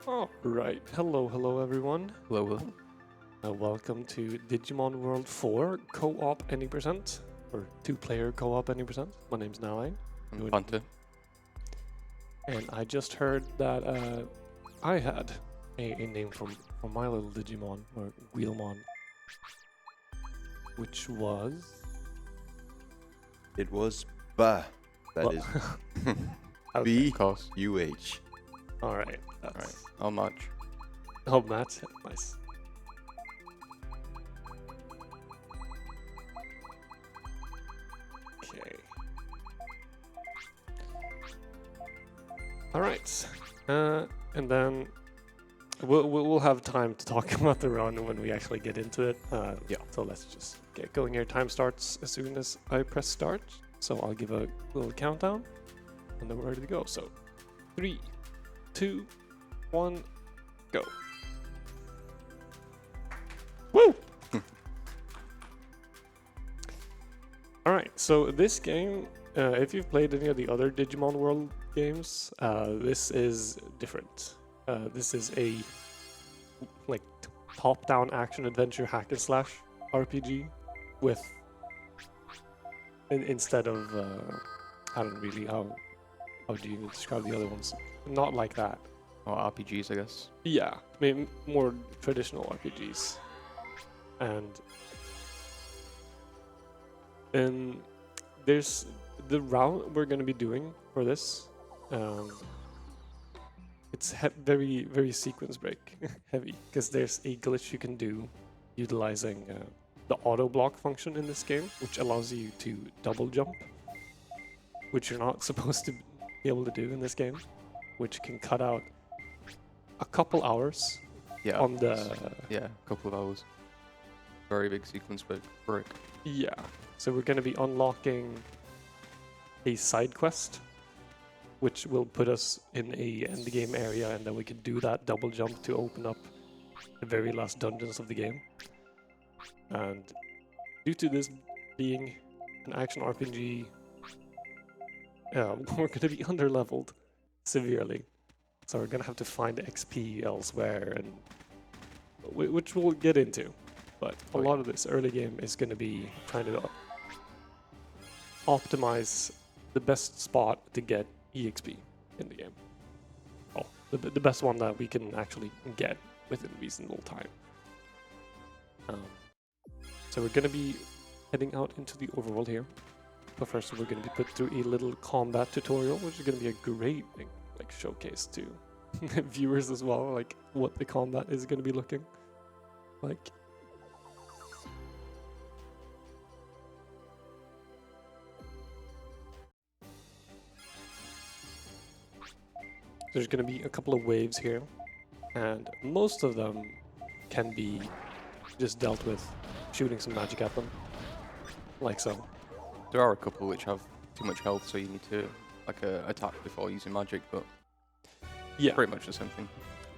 All right. Hello everyone. Hello, hello. Welcome to Digimon World 4 Co-op Any Percent, or two-player Co-op Any Percent. My name's Nalle, I'm Doing- Fanta. and I just heard that I had a name from my little Digimon, or Wheelmon, which was... It was Ba. That Well, is okay. B Of course. U H. All right. That's... Alright, I'll match. Oh, Matt. Nice. Okay. All right. And then we'll have time to talk about the run when we actually get into it. Yeah. So let's just get going here. Time starts as soon as I press start. So I'll give a little countdown, and then we're ready to go. So 3, 2, 1, go. Woo! Alright, so this game, if you've played any of the other Digimon World games, this is different. This is a like top-down action adventure hack and slash RPG with instead of I don't really how do you describe the other ones? Not like that. Or RPGs, I guess. Yeah, I mean more traditional RPGs. And there's the route we're going to be doing for this. It's very sequence break heavy because there's a glitch you can do utilizing the auto block function in this game, which allows you to double jump, which you're not supposed to be able to do in this game, which can cut out a couple hours Yeah. on the Yeah, a couple of hours. Very big sequence break. Yeah, so we're going to be unlocking a side quest, which will put us in a end game area, and then we can do that double jump to open up the very last dungeons of the game. And due to this being an action RPG, we're going to be underleveled severely. So we're going to have to find XP elsewhere, and which we'll get into. But a lot of this early game is going to be trying to optimize the best spot to get EXP in the game. Well, the best one that we can actually get within reasonable time. So we're going to be heading out into the overworld here. But first we're going to be put through a little combat tutorial, which is going to be a great like showcase to viewers as well, like what the combat is going to be looking like. There's going to be a couple of waves here, and most of them can be just dealt with shooting some magic at them, like so. There are a couple which have too much health, so you need to attack before using magic, but Yeah, pretty much the same thing.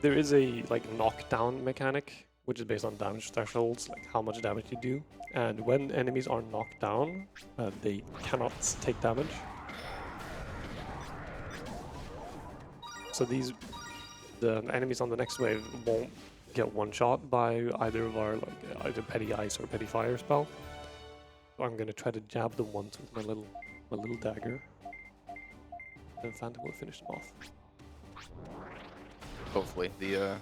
there is a like knockdown mechanic, which is based on damage thresholds, like how much damage you do. And when enemies are knocked down, they cannot take damage. So the enemies on the next wave won't get one shot by either of our either petty ice or petty fire spell. So I'm gonna try to jab them once with my little dagger, and Fanta will finish them off. Hopefully. The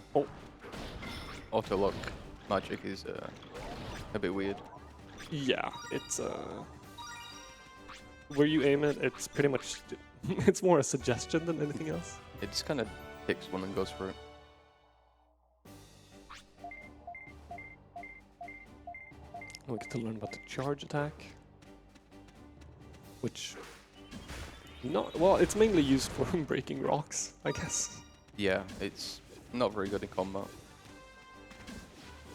auto lock magic is a bit weird. Yeah, it's where you aim it, it's pretty much it's more a suggestion than anything else. It just kind of picks one and goes for it. We get to learn about the charge attack, which it's mainly used for breaking rocks, I guess. Yeah, it's not very good in combat.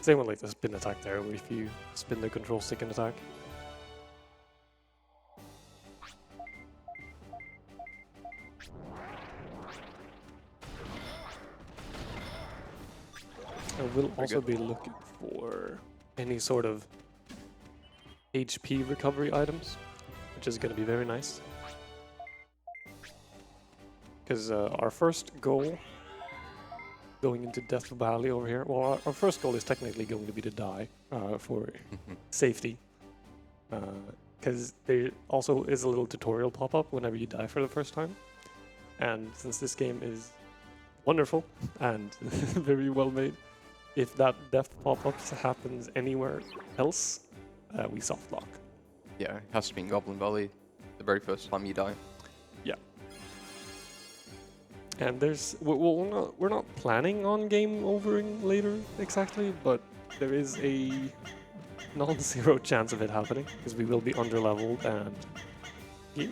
Same with like the spin attack there, where if you spin the control stick and attack. I will also be looking for any sort of HP recovery items, which is going to be very nice. Because our first goal going into Death Valley over here. Well, our first goal is technically going to be to die for safety. Because there also is a little tutorial pop-up whenever you die for the first time. And since this game is wonderful and very well made, if that death pop-up happens anywhere else, we soft lock. Yeah, it has to be in Goblin Valley the very first time you die. Yeah. And we're not planning on game overing later exactly, but there is a non-zero chance of it happening because we will be under-leveled and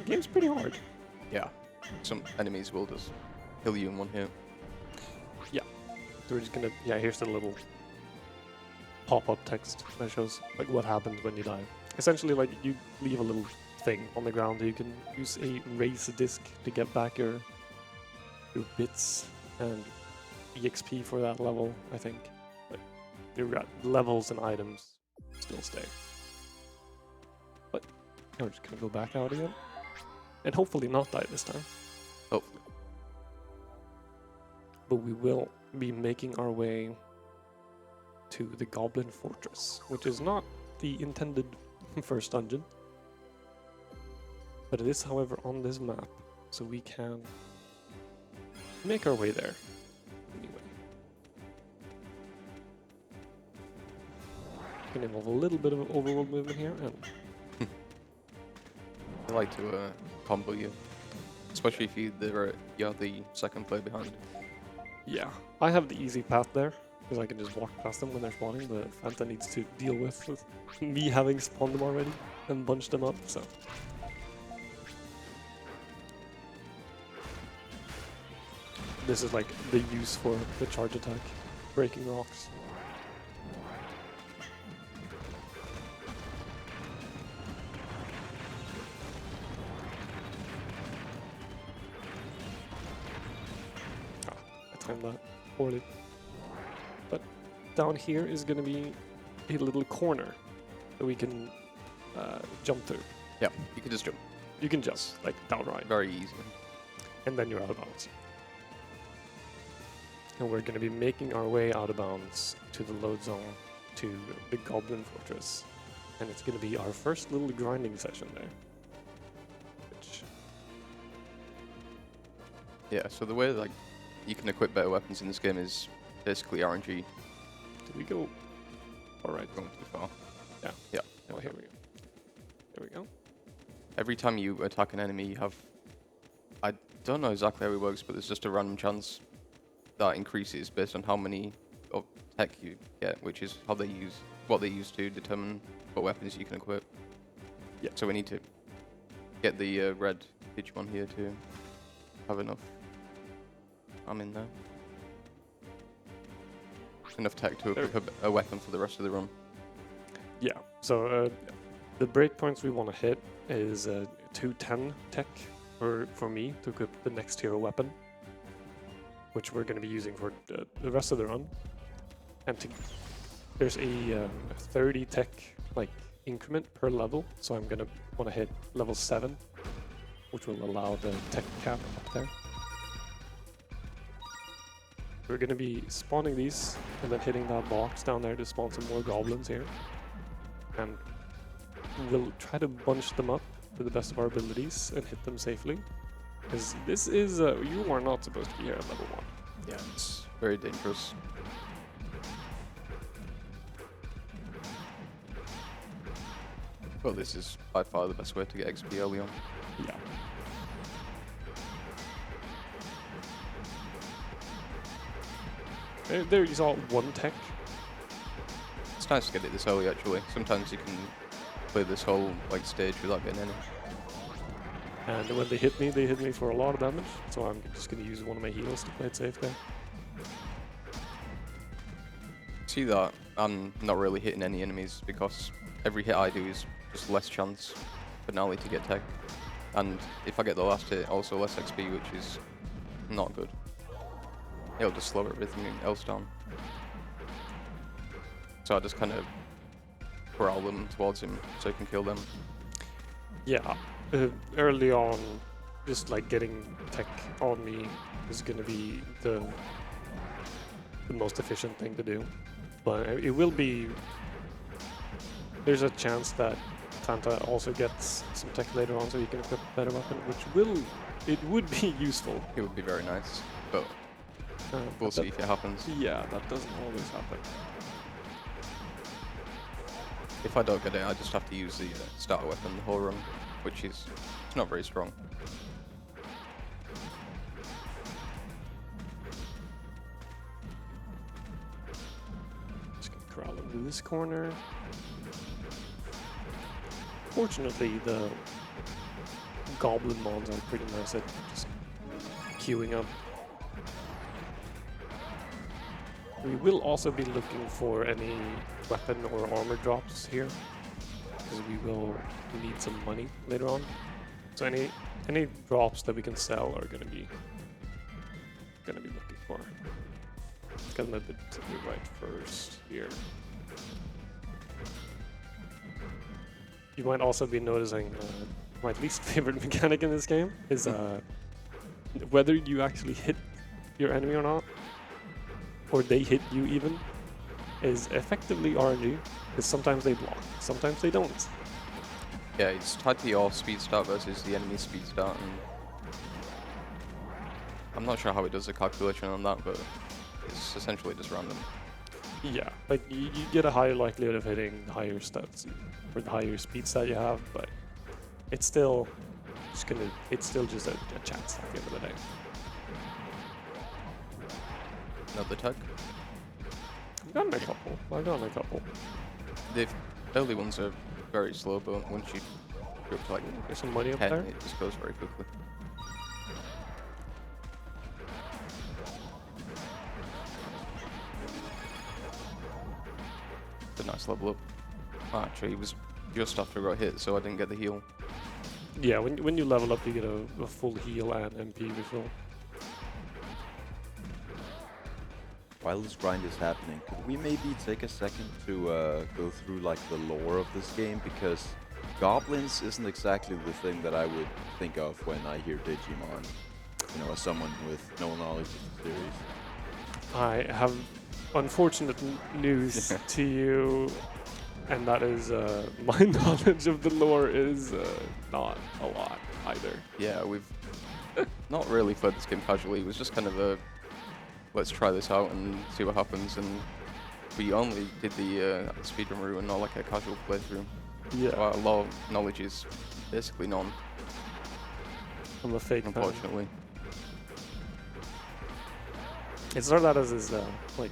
game's pretty hard. Yeah. Some enemies will just kill you in one hit. Yeah. So we're just gonna, here's the little pop-up text that shows like what happens when you die. Essentially, like you leave a little thing on the ground that you can use a raise disc to get back your bits and EXP for that level, I think. But your levels and items still stay. But now we're just gonna go back out again. And hopefully not die this time. Hopefully. But we will be making our way to the Goblin Fortress, which is not the intended first dungeon. But it is, however, on this map, so we can make our way there. Anyway. Can involve a little bit of overworld movement here, and I like to combo you, especially if you're the second player behind. yeah, I have the easy path there, because I can just walk past them when they're spawning, but Fanta needs to deal with me having spawned them already and bunched them up, so. This is like the use for the charge attack, breaking rocks. I timed that poorly. But down here is going to be a little corner that we can jump through. Yeah, you can just jump. You can jump, like downright, Very easy. and then you're out of bounds. And we're going to be making our way out of bounds to the load zone to the Goblin Fortress. And it's going to be our first little grinding session there. Which, Yeah, so the way like you can equip better weapons in this game is basically RNG. did we go? Alright. Going too far. Yeah. Yeah. Oh, here we go. There we go. Every time you attack an enemy, you have... I don't know exactly how it works, but there's just a random chance that increases based on how many of tech you get, which is how they use what they use to determine what weapons you can equip. Yeah. So we need to get the red Digimon here to have enough. I'm in there. Enough tech to equip a weapon for the rest of the run. Yeah, so the breakpoints we want to hit is 210 tech for me to equip the next hero weapon, which we're going to be using for the rest of the run. And there's a 30 tech like increment per level, so I'm going to want to hit level 7, which will allow the tech cap up there. We're going to be spawning these and then hitting that box down there to spawn some more goblins here. And we'll try to bunch them up to the best of our abilities and hit them safely. Because this is, you are not supposed to be here at level 1. Yeah, it's very dangerous. Well, this is by far the best way to get XP early on. Yeah. There you saw one tech. It's nice to get it this early, actually. Sometimes you can play this whole like stage without getting any. And when they hit me for a lot of damage. So I'm just going to use one of my heals to play it safe there. See that I'm not really hitting any enemies because every hit I do is just less chance for Nalle to get tech. And if I get the last hit, also less XP, which is not good. It'll just slow everything else down. So I just kind of corral them towards him so I can kill them. Yeah, early on, just like getting tech on me is going to be the the most efficient thing to do. But it will be... There's a chance that Fanta also gets some tech later on so you can equip a better weapon, which will... It would be useful. It would be very nice, but we'll but see if it happens. Yeah, that doesn't always happen. If I don't get it, I just have to use the starter weapon the whole run, which is it's not very strong. Just gonna crawl into this corner. Fortunately, the Goblin Mons are pretty nice at just queuing up. We will also be looking for any weapon or armor drops here, because we will need some money later on. So any drops that we can sell are gonna be looking for. Let's get a little bit to the right first here. You might also be noticing my least favorite mechanic in this game is whether you actually hit your enemy or not, or they hit you even, is effectively RNG, because sometimes they block, sometimes they don't. Yeah, it's tied to your speed start versus the enemy's speed start, and I'm not sure how it does the calculation on that, but it's essentially just random. Yeah, like you get a higher likelihood of hitting the higher stats or the higher speed stat you have, but it's still just a chance at the end of the day. Another tag. I've gotten a couple. The early ones are very slow, but once you go up to like There's some money up 10, there. it just goes very quickly. It's a nice level up. Oh, actually, it was just after I got hit, so I didn't get the heal. Yeah, when you level up, you get a full heal and MP refill. While this grind is happening, could we maybe take a second to go through like the lore of this game? Because goblins isn't exactly the thing that I would think of when I hear Digimon. You know, as someone with no knowledge of the series. I have unfortunate news to you, and that is my knowledge of the lore is not a lot either. Yeah, we've not really played this game casually. It was just kind of a let's try this out and see what happens, and we only did the speedrun route and not like a casual playthrough. Yeah, So a lot of knowledge is basically none, I'm a fake fan. unfortunately. It started out as this like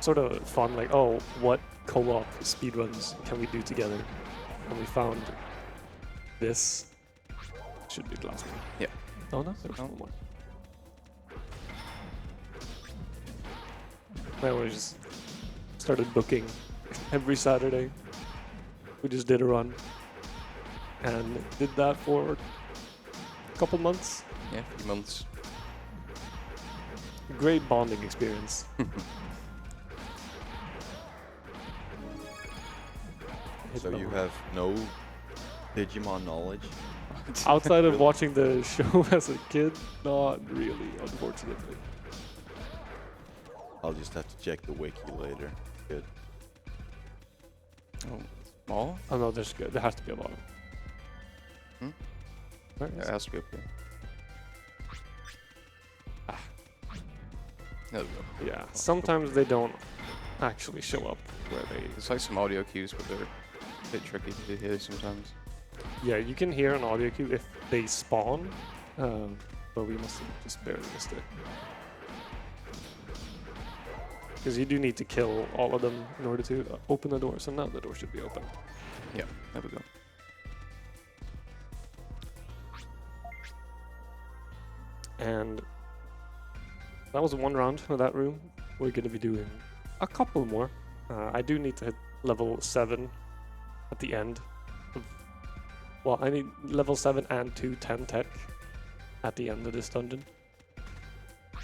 sort of fun, like, oh, what co-op speedruns can we do together? And we found this. Should be the last one. Yeah. Oh no, there's No. one more. Now we just started booking every Saturday. We just did a run and did that for a couple months. Yeah, a few months. Great bonding experience. So you have no Digimon knowledge? Outside of watching the show as a kid, not really, unfortunately. I'll just have to check the wiki later. Good. Oh, small? Oh no, there has to be a lot of. Hmm? Where Yeah, is it has to be up here. There we go. Yeah, sometimes they don't actually show up where they... It's like some audio cues, but they're a bit tricky to hear sometimes. Yeah, you can hear an audio cue if they spawn, but we must have just barely missed it. Because you do need to kill all of them in order to open the door, so now the door should be open. Yeah, there we go. And that was one round of that room. We're going to be doing a couple more. I do need to hit level 7 at the end. Well, I need level 7 and 210 tech at the end of this dungeon.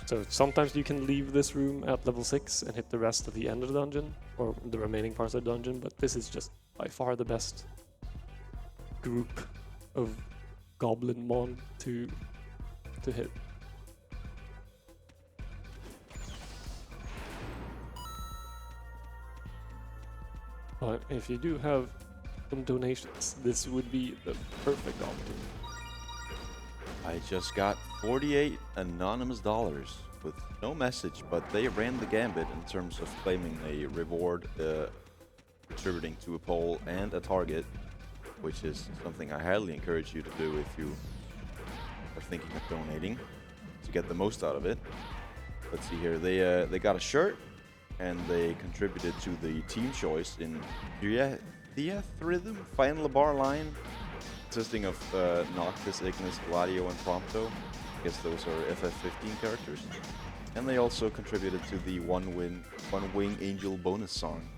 So sometimes you can leave this room at level 6 and hit the rest of the end of the dungeon, or the remaining parts of the dungeon, but this is just by far the best group of Goblin Mon to hit. But if you do have some donations, this would be the perfect option. I just got 48 anonymous dollars with no message, but they ran the gambit in terms of claiming a reward contributing to a poll and a target, which is something I highly encourage you to do if you are thinking of donating to get the most out of it. Let's see here. They got a shirt and they contributed to the team choice in Theathrhythm final bar line, consisting of Noctis, Ignis, Gladio, and Prompto. I guess those are FF15 characters. And they also contributed to the One Wing Angel bonus song,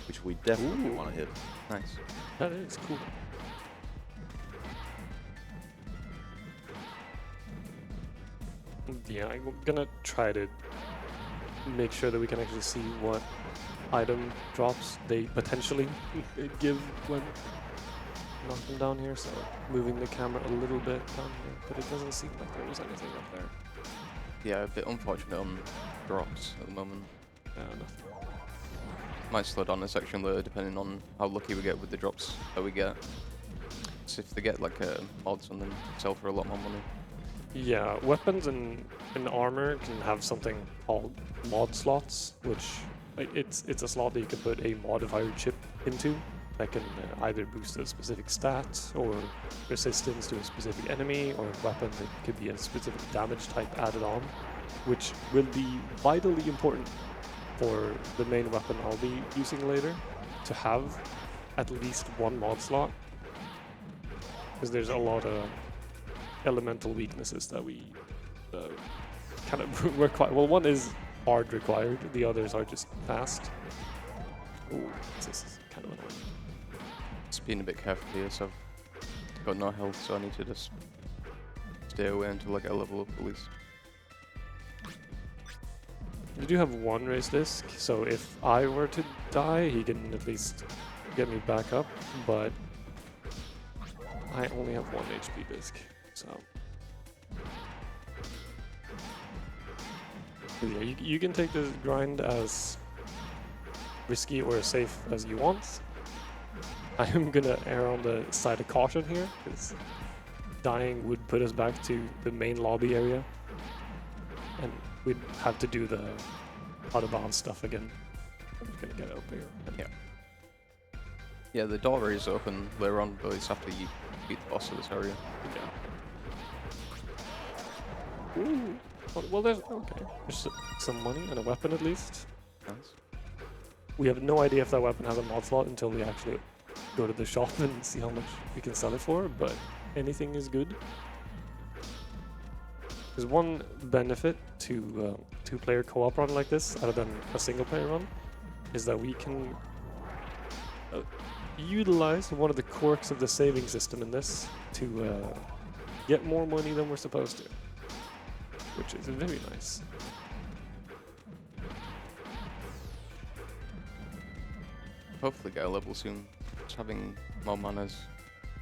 which we definitely want to hit. Nice. That is cool. Yeah, I'm gonna try to make sure that we can actually see what item drops they potentially give when knock them down here. So moving the camera a little bit down here, but it doesn't seem like there was anything up there. Yeah, a bit unfortunate on drops at the moment. Nothing. Might slow down the section later depending on how lucky we get with the drops that we get. So if they get like mods on them, sell for a lot more money. Yeah, weapons and armor can have something called mod slots, which it's a slot that you can put a modifier chip into that can either boost a specific stat or resistance to a specific enemy, or a weapon that could be a specific damage type added on, which will be vitally important for the main weapon I'll be using later, to have at least one mod slot, because there's a lot of elemental weaknesses that we kind of require. Well, one is hard required, the others are just fast. Ooh, this is kind of annoying. Just being a bit careful here, so I've got no health, so I need to just stay away until I get a level up at least. You do have one race disc, so if I were to die, he can at least get me back up, but I only have one HP disc, so... Yeah, you can take this grind as risky or as safe as you want. I am gonna err on the side of caution here, because dying would put us back to the main lobby area, and we'd have to do the out of bounds stuff again. I'm just gonna get up here. Yeah. Yeah, the door is open later on, but it's after you beat the boss of this area. Yeah. Ooh. Well, there's okay. There's some money and a weapon at least. Nice. We have no idea if that weapon has a mod slot until we actually go to the shop and see how much we can sell it for, but anything is good. There's one benefit to two-player co-op run like this, other than a single-player run, is that we can utilize one of the quirks of the saving system in this to get more money than we're supposed to, which is very nice. Hopefully get a level soon. Just having more mana is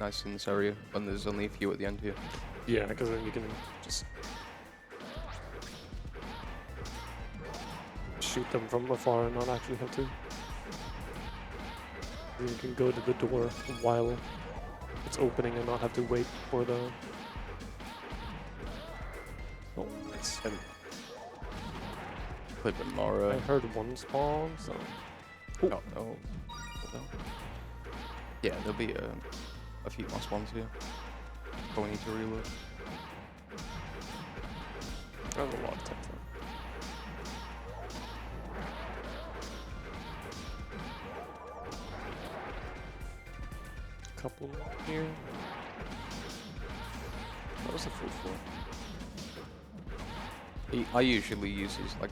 nice in this area when there's only a few at the end here. Yeah, because then you can just shoot them from afar and not actually have to. You can go to the door while it's opening and not have to wait for the... Oh, nice. And play a bit more. I heard one spawn, so... Oh. Oh. Yeah, there'll be a few more spawns here. But we need to reload. There's a lot of time for it. Couple here. That was a full floor. I usually use these like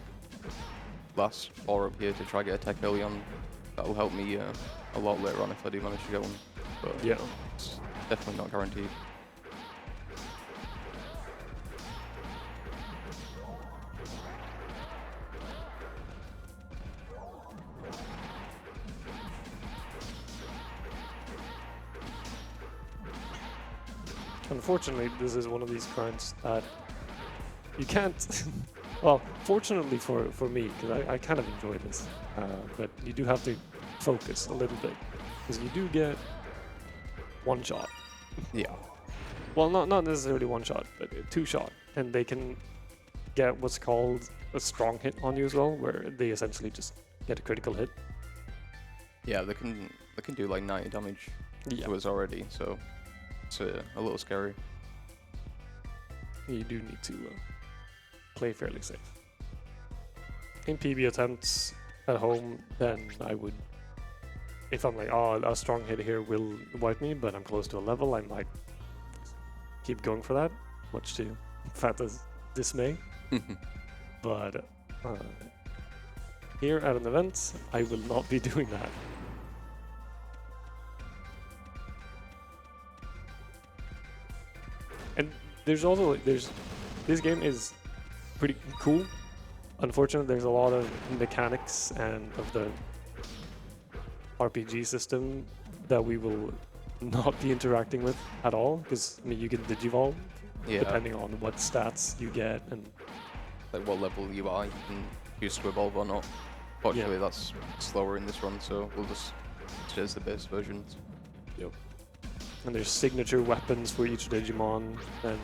last 4 up here to try get a tech early on. That'll help me a lot later on if I do manage to get one. But Yeah. it's definitely not guaranteed. Unfortunately, this is one of these grinds that you can't... Well, fortunately for me, because I kind of enjoy this, but you do have to focus a little bit, because you do get one shot. Yeah. Well, not necessarily one shot, but two shot, and they can get what's called a strong hit on you as well, where they essentially just get a critical hit. Yeah, they can do like 90 damage to us already, so it's a little scary. You do need to play fairly safe. In PB attempts at home, then I would, if I'm like, oh, a strong hit here will wipe me, but I'm close to a level, I might keep going for that, much to Fanta's dismay. But here at an event, I will not be doing that. And there's also this game is pretty cool. Unfortunately, there's a lot of mechanics and of the RPG system that we will not be interacting with at all, because I mean you can digivolve depending on what stats you get and like what level you are, you can choose to evolve or not. Fortunately, that's slower in this run, so we'll just choose the base versions. Yep. And there's signature weapons for each Digimon, and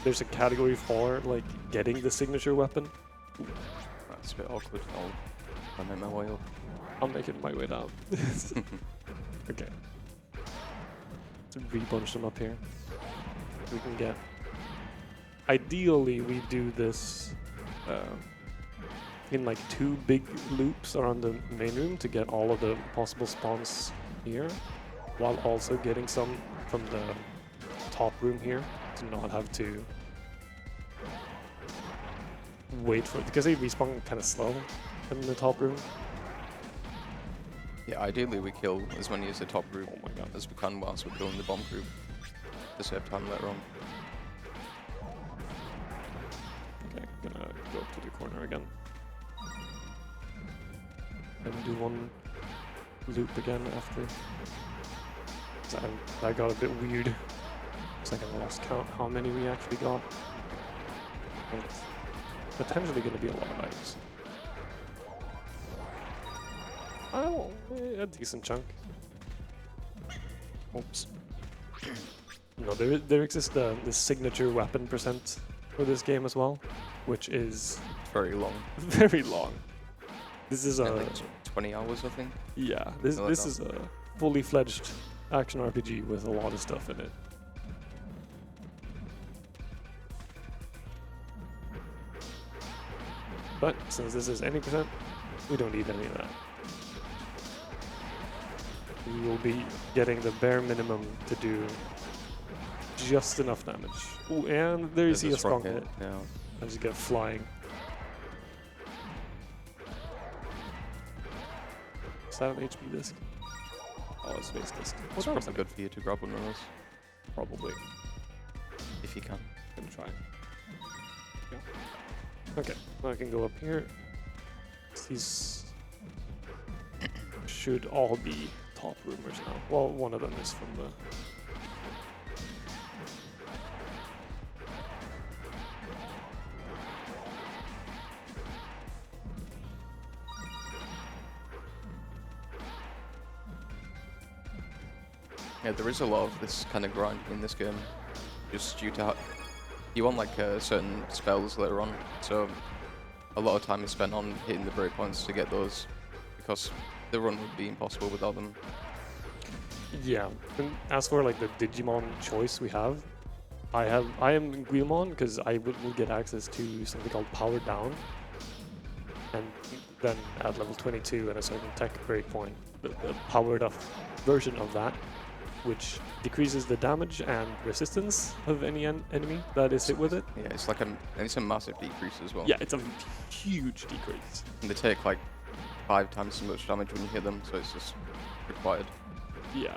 there's a category for like getting the signature weapon. That's a bit awkward. I'll make my way up. I'm making my way down. Okay. Let's re-bunch them up here. We can get. Ideally, we do this in like 2 big loops around the main room to get all of the possible spawns here, while also getting some from the top room here to not have to wait for it, because they respawn kind of slow in the top room. Yeah, ideally we kill as many as the top group Oh my god. as we can whilst we're killing the bomb group to save time later on. Okay, gonna go up to the corner again. And do one loop again after. That got a bit weird. It's like I lost count how many we actually got. And it's potentially gonna be a lot of items. Oh, a decent chunk. Oops. No, there exists the signature weapon percent for this game as well, which is It's very long. very long. This is Yeah, a like 20 hours, I think. yeah. This Something like this that. is a fully fledged action RPG with a lot of stuff in it. But since this is any percent, we don't need any of that. We will be getting the bare minimum to do just enough damage. Ooh, and there you There's see a strong hit. Yeah. I just get flying. Is that an HP disc? Oh, it's space disc. It's probably good for you to grab one of those, Probably. if you can. Gonna try. Yeah. Okay, now I can go up here. These should all be top roomers now. Well, one of them is from the. Yeah, there is a lot of this kind of grind in this game, just due to you want like certain spells later on, so a lot of time is spent on hitting the breakpoints to get those, because the run would be impossible without them. Yeah, and as for like the Digimon choice we have, I am Guilmon because I will get access to something called Power Down, and then at level 22 and a certain tech breakpoint, the powered up version of that, which decreases the damage and resistance of any enemy that is hit with it. Yeah, it's like it's a massive decrease as well. Yeah, it's a huge decrease. And they take like 5 times as much damage when you hit them, so it's just required. Yeah.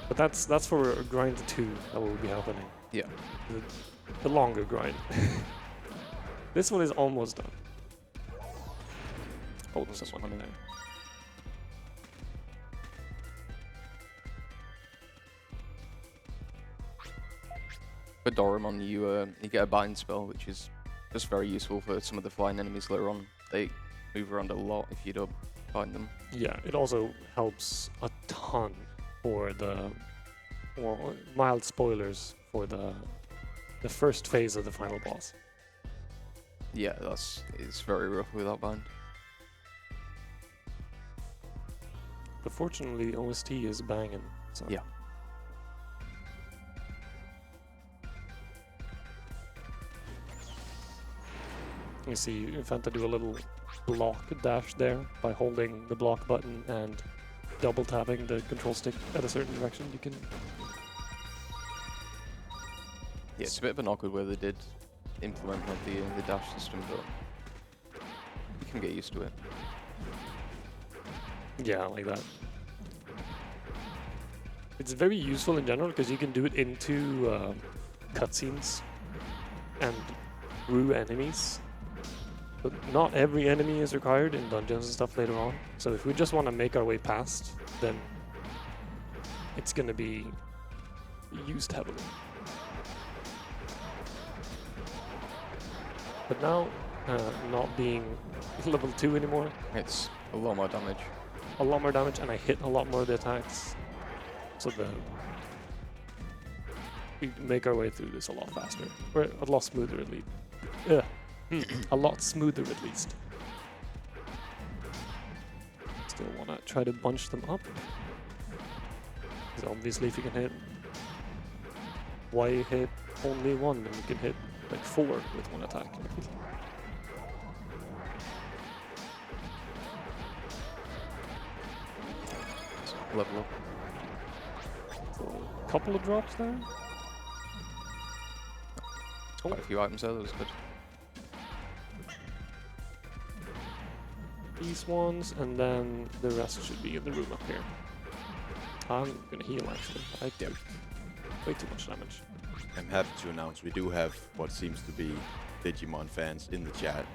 But that's for grind 2 that will be happening. Yeah. The longer grind. This one is almost done. Oh, there's someone in there. For Doraemon, you get a bind spell, which is just very useful for some of the flying enemies later on. They move around a lot if you don't find them. Yeah, it also helps a ton for the, well, mild spoilers for the first phase of the final boss. Yeah, it's very rough without bind. But fortunately, OST is banging. So. Yeah. You see Fanta do a little block dash there by holding the block button and double tapping the control stick at a certain direction. You can. Yeah, it's a bit of an awkward way they did implement like the dash system, but you can get used to it. Yeah, like that. It's very useful in general because you can do it into cutscenes and through enemies. But not every enemy is required in dungeons and stuff later on. So if we just want to make our way past, then it's going to be used heavily. But now, not being level 2 anymore, It's a lot more damage. a lot more damage, and I hit a lot more of the attacks. So we make our way through this a lot faster. Or a lot smoother at least. A lot smoother at least. Still want to try to bunch them up. Because obviously if you can hit... Why hit only one when you can hit like 4 with one attack? Level up. So, a couple of drops there. Quite a few items there, that was good. These ones, and then the rest should be in the room up here. I'm gonna heal actually. I did way too much damage. I'm happy to announce we do have what seems to be Digimon fans in the chat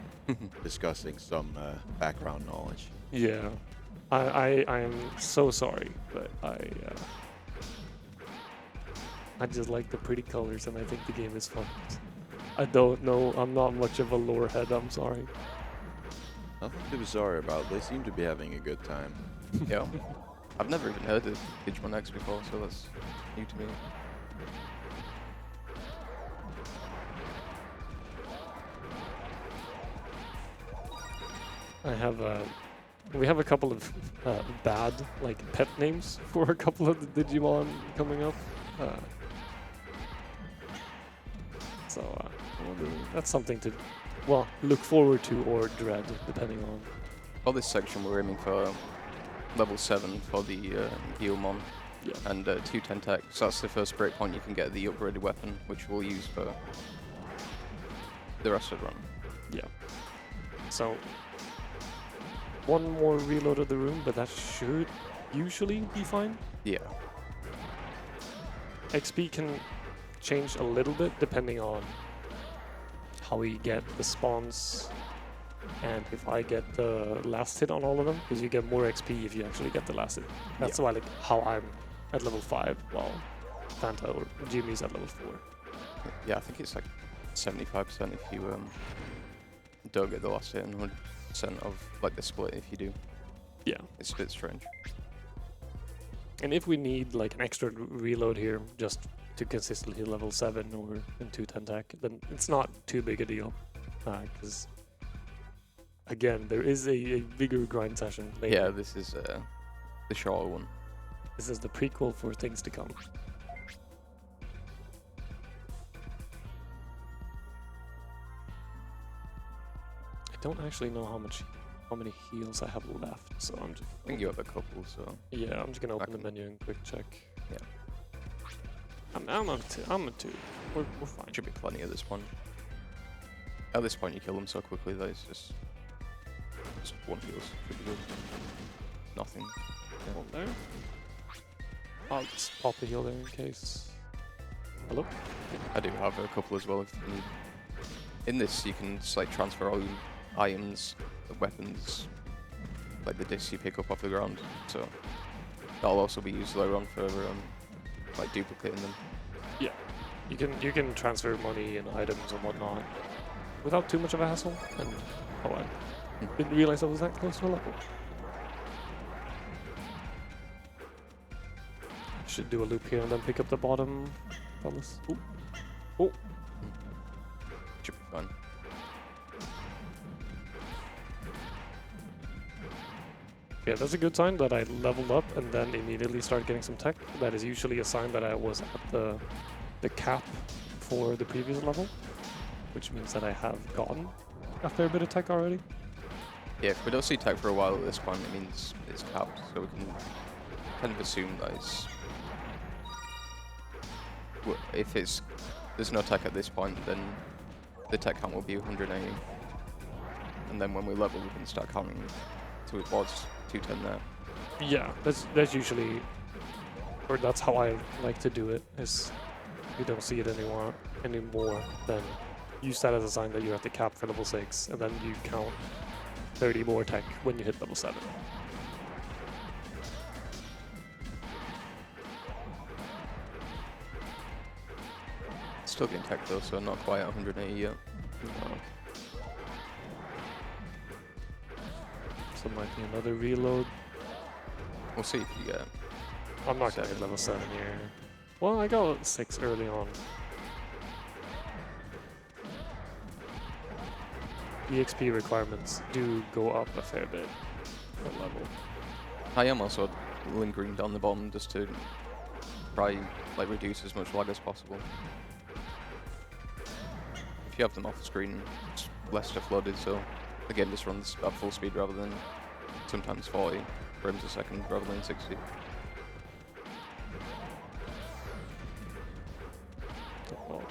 discussing some background knowledge. Yeah, I am so sorry, but I just like the pretty colors, and I think the game is fun. I don't know. I'm not much of a lore head. I'm sorry. Nothing to be sorry about. They seem to be having a good time. Yeah. I've never even heard of Digimon X before, so that's new to me. We have a couple of bad like pet names for a couple of the Digimon coming up. So that's something to, well, look forward to or dread, depending on. For this section, we're aiming for level 7 for the Guilmon and 210 tech. So that's the first breakpoint you can get the upgraded weapon, which we'll use for the rest of the run. Yeah. So one more reload of the room, but that should usually be fine. Yeah. XP can change a little bit depending on how we get the spawns and if I get the last hit on all of them, because you get more XP if you actually get the last hit. That's why, like, how I'm at level 5 while Fanta or Jimmy's at level 4. Yeah, I think it's like 75% if you don't get the last hit and 100% of like the split if you do. Yeah. It's a bit strange. And if we need like an extra reload here just to consistently level 7 or in 210 tech, then it's not too big a deal. Because again, there is a bigger grind session later. Yeah, this is the shorter one. This is the prequel for things to come. I don't actually know how many heals I have left, so I'm just. I think you have a couple, so. Yeah, I'm just gonna open the menu and quick check. Yeah. I'm at 2. We're fine. Should be plenty at this point. At this point, you kill them so quickly that it's just one heals. Should be good. Nothing. One there. I'll just pop a heal there in case. Hello? I do have a couple as well if you need. In this, you can just like transfer all your items, weapons, like the discs you pick up off the ground. So that'll also be used later on for like duplicating them. Yeah, you can transfer money and items and whatnot without too much of a hassle. And I didn't realize I was that close to a level. should do a loop here and then pick up the bottom. Fellas. Ooh. Oh. Should be fun. Yeah, that's a good sign that I leveled up and then immediately started getting some tech. That is usually a sign that I was at the cap for the previous level, which means that I have gotten a fair bit of tech already. Yeah, if we don't see tech for a while at this point, it means it's capped, so we can kind of assume that it's... If there's no tech at this point, then the tech count will be 180. And then when we level, we can start counting to it was 210 there. Yeah, that's usually, or that's how I like to do it, is if you don't see it anymore, then use that as a sign that you're at the cap for level 6, and then you count 30 more tech when you hit level 7. Still getting tech though, so not quite 180 yet. So might be another reload. We'll see if you get it. I'm not gonna hit level 7 here. Well, I got 6 early on. The XP requirements do go up a fair bit per level. I am also lingering down the bottom just to try like reduce as much lag as possible. If you have them off the screen, it's less stuff loaded, so the game just runs at full speed rather than sometimes 40 frames a second rather than 60. Oh.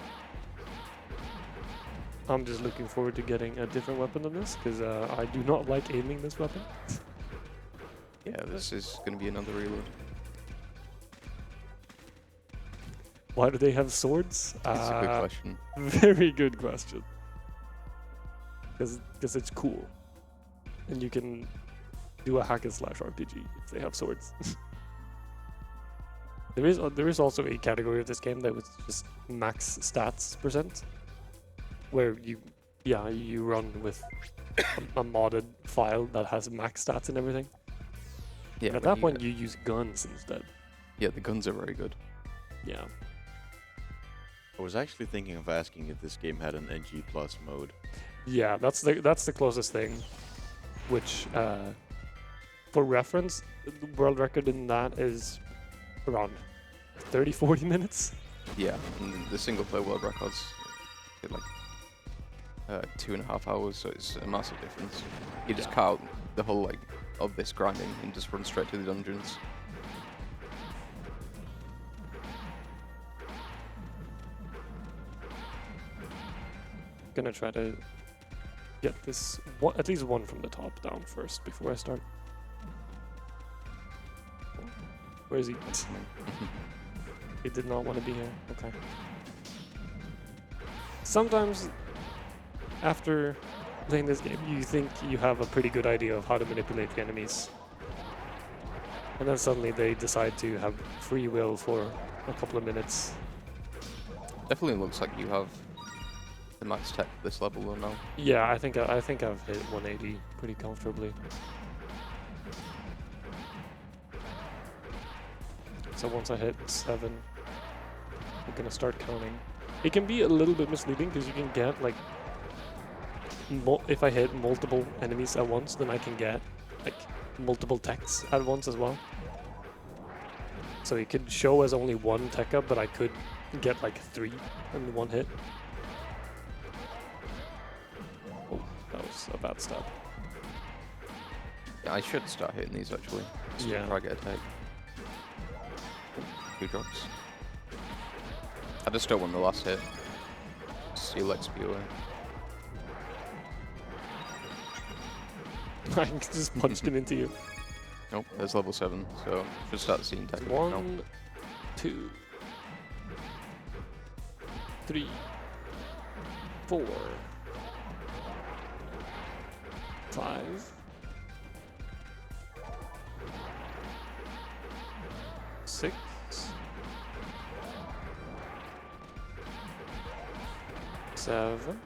I'm just looking forward to getting a different weapon than this, because I do not like aiming this weapon. Yeah, this is going to be another reload. Why do they have swords? It's a good question. Very good question. Because it's cool. And you can do a hack and slash RPG if they have swords. There is also a category of this game that was just max stats %, where you run with a modded file that has max stats and everything. Yeah, And at that point you use guns instead. Yeah, the guns are very good. Yeah. I was actually thinking of asking if this game had an NG Plus mode. Yeah, that's the closest thing. Which, for reference, the world record in that is around 30-40 minutes. Yeah, and the single player world records get like 2.5 hours, so it's a massive difference. You just cut out the whole like of this grinding and just run straight to the dungeons. Gonna try to get this at least one from the top down first before I start. Where is he? He did not want to be here. Okay. Sometimes after playing this game, you think you have a pretty good idea of how to manipulate the enemies. And then suddenly they decide to have free will for a couple of minutes. Definitely looks like you have the max tech this level though now. Yeah, I think I've hit 180 pretty comfortably. So once I hit 7, I'm gonna start counting. It can be a little bit misleading because you can get like, if I hit multiple enemies at once, then I can get like multiple techs at once as well. So it could show as only 1 tech up, but I could get like 3 in one hit. Oh, that was a bad step. Yeah, I should start hitting these actually. Just Yeah. to try to get a tag. 2 drops. I just don't want the last hit. Steal XP away. I just punched him into you. Nope, there's level 7, so should start seeing tech. 1, 2, 3, 4, 5, 6, 7,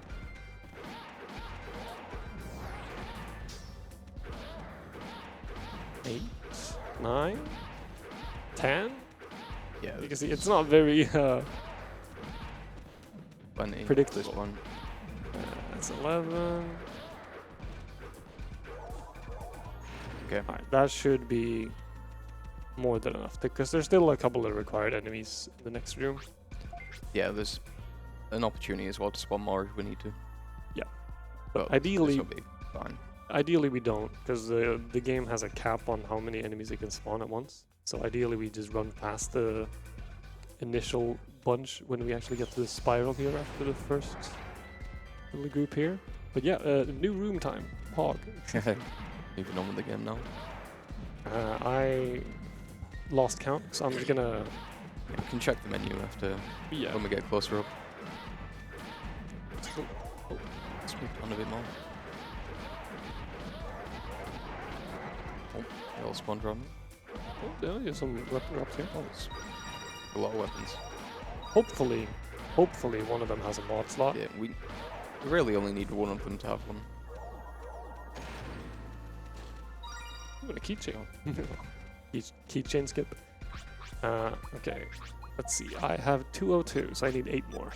8, 9, 10, Yeah, You can see it's not very 20 predictable. This one. That's 11. Okay. Alright, that should be more than enough because there's still a couple of required enemies in the next room. Yeah, there's an opportunity as well to spawn more if we need to. Yeah. But Ideally- this will be fine. Ideally we don't, because the game has a cap on how many enemies it can spawn at once. So ideally we just run past the initial bunch when we actually get to the spiral here after the first little group here. But yeah, new room time. Pog. Moving on with the game now. I lost count, so I'm just gonna... We can check the menu after Yeah. when we get closer up. Let's move on a bit more. Oh, they all spawned around me. Oh, there's some weapon drops here. Oh, there's a lot of weapons. Hopefully one of them has a mod slot. Yeah, we really only need one of them to have one. Ooh, a keychain. Keychain skip. Okay, let's see. I have 202, so I need 8 more.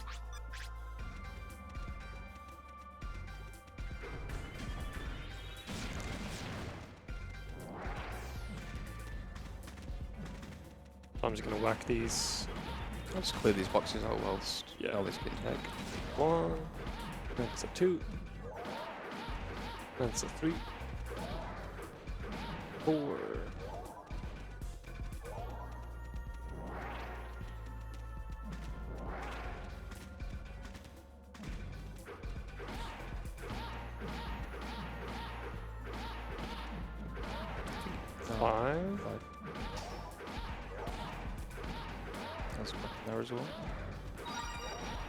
I'm just gonna whack these. Let's clear these boxes out whilst Yeah. all this getting tag. 1. That's a 2. That's a 3. 4. 5. That's a weapon there as well.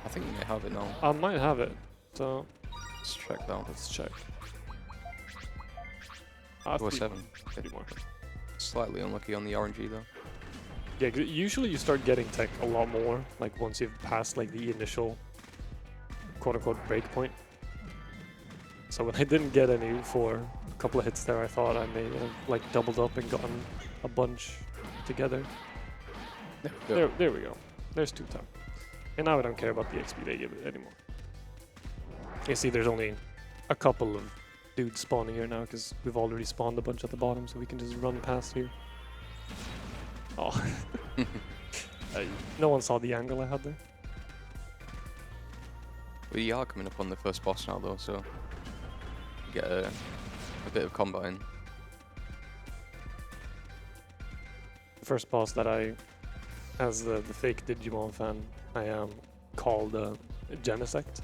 I think you may have it now. I might have it, so Let's check down. let's check. Ah, Or 3 7. more. 3 more. Slightly unlucky on the RNG though. Yeah, usually you start getting tech a lot more, like once you've passed like the initial quote-unquote breakpoint. So when I didn't get any for a couple of hits there, I thought I may have like doubled up and gotten a bunch together. There we go. There's 2 times. And now I don't care about the XP they give it anymore. You see there's only a couple of dudes spawning here now because we've already spawned a bunch at the bottom, so we can just run past here. Oh. No one saw the angle I had there. We are coming up on the first boss now though, so you get a bit of combat in. The first boss that I, as the fake Digimon fan, I am called Genesect.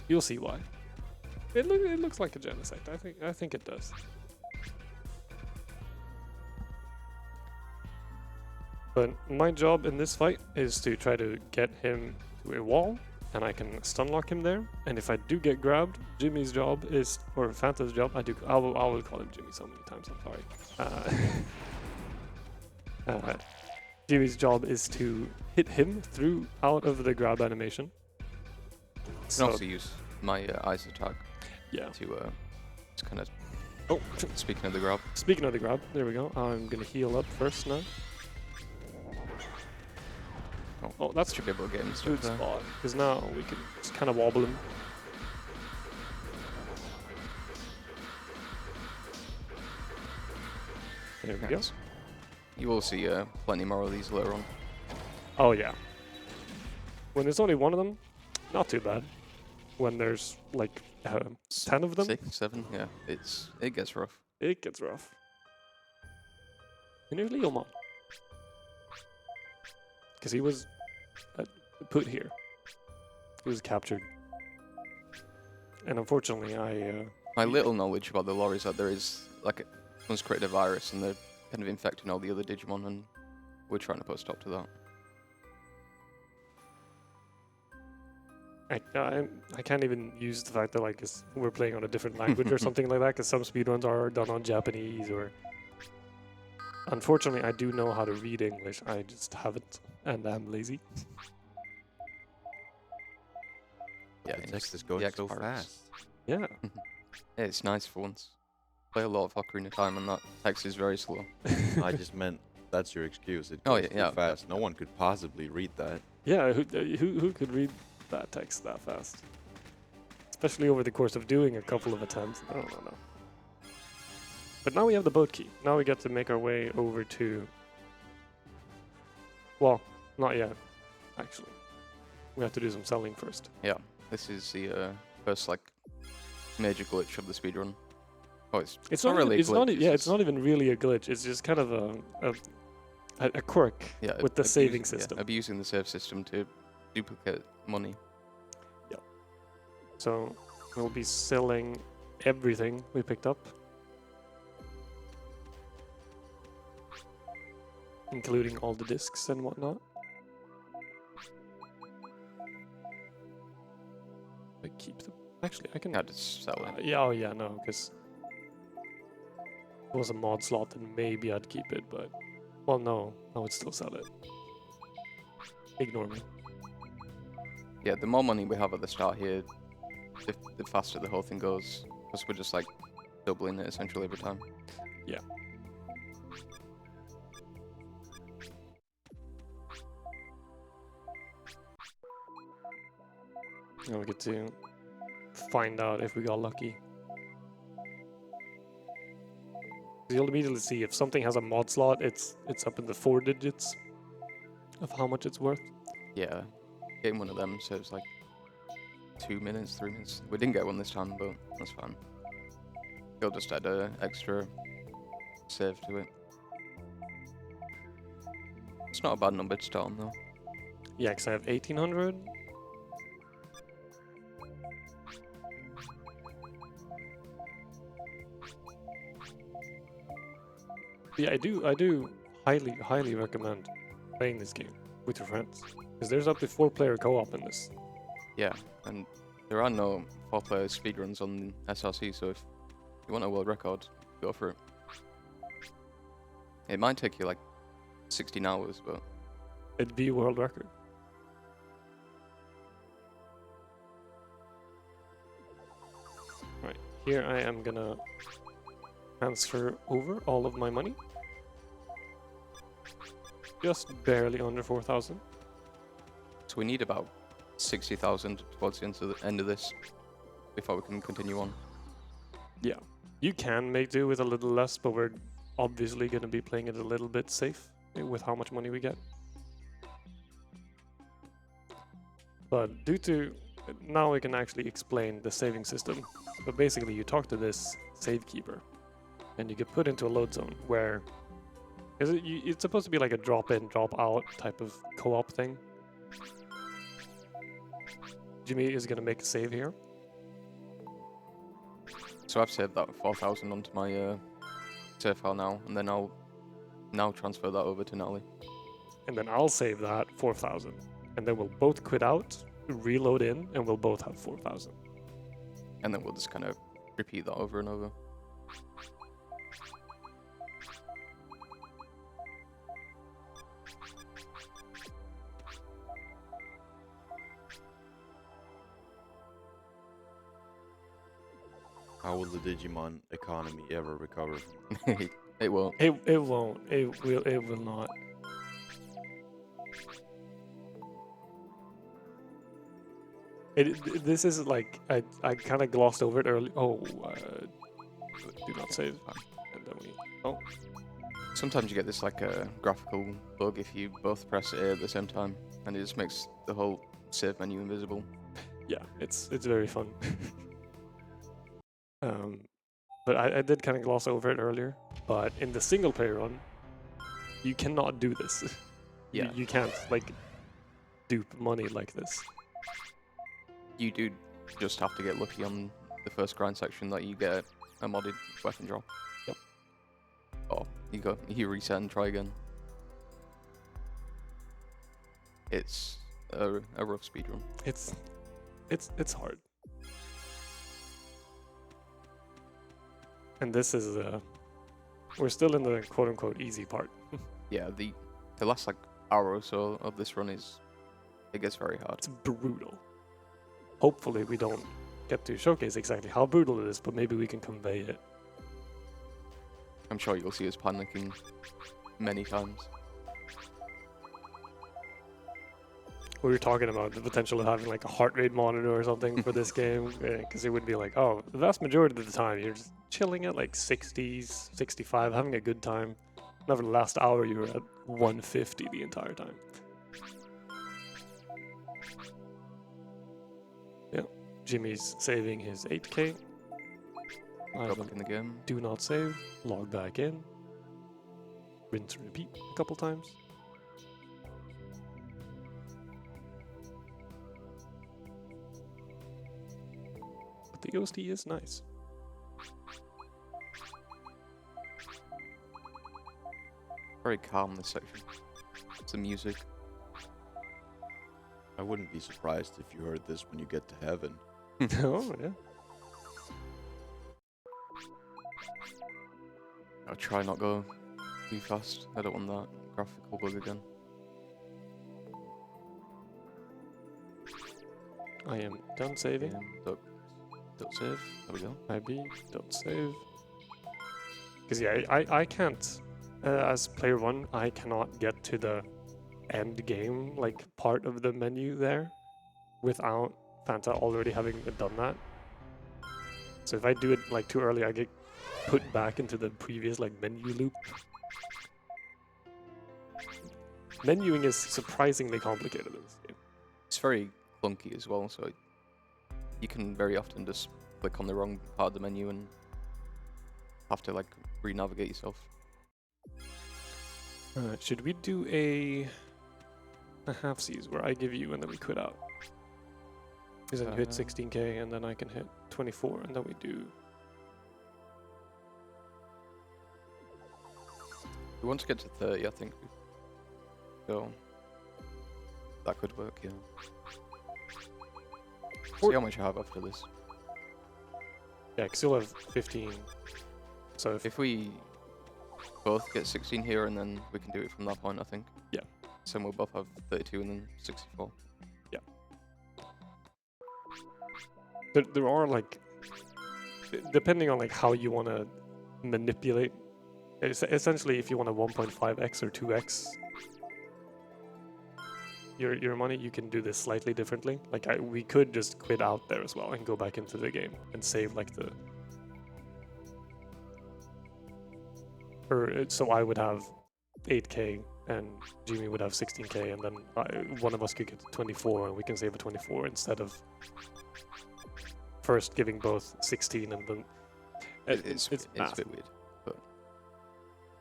You'll see why. It looks like a Genesect. I think it does. But my job in this fight is to try to get him to a wall, and I can stun lock him there. And if I do get grabbed, Jimmy's job is, or Fanta's job, I will call him Jimmy so many times. I'm sorry. Jimmy's job is to hit him through out of the grab animation. You can also use my eyes attack Yeah. to kind of. Oh, Speaking of the grab, speaking of the grab, there we go. I'm gonna heal up first now. Oh, that's should be able to get him a good stuff there. spot, because now we can just kind of wobble him. There we go. Nice. You will see plenty more of these later on. Oh yeah. When there's only one of them, not too bad. When there's like 10 of them, 6, 7, yeah, it gets rough. it gets rough. And here's Leomon. Because he was put here. He was captured. And unfortunately, My little knowledge about the lore is that there is like someone's created a virus and they're kind of infecting all the other Digimon, and we're trying to put a stop to that. I can't even use the fact that like we're playing on a different language or something like that, because some speedruns are done on Japanese or... Unfortunately, I do know how to read English, I just haven't, and I'm lazy. Yeah, The it's text is going the so X-Parts. fast. Yeah. Yeah, it's nice for once. play a lot of Ocarina of Time, and that text is very slow. I just meant that's your excuse. It Oh, goes yeah, too yeah. fast. No one could possibly read that. Yeah, who could read that text that fast? Especially over the course of doing a couple of attempts. No. But now we have the boat key. Now we get to make our way over to... Well, not yet, actually. We have to do some selling first. Yeah, this is the first like major glitch of the speedrun. Oh, it's not really a glitch. It's not even really a glitch. It's just kind of a quirk with the saving system. Yeah, abusing the save system to duplicate money. Yep. So we'll be selling everything we picked up, including all the discs and whatnot. I keep them. Actually, I can. Yeah, just sell it. Yeah, oh yeah, no, because if it was a mod slot, then maybe I'd keep it, but well, no, I would still sell it. Ignore me. Yeah, the more money we have at the start here, the faster the whole thing goes, because we're just like doubling it essentially every time. Yeah. And we get to find out if we got lucky. You'll immediately see if something has a mod slot, it's up in the 4 digits of how much it's worth. Yeah, getting one of them saves like 2 minutes, 3 minutes. We didn't get one this time, but that's fine. You'll just add an extra save to it. It's not a bad number to start on though. Yeah, because I have 1800. Yeah, I do highly recommend playing this game with your friends, because there's up to 4-player co-op in this. Yeah, and there are no 4-player speedruns on SRC, so if you want a world record, go for it. It might take you like 16 hours, but It'd be a world record. Right, here I am gonna transfer over all of my money. Just barely under 4,000. so we need about 60,000 towards the end of this before we can continue on. Yeah, you can make do with a little less, but we're obviously going to be playing it a little bit safe with how much money we get. But due to... Now we can actually explain the saving system. But basically you talk to this save keeper, and you get put into a load zone where... It's supposed to be like a drop-in, drop-out type of co-op thing. Jimmy is going to make a save here. So I've saved that 4,000 onto my save file now, and then I'll now transfer that over to Nalle. And then I'll save that 4,000. And then we'll both quit out, reload in, and we'll both have 4,000. And then we'll just kind of repeat that over and over. How will the Digimon economy ever recover? It won't. It won't. It will not. This is like I kind of glossed over it early. Oh, do not save. And then we. Oh, Sometimes you get this like a graphical bug if you both press A at the same time, and it just makes the whole save menu invisible. yeah. It's very fun. But I did kind of gloss over it earlier. But in the single player run, you cannot do this. Yeah. You can't like dupe money like this. You do just have to get lucky on the first grind section that you get a modded weapon drop. Yep. Or you reset and try again. It's a rough speedrun. It's hard. And this is we're still in the quote unquote easy part. Yeah, the last like hour or so of this run it gets very hard. It's brutal. Hopefully we don't get to showcase exactly how brutal it is, but maybe we can convey it. I'm sure you'll see us panicking many times. We were talking about the potential of having like a heart rate monitor or something for this game, because it would be like, oh, the vast majority of the time you're just chilling at like 60s, 65, having a good time. And over the last hour, you were at 150 the entire time. Yeah, Jimmy's saving his 8K. Go back in the game. Do not save, log back in, rinse and repeat a couple times. But the OST is nice. Very calm, this section. It's the music. I wouldn't be surprised if you heard this when you get to heaven. Oh, yeah. I'll try not go too fast. I don't want that graphical bug again. I am done saving. Don't save. There we go. IB, don't save. Because yeah, I can't, as player one, I cannot get to the end game, like part of the menu there, without Fanta already having done that. So if I do it like too early, I get put back into the previous like menu loop. Menuing is surprisingly complicated in this game. It's very clunky as well, so you can very often just click on the wrong part of the menu and have to like re-navigate yourself. Alright, should we do a half-seas where I give you and then we quit out? Because then you hit 16k and then I can hit 24 and then we do... We want to get to 30, I think. So that could work, yeah. See how much I have after this. Yeah, because you'll have 15. So if If we both get 16 here and then we can do it from that point, I think. Yeah. So we'll both have 32 and then 64. there are like, depending on like how you want to manipulate, essentially if you want a 1.5x or 2x your money, you can do this slightly differently. Like we could just quit out there as well and go back into the game and save like the, so I would have 8k and Jimmy would have 16k, and then one of us could get to 24 and we can save a 24 instead of first giving both 16 and then It's a math. bit weird, but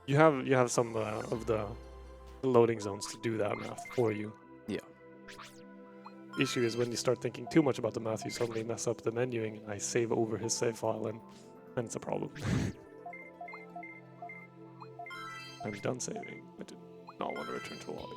You have some of the loading zones to do that math for you. yeah. Issue is when you start thinking too much about the math, you suddenly mess up the menuing, and I save over his save file, and it's a problem. I'm done saving. I did not want to return to lobby.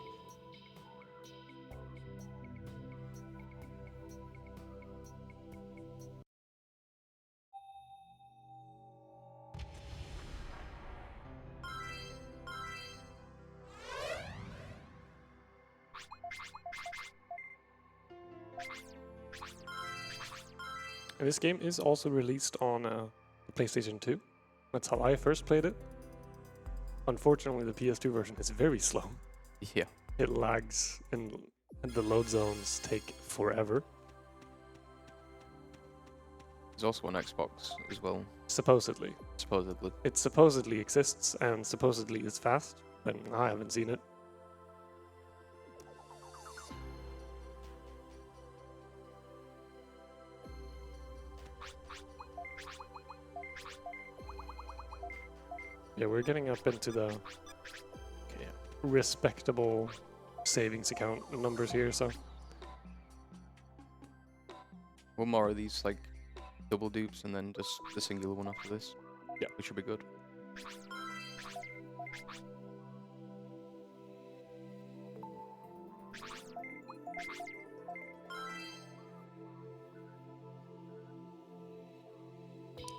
And this game is also released on the PlayStation 2. That's how I first played it. Unfortunately, the PS2 version is very slow. Yeah. It lags, and the load zones take forever. There's also on Xbox as well, Supposedly. supposedly. It supposedly exists, and supposedly is fast, but I haven't seen it. Yeah, we're getting up into the respectable savings account numbers here, so One more of these like double dupes and then just the singular one after this. Yeah. Which should be good.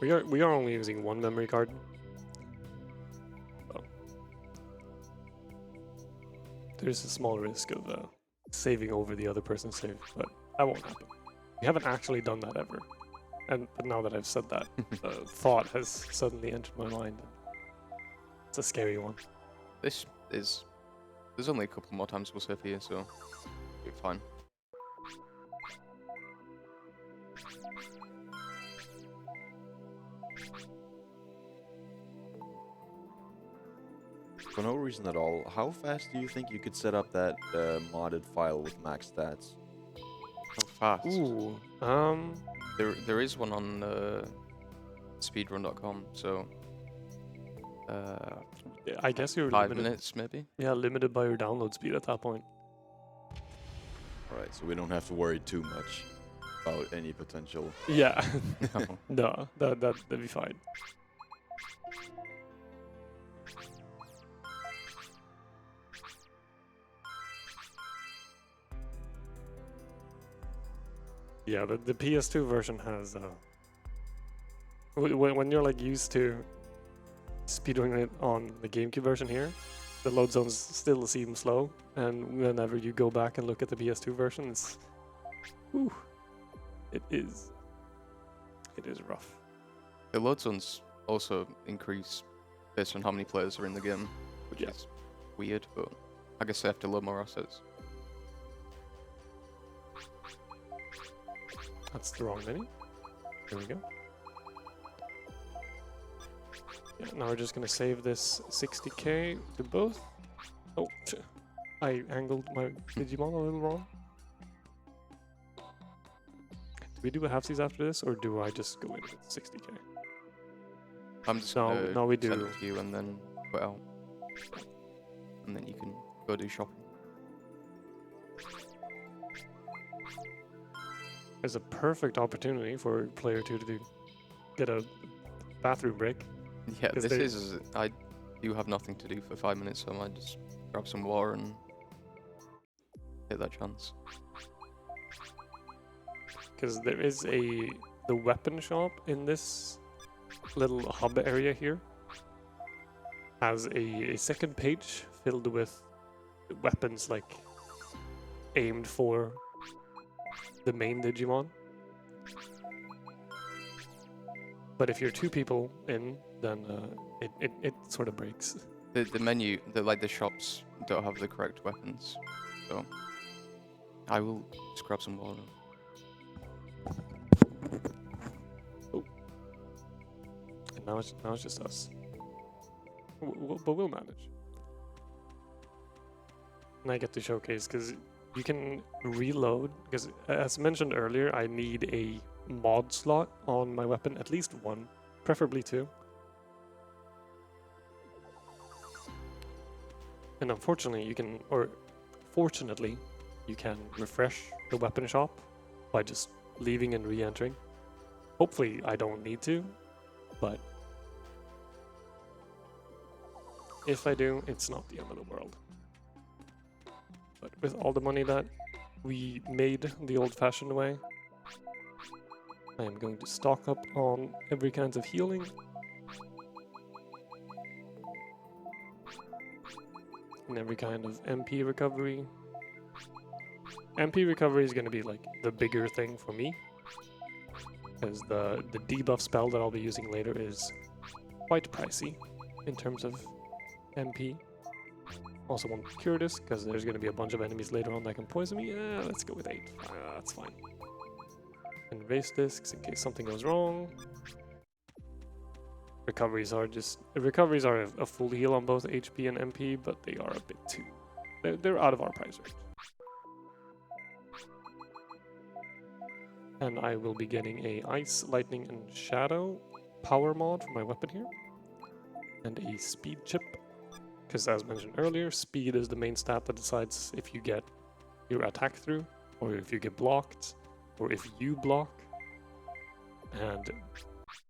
we are only using one memory card. So there's a small risk of saving over the other person's save, but that won't happen. We haven't actually done that ever. But now that I've said that, thought has suddenly entered my mind. It's a scary one. This is... There's only a couple more times we'll save here, so we're fine. For no reason at all, how fast do you think you could set up that modded file with max stats? How fast? Ooh. There is one on speedrun.com, so I guess you're 5 limited. minutes maybe. Yeah, limited by your download speed at that point. Alright, so we don't have to worry too much about any potential. Yeah. No. No, that'd be fine. Yeah, the PS2 version has when you're like used to speedrunning it on the GameCube version here, the load zones still seem slow, and whenever you go back and look at the PS2 version, it's it is rough. The load zones also increase based on how many players are in the game, which is weird, but I guess they have to load more assets. That's the wrong menu. There we go. Yeah, now we're just gonna save this 60k to both. Oh, I angled my Digimon a little wrong. Do we do halfsies after this, or do I just go in with 60k? I'm just No, gonna no, we send do. it to you and then put out. And then you can go do shopping. There's a perfect opportunity for player 2 to get a bathroom break. Yeah, 'Cause this they- is... I do have nothing to do for 5 minutes, so I might just grab some water and take that chance. Because there is the weapon shop in this little hub area here has a second page filled with weapons like aimed for the main Digimon. But if you're 2 people in, then it sort of breaks. The menu, the shops don't have the correct weapons, so I will just grab some water. And now it's just us. But we'll manage. And I get to showcase because you can reload. Because as mentioned earlier, I need a mod slot on my weapon, at least 1, preferably 2. And unfortunately, fortunately, you can refresh the weapon shop by just leaving and re-entering. Hopefully, I don't need to, but if I do, it's not the end of the world. But with all the money that we made the old-fashioned way, I am going to stock up on every kind of healing. And every kind of MP recovery. MP recovery is going to be like the bigger thing for me, because the debuff spell that I'll be using later is quite pricey in terms of MP. Also want to cure this, because there's going to be a bunch of enemies later on that can poison me. Let's go with 8. That's fine. And erase discs in case something goes wrong. Recoveries are a full heal on both HP and MP, but they are a bit too... They're out of our price range. And I will be getting a Ice, Lightning, and Shadow power mod for my weapon here. And a speed chip. Because as mentioned earlier, speed is the main stat that decides if you get your attack through, or if you get blocked, or if you block. And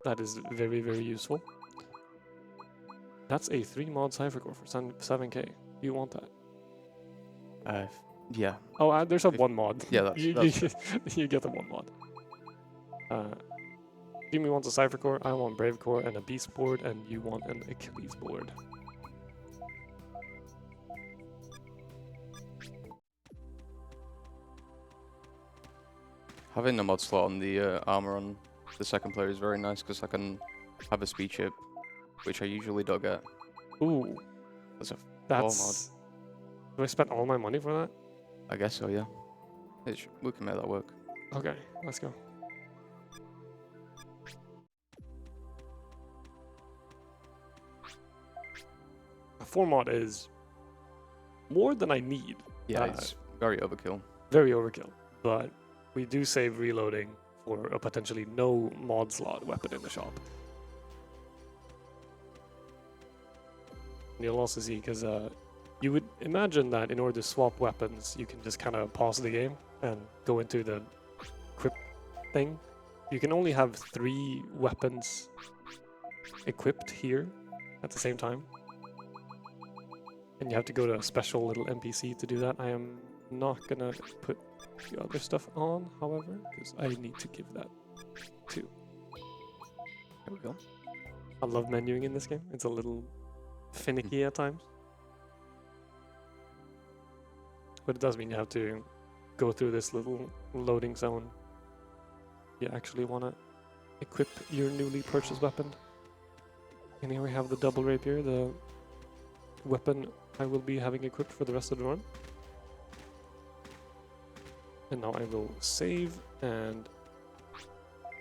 that is very, very useful. That's a 3 mod cipher core for 7k. Do you want that? Yeah. Oh, there's a 1 mod. Yeah, that's you get the 1 mod. Jimmy wants a cipher core, I want brave core and a beast board, and you want an Achilles board. Having a mod slot on the armor on the second player is very nice, because I can have a speed chip, which I usually don't get. Ooh, That's a that's... Do I spend all my money for that? I guess so, yeah. We can make that work. Okay, let's go. A 4 mod is more than I need. Yeah, it's very overkill. Very overkill, but we do save reloading for a potentially no mod slot weapon in the shop. And you'll also see, because you would imagine that in order to swap weapons, you can just kind of pause the game and go into the equip thing. You can only have 3 weapons equipped here at the same time. And you have to go to a special little NPC to do that. I am not gonna put the other stuff on, however, because I need to give that to. There we go. I love menuing in this game. It's a little finicky at times. But it does mean you have to go through this little loading zone. You actually want to equip your newly purchased weapon. And here we have the double rapier, the weapon I will be having equipped for the rest of the run. And now I will save and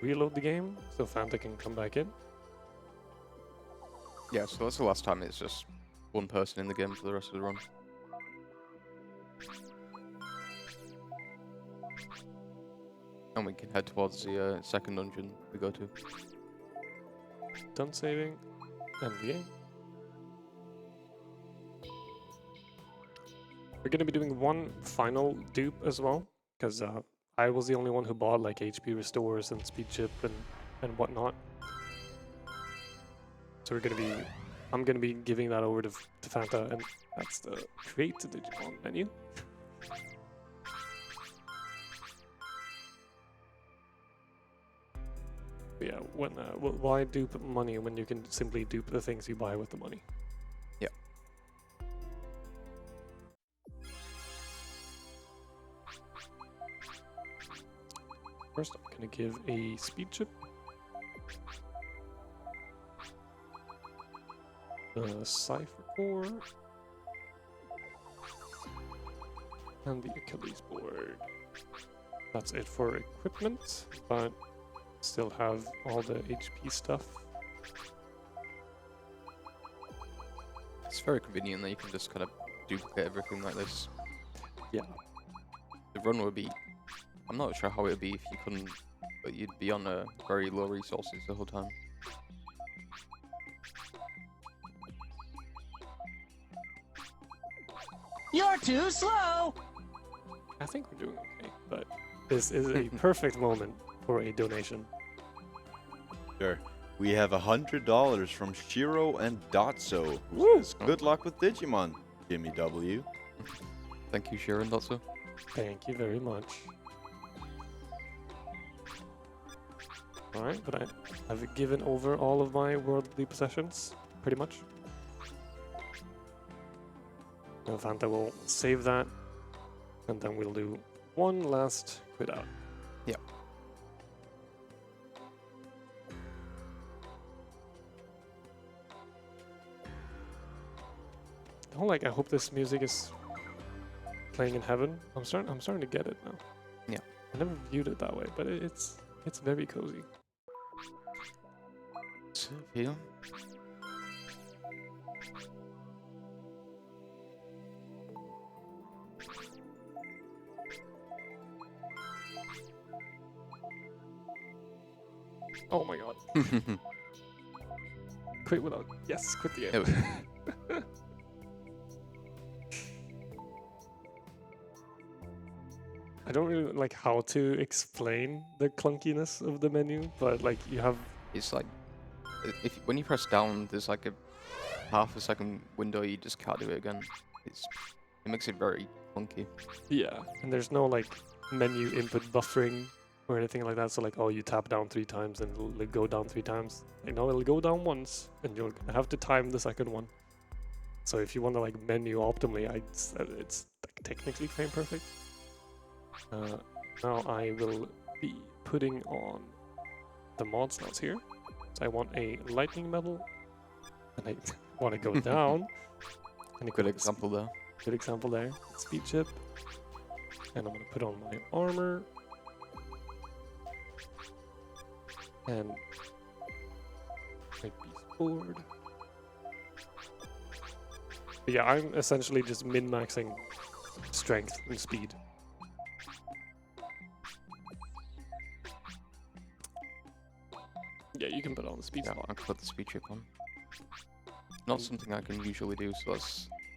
reload the game so Fanta can come back in. Yeah, so that's the last time it's just one person in the game for the rest of the run. And we can head towards the second dungeon we go to. Done saving. End the game. We're going to be doing one final dupe as well, because I was the only one who bought like HP restores and speed chip and whatnot. So I'm going to be giving that over to Fanta, and that's the create the Digimon menu. But yeah, why dupe money when you can simply dupe the things you buy with the money? Yeah. First, I'm going to give a speed chip. Cipher core. And the Achilles board. That's it for equipment, but still have all the HP stuff. It's very convenient that you can just kind of duplicate everything like this. Yeah. The run would be... I'm not sure how it would be if you couldn't, but you'd be on very low resources the whole time. You're too slow! I think we're doing okay, but this is a perfect moment for a donation. Sure. We have $100 from Shiro and Dotso. Woo! Good luck with Digimon, Jimmy W. Thank you, Sharon Dotso. Thank you very much. Alright, but I've given over all of my worldly possessions, pretty much. And Fanta will save that, and then we'll do one last quit out. Yeah. I hope this music is playing in heaven. I'm starting to get it now. Yeah. I never viewed it that way, but it's very cozy. Here. Oh my god. Quit without... Yes, quit the There we game. go. I don't really like how to explain the clunkiness of the menu, but like you have... It's like, when you press down, there's like a half a second window, you just can't do it again. It makes it very clunky. Yeah, and there's no like menu input buffering or anything like that, so like, oh, you tap down 3 times and it'll go down 3 times. You know, it'll go down once, and you'll have to time the second one. So if you want to like menu optimally, it's like, technically frame perfect. Now I will be putting on the mod slots here. So I want a lightning medal, and want to go down. And Good example there. Good example there. Speed chip. And I'm going to put on my armor. And my beast board. But yeah, I'm essentially just min-maxing strength and speed. Yeah, you can put on the speed Yeah, slot. I can put the speed chip on. Not something I can usually do, so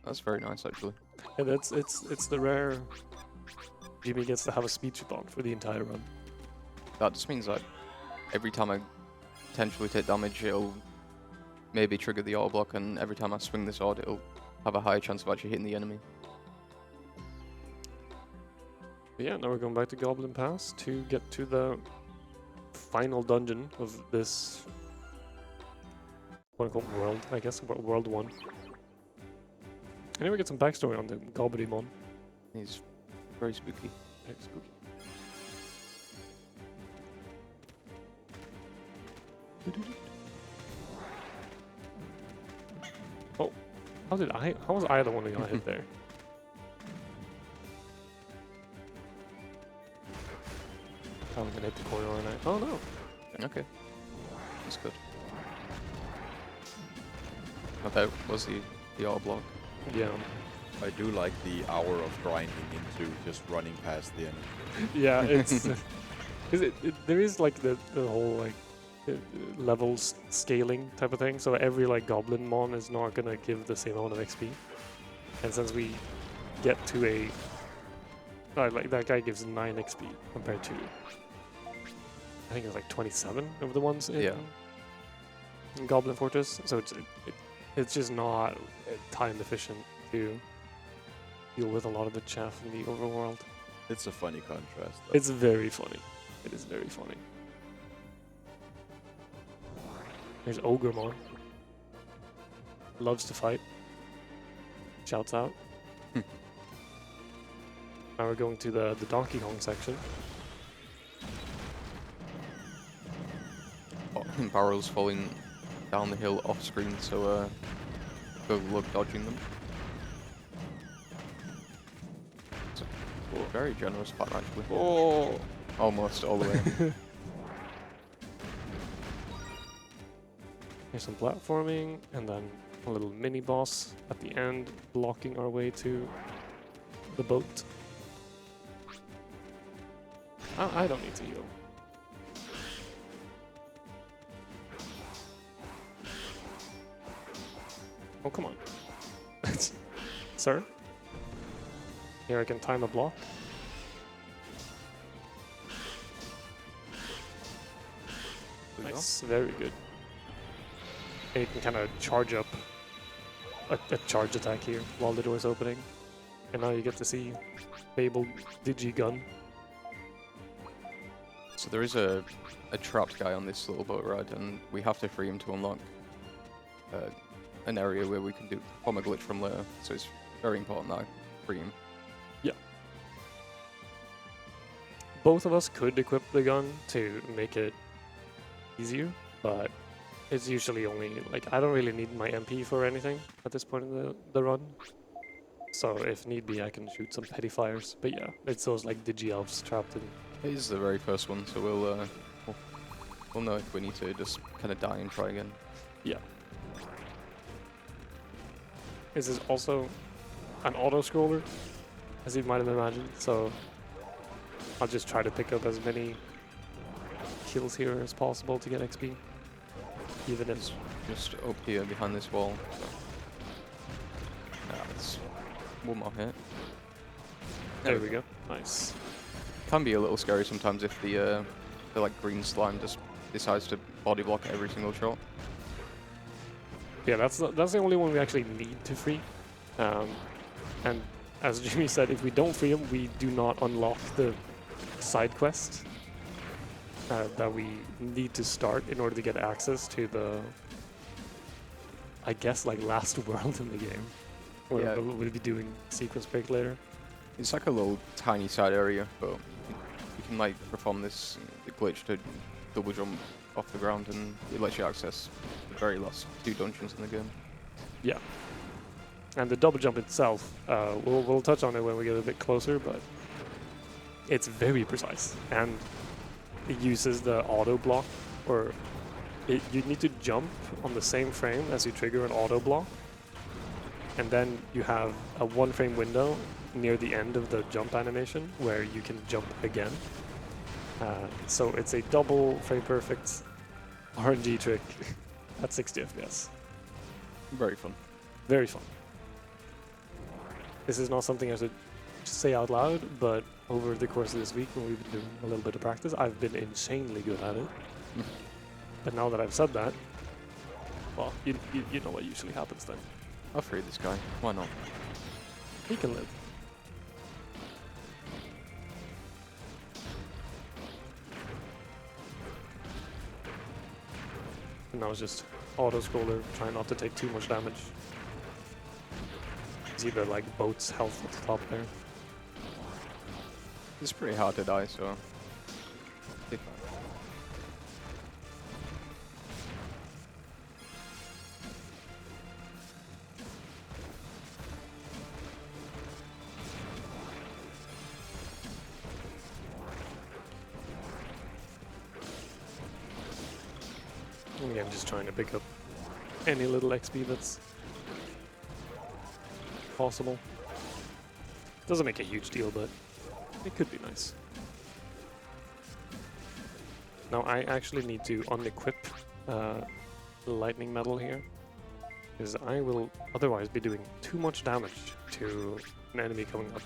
that's very nice actually. And it's the rare Jimmy gets to have a speed chip on for the entire run. That just means that every time I potentially take damage, it'll maybe trigger the auto block, and every time I swing the sword, it'll have a higher chance of actually hitting the enemy. But yeah, now we're going back to Goblin Pass to get to the final dungeon of this quote-unquote world, I guess, World 1. And then we get some backstory on the Goblin. He's very spooky. Very spooky. Oh, how was I the one who got hit there? I'm gonna hit the corner, aren't I? Oh no. Okay. That's good. That was the auto block. Yeah. I do like the hour of grinding into just running past the enemy. Yeah, it's there is like the whole like levels scaling type of thing. So every like Goblin Mon is not gonna give the same amount of XP. And since we get to a like that guy gives 9 XP compared to I think it's like 27 of the ones in Goblin Fortress. So it's just not time efficient to deal with a lot of the chaff in the overworld. It's a funny contrast, though. It's very funny. It is very funny. There's Ogremon. Loves to fight. Shouts out. Now we're going to the Donkey Kong section. Barrels falling down the hill off screen, so good luck dodging them. It's a very generous pattern actually. Oh! Almost all the way. There's some platforming, and then a little mini boss at the end, blocking our way to the boat. I don't need to heal. Oh, come on. Sir? Here I can time a block. Nice, very good. And you can kind of charge up a charge attack here while the door is opening. And now you get to see Fable Digigun. So there is a trapped guy on this little boat ride, and we have to free him to unlock an area where we can perform a glitch from later. So it's very important that I free him. Yeah. Both of us could equip the gun to make it easier, but it's usually only, like, I don't really need my MP for anything at this point in the run. So if need be, I can shoot some petty fires. But yeah, it's those like Digi-Elves trapped in. It is the very first one, so we'll know if we need to just kind of die and try again. Yeah. This is also an auto-scroller, as you might have imagined, so I'll just try to pick up as many kills here as possible to get XP. Even if... Just up here behind this wall. So. It's one more hit. There we go. Nice. Can be a little scary sometimes if the like green slime just decides to body block every single shot. Yeah, that's the only one we actually need to free. And as Jimmy said, if we don't free him, we do not unlock the side quest that we need to start in order to get access to the, I guess, like last world in the game. Where we'll be doing sequence break later. It's like a little tiny side area, but you can like perform this glitch to double jump off the ground, and it lets you access the very last 2 dungeons in the game. Yeah. And the double jump itself, we'll touch on it when we get a bit closer, but it's very precise. And it uses the auto block, or you need to jump on the same frame as you trigger an auto block. And then you have a 1 frame window near the end of the jump animation where you can jump again. So it's a double frame perfect RNG trick at 60 FPS. Very fun. Very fun. This is not something I should say out loud, but over the course of this week when we've been doing a little bit of practice, I've been insanely good at it. But now that I've said that, well, you know what usually happens then. I'll free this guy. Why not? He can live. And now it's just auto-scroller, trying not to take too much damage. See the like boat's health at the top there. It's pretty hard to die, so... Again, just trying to pick up any little XP that's possible. Doesn't make a huge deal, but it could be nice. Now I actually need to unequip lightning metal here, because I will otherwise be doing too much damage to an enemy coming up,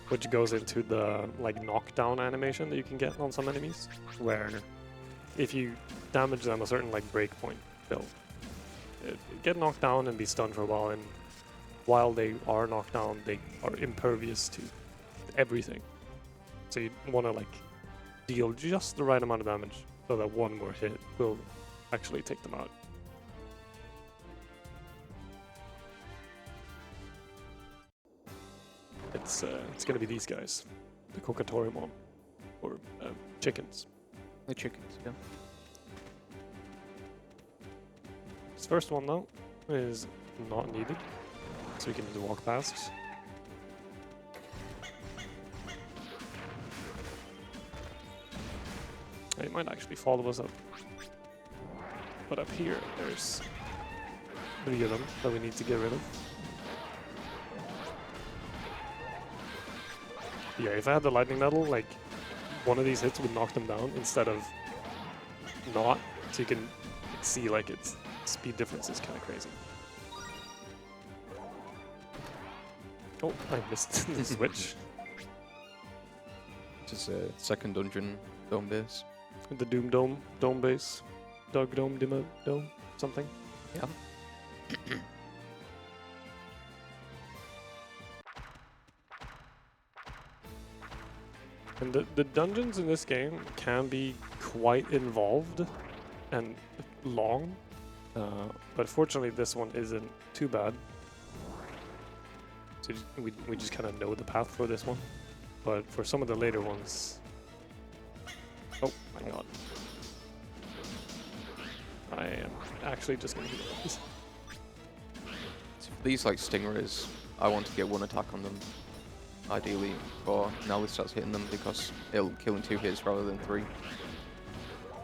which goes into the like knockdown animation that you can get on some enemies, where if you damage them a certain like breakpoint, they'll get knocked down and be stunned for a while, and while they are knocked down, they are impervious to everything. So you want to like deal just the right amount of damage so that one more hit will actually take them out. It's gonna be these guys, the Kokatorimon, or chickens. The chickens, yeah. This first one though is not needed, so we can just walk past. It might actually follow us up. But up here, there's 3 of them that we need to get rid of. Yeah, if I had the lightning metal, like, one of these hits would knock them down instead of not. So you can see, like, its speed difference is kind of crazy. Oh, I missed the switch. Just a second dungeon dome base. The Doom Dome base. Dog Dome, Dima Dome, something. Yeah. And the dungeons in this game can be quite involved and long, but fortunately this one isn't too bad. So we just kind of know the path for this one, but for some of the later ones... Oh my god. I am actually just gonna do this. These like stingrays, I want to get 1 attack on them. Ideally, before Nally starts hitting them, because it'll kill in 2 hits rather than 3.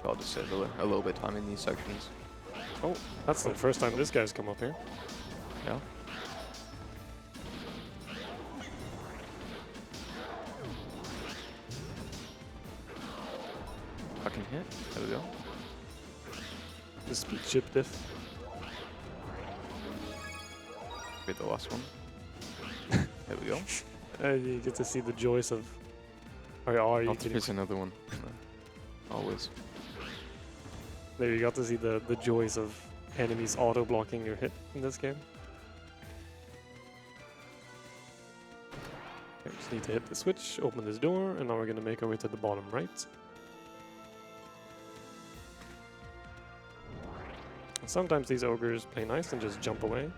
Gotta save a little bit of time in these sections. Oh, that's the first time this guy's come up here. Yeah. I can hit. There we go. The speed chip diff. Get the last one. There we go. You get to see the joys of... Are you kidding? Here's another one. Always. There you got to see the joys of enemies auto-blocking your hit in this game. Okay, just need to hit the switch, open this door, and now we're going to make our way to the bottom right. And sometimes these ogres play nice and just jump away.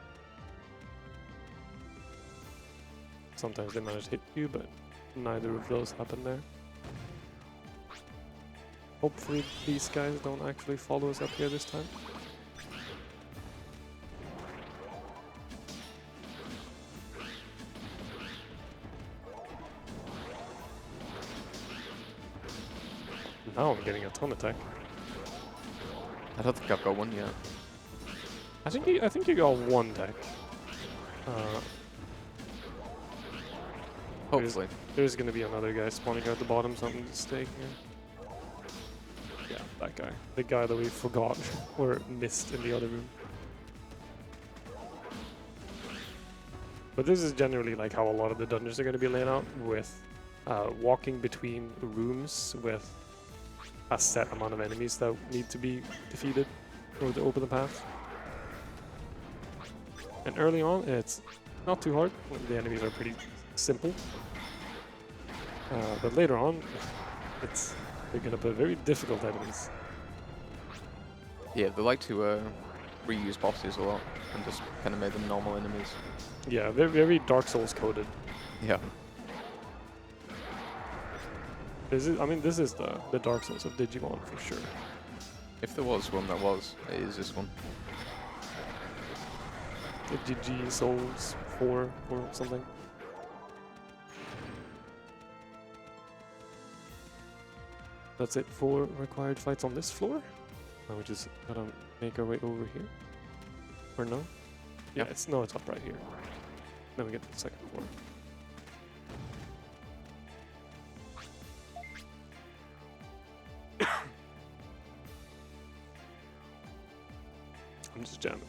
Sometimes they manage to hit you, but neither of those happen there. Hopefully these guys don't actually follow us up here this time. Now I'm getting a ton of tech. I don't think I've got one yet. I think you got one tech. Hopefully. There's gonna be another guy spawning out the bottom, so I'm gonna stay here. Yeah, that guy. The guy that we forgot or missed in the other room. But this is generally like how a lot of the dungeons are gonna be laid out, with walking between rooms with a set amount of enemies that need to be defeated or to open the path. And early on, it's not too hard. The enemies are pretty simple. But later on, they're gonna put very difficult enemies. Yeah, they like to reuse bosses a lot and just kind of made them normal enemies. Yeah, they're very Dark Souls coded. Yeah. This is the Dark Souls of Digimon for sure. If there was one that was, it is this one. The Digi Souls 4 or something. That's it for required fights on this floor. Now we just gotta make our way over here. Or no? Yeah, it's up right here. Then we get to the second floor. I'm just jamming.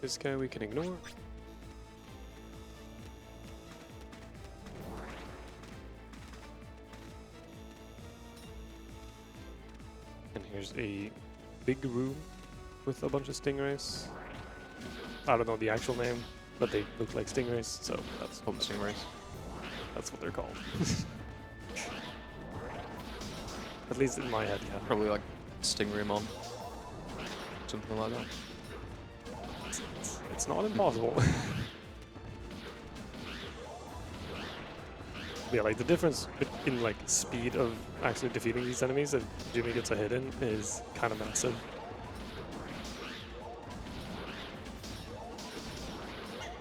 This guy we can ignore. And here's a big room with a bunch of stingrays. I don't know the actual name, but they look like stingrays, so that's Called the Stingrays. that's what they're called. At least in my head, yeah. Probably like Stingraymon. Something like that. It's not impossible. Yeah, like the difference in like speed of actually defeating these enemies if Jimmy gets a hit in is kind of massive.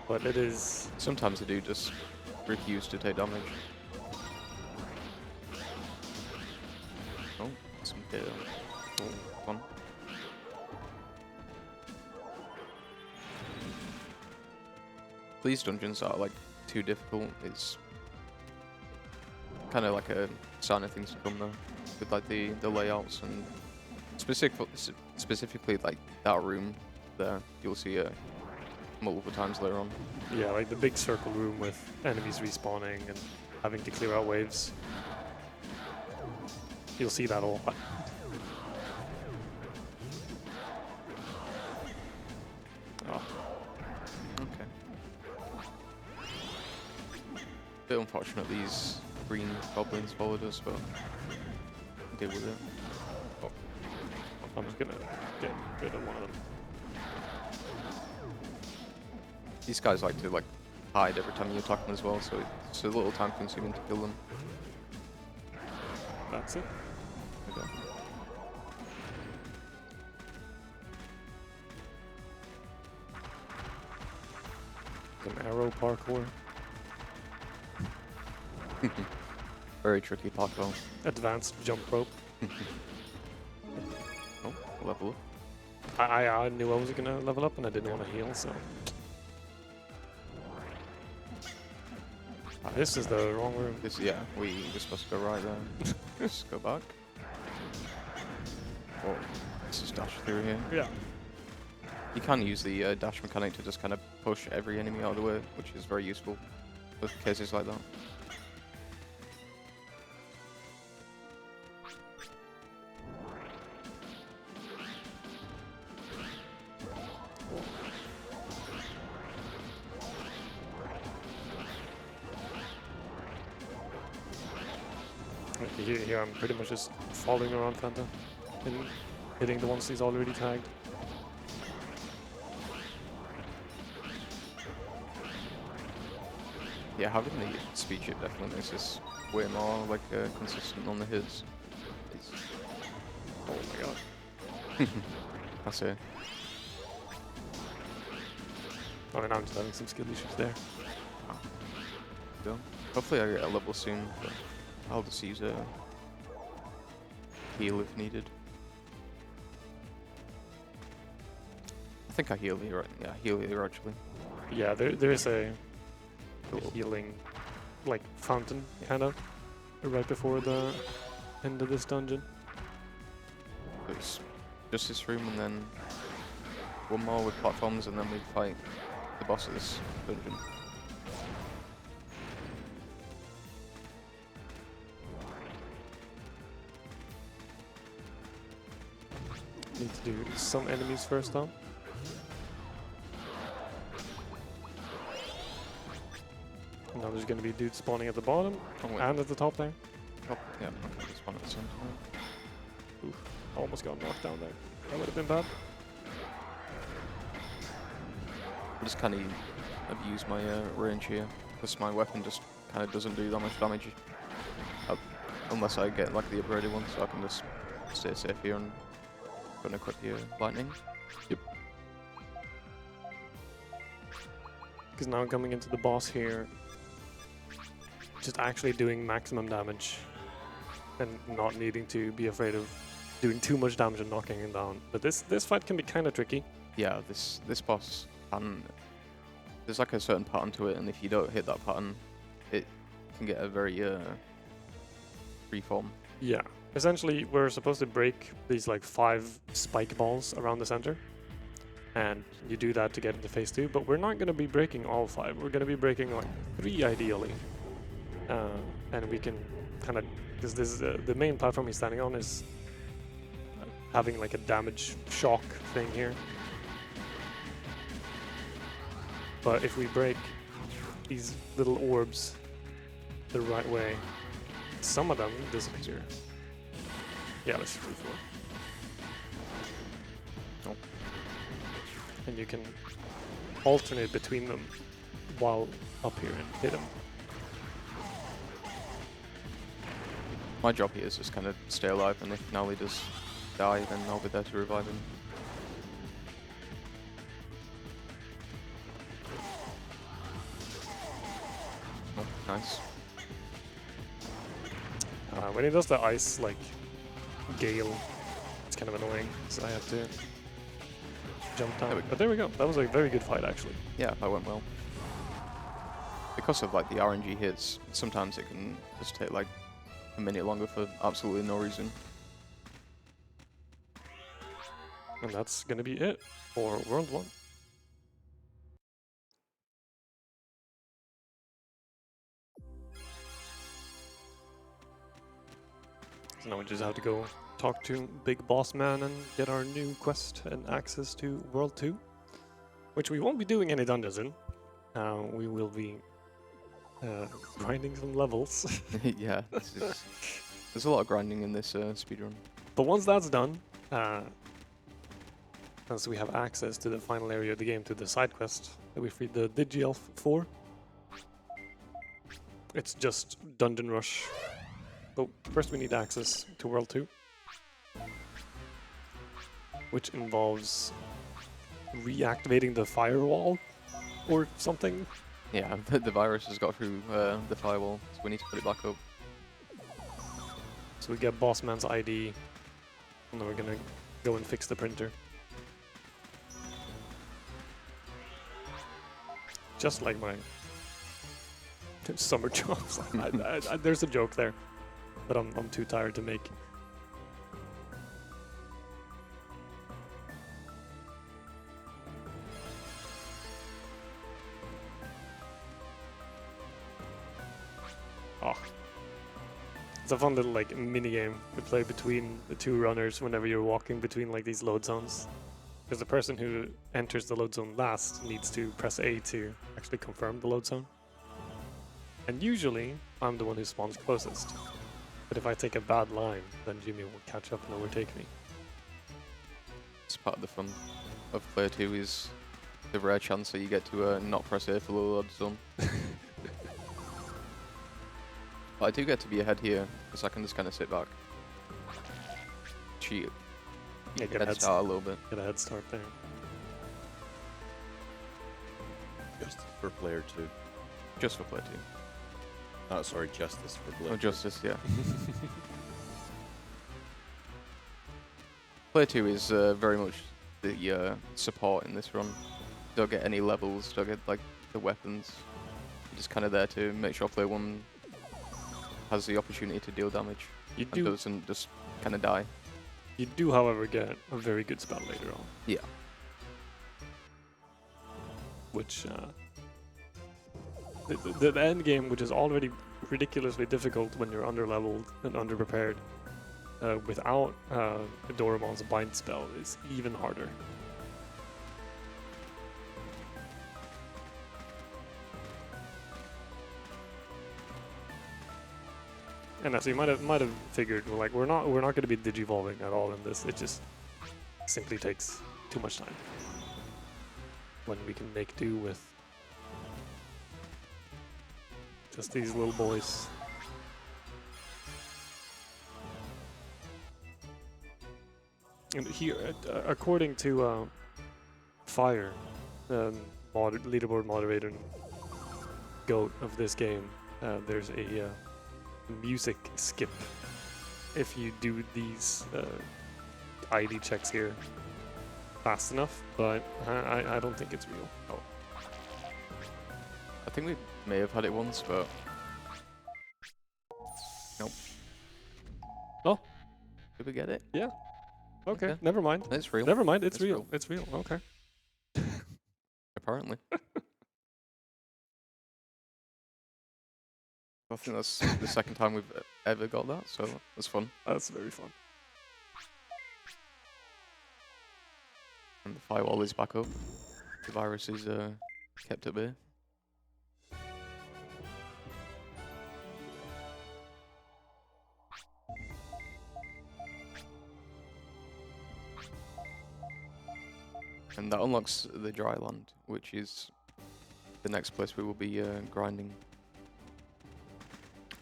But it is... Sometimes they do just refuse to take damage. Oh, some hit. Oh, fun. These dungeons are like too difficult. It's kind of like a sign of things to come though, with like the layouts and specifically like that room there. You'll see multiple times later on. Yeah, like the big circle room with enemies respawning and having to clear out waves. You'll see that a lot. Oh. Okay. Bit unfortunate these green goblins followed us, but deal with it. Oh. I'm just gonna get rid of one of them. These guys like to like hide every time you attack them as well, so it's a little time consuming to kill them. That's it. Okay. Some arrow parkour. Very tricky parkour. Advanced jump rope. Oh, level up. I knew I was gonna level up and I didn't want to heal, so. This is the wrong room. This, yeah, we're supposed to go right there. Let's go back. Oh, this is dash through here. Yeah. You can use the dash mechanic to just kind of push every enemy out of the way, which is very useful with cases like that. Here I'm pretty much just following around Fanta and hitting the ones he's already tagged. Yeah, having the speed chip definitely makes this way more like consistent on the hits. It's, Oh my god. that's it. Oh, and I'm just having some skill issues there. So, hopefully I get a level soon, but I'll just use a heal if needed. I think I heal here. Yeah, heal here actually. Yeah, there is a healing, like, fountain, kind of, right before the end of this dungeon. It's just this room and then one more with platforms and then we fight the boss of this dungeon. Need to do some enemies first, though. And now there's gonna be dudes spawning at the bottom Oh, wait. and at the top there. Oh, yeah, okay, this one at the same time. Oof, almost got knocked down there. That would have been bad. I just kind of abuse my range here because my weapon just kind of doesn't do that much damage unless I get like the upgraded one, so I can just stay safe here and go and equip here lightning. Yep. Because now coming into the boss here, just actually doing maximum damage and not needing to be afraid of doing too much damage and knocking him down. But this fight can be kind of tricky. Yeah, this boss can. There's like a certain pattern to it, and if you don't hit that pattern, it can get a very free form. Yeah. Essentially, we're supposed to break these like 5 spike balls around the center. And you do that to get into phase 2, but we're not going to be breaking all 5. We're going to be breaking like 3 ideally. And we can kind of, because this is the main platform he's standing on is having like a damage shock thing here. But if we break these little orbs the right way, some of them disappear. Yeah, let's do 4. Oh. And you can alternate between them while up here and hit them. My job here is just kind of stay alive, and if Nalle does die, then I'll be there to revive him. Oh, nice. When he does the ice, like, gale, it's kind of annoying, so I have to jump down. But there we go. That was a very good fight, actually. Yeah, that went well. Because of like the RNG hits, sometimes it can just take like a minute longer for absolutely no reason. And that's gonna be it for World 1. So now we just have to go talk to Big Boss Man and get our new quest and access to World 2. Which we won't be doing any dungeons in. We will be grinding some levels. Yeah, there's a lot of grinding in this speedrun. But once that's done, so we have access to the final area of the game, to the side quest that we freed the Digi-Elf for. It's just Dungeon Rush. But first we need access to World 2, which involves reactivating the firewall or something. Yeah, the virus has got through the firewall, so we need to put it back up. So we get Boss Man's ID, and then we're gonna go and fix the printer. Just like my summer jobs. There's a joke there, but I'm too tired to make. Oh. It's a fun little like mini game to play between the 2 runners whenever you're walking between like these load zones. Because the person who enters the load zone last needs to press A to actually confirm the load zone. And usually I'm the one who spawns closest. But if I take a bad line, then Jimmy will catch up and overtake me. It's part of the fun of player 2 is the rare chance that you get to not press A for the load zone. But I do get to be ahead here, because I can just kind of sit back. Cheat. Yeah, Get head start a little bit. Get a head start there. Justice for player 2. Just for player 2. Oh, sorry, justice for player Oh, 2. justice, yeah. Player 2 is very much the support in this run. Don't get any levels, don't get like the weapons. You're just kind of there to make sure player 1 has the opportunity to deal damage. You And do, doesn't just kind of die. you do, however, get a very good spell later on. Yeah. Which the end game, which is already ridiculously difficult when you're underleveled and underprepared, without Doraemon's bind spell, is even harder. And as you might have figured, we're not going to be digivolving at all in this. It just simply takes too much time when we can make do with just these little boys. And here, according to Fire, leaderboard moderator and GOAT of this game, there's a music skip if you do these ID checks here fast enough, but I don't think it's real. Oh. I think we may have had it once, but... Nope. Oh. Did we get it? Yeah. Okay, Okay. never mind. It's real. Never mind, it's It's real. real. It's real, okay. Apparently. I think that's the second time we've ever got that, so that's fun. That's very fun. And the firewall is back up. The virus is kept at bay. And that unlocks the dry land, which is the next place we will be grinding.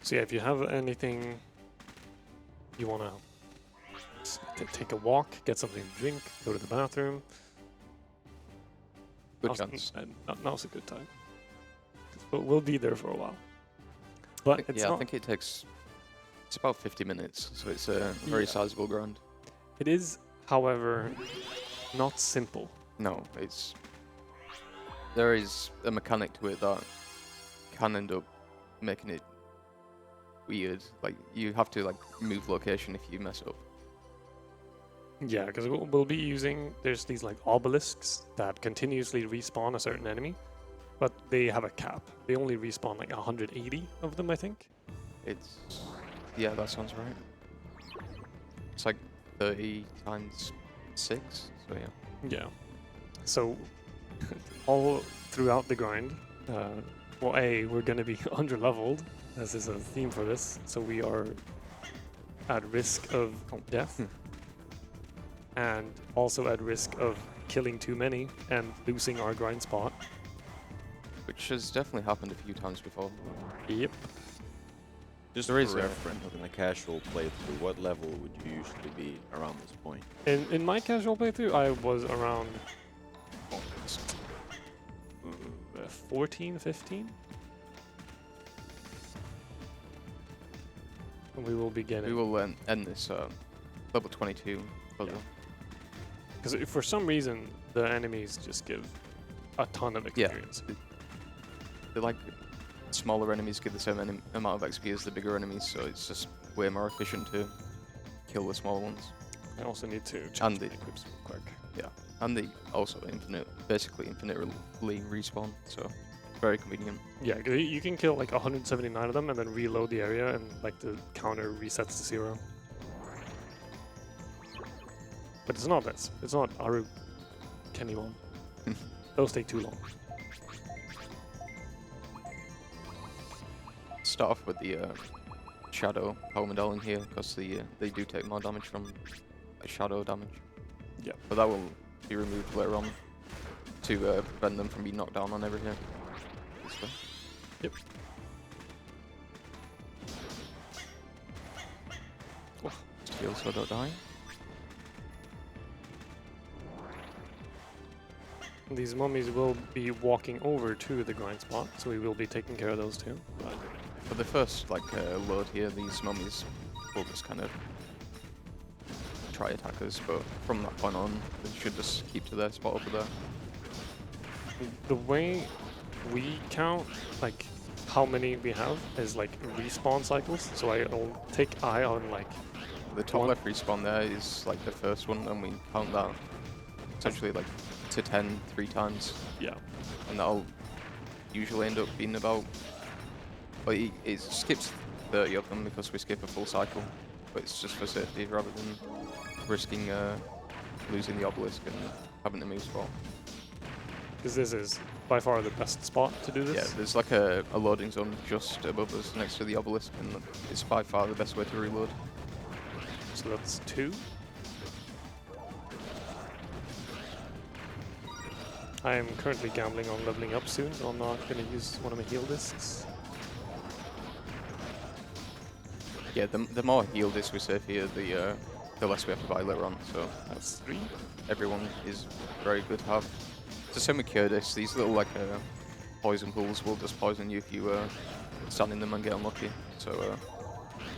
So yeah, if you have anything you want to take a walk, get something to drink, go to the bathroom, Good chance. now's a good time. But we'll be there for a while. But it's Yeah, not, I think it takes... It's about 50 minutes, so it's a very Yeah. sizable grind. it is, however, not simple. No, it's... There is a mechanic to it that can end up making it weird. Like, you have to, like, move location if you mess up. Yeah, because we'll be using, there's these like obelisks that continuously respawn a certain enemy, but they have a cap. They only respawn like 180 of them, I think. It's... Yeah, that sounds right. It's like 30 times 6, so yeah. Yeah. So, all throughout the grind, well, we're going to be underleveled, as is a theme for this, so we are at risk of death, and also at risk of killing too many and losing our grind spot. Which has definitely happened a few times before. Yep. Just There for is a- reference, in a casual playthrough, what level would you usually be around this point? In my casual playthrough, I was around 14, 15. And we will be getting... We will end this level 22 puzzle. Because for some reason, the enemies just give a ton of Yeah. experience. They're like... Smaller enemies give the same amount of XP as the bigger enemies, so it's just way more efficient to kill the smaller ones. I also need to check And the the- equips real quick. Yeah, and they also basically infinitely respawn, so very convenient. Yeah, 'cause you can kill like 179 of them and then reload the area and like the counter resets to 0. But it's not this. It's not Aru Kenimon. Those take too long. Start off with the shadow power medallion here, because they do take more damage from shadow damage. Yeah. But that will be removed later on to prevent them from being knocked down on everything. This way. Yep. Just heal so I don't die. These mummies will be walking over to the grind spot, so we will be taking care of those too. But For the first like load here, these mummies will just kind of try attack us, but from that point on, they should just keep to their spot over there. the way we count, like how many we have, is like respawn cycles. So I'll take eye on like The top one. left respawn there is like the first one, and we count that essentially like to 10 3 times, Yeah. and that'll usually end up being about. But it skips 30 of them because we skip a full cycle, but it's just for safety rather than risking losing the obelisk and having to move spot. Because this is by far the best spot to do this. Yeah, there's like a loading zone just above us next to the obelisk, and it's by far the best way to reload. So that's 2. I am currently gambling on leveling up soon, so I'm not going to use one of my heal discs. Yeah, the more heal discs we save here, the less we have to buy later on, so That's 3. everyone is very good to have. It's the same with cure discs. These little like poison pools will just poison you if you stand in them and get unlucky, so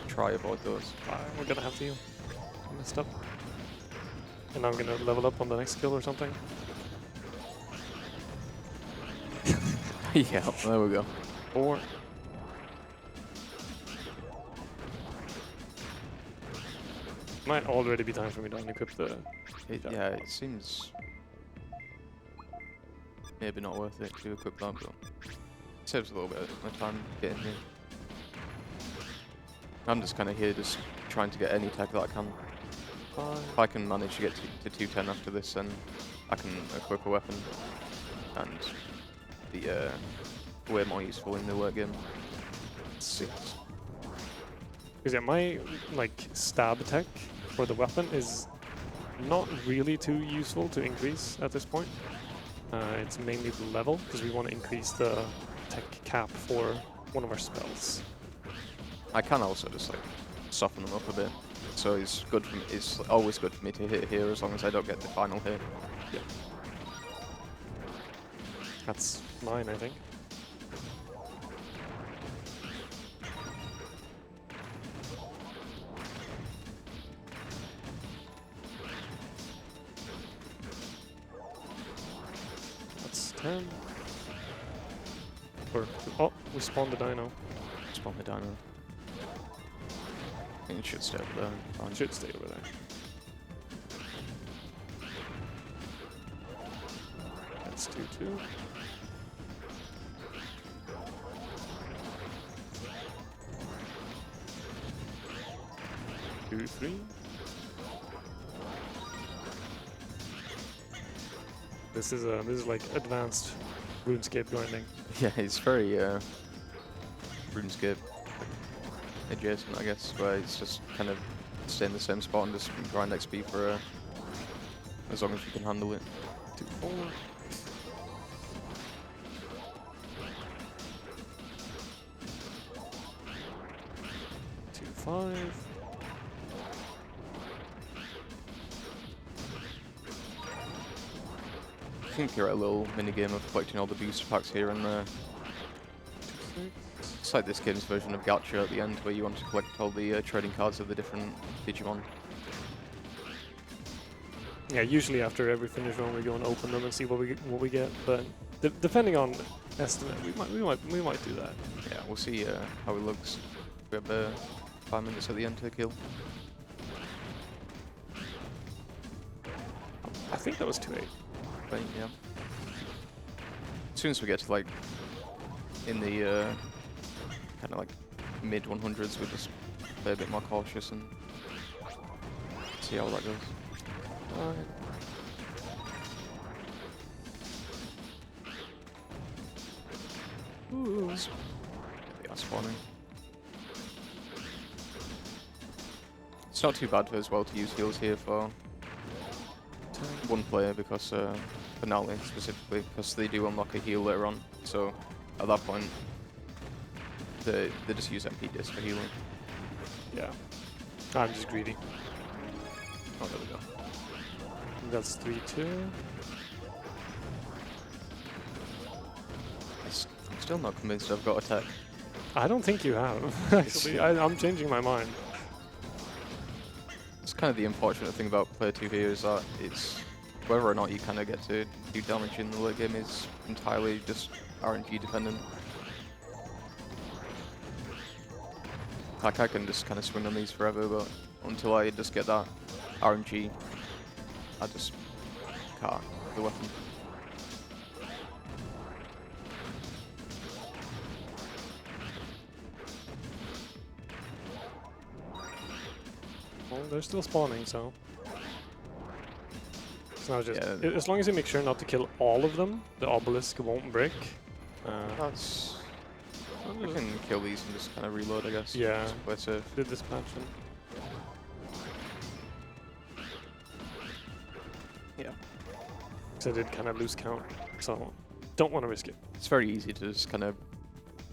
try avoid those. We're going to have to heal. I messed up. And I'm going to level up on the next kill or something. Yeah, there we go. 4. Might already be time for me to unequip the... Yeah, it seems maybe not worth it to equip that, but it saves a little bit of my time getting here. I'm just kind of here just trying to get any tech that I can. 5. If I can manage to get to 210 after this, then I can equip a weapon and be way more useful in the late game. 6. Because yeah, my like stab tech for the weapon is not really too useful to increase at this point. It's mainly the level, because we want to increase the tech cap for one of our spells. I can also just like soften them up a bit, so it's good. It's always good for me to hit here as long as I don't get the final hit. Yeah. That's 9, I think. That's 10. Oh, we spawned the dino. Spawn the dino. I think it should stay over there. Fine. Should stay over there. That's 2-2. Two, 3. This is like advanced RuneScape grinding. Yeah, it's very RuneScape adjacent, I guess, where it's just kind of stay in the same spot and just grind XP for as long as you can handle it. 2, 4. Two, 5. I think you're a little mini game of collecting all the booster packs here and there. 2, 6. It's like this game's version of Gacha at the end, where you want to collect all the trading cards of the different Digimon. Yeah, usually after every finish run we go and open them and see what we get. But depending on estimate, we might do that. Yeah, we'll see how it looks. We have 5 minutes at the end to kill. I think that was 2-8. But yeah. As soon as we get to like in the kind of like mid 100s, we'll just play a bit more cautious and see how that goes. Ooh. They are spawning. It's not too bad as well to use heals here for one player, because for Nalle specifically, because they do unlock a heal later on. So at that point, they just use MP disc for healing. Yeah. I'm just greedy. Oh, there we go. That's 3-2. I'm still not convinced I've got attack. I don't think you have. Actually, I'm changing my mind. It's kind of the unfortunate thing about player 2 here is that it's whether or not you kind of get to do damage in the late game is entirely just RNG dependent. Like I can just kind of swing on these forever, but until I just get that RNG, I just can't with the weapon. Well, they're still spawning, so. So now just Yeah. as long as you make sure not to kill all of them, the obelisk won't break. That's... I can kill these and just kind of reload, I guess. Yeah. Just play safe. Did this patch in. Yeah. Because I did kind of lose count, so don't want to risk it. It's very easy to just kind of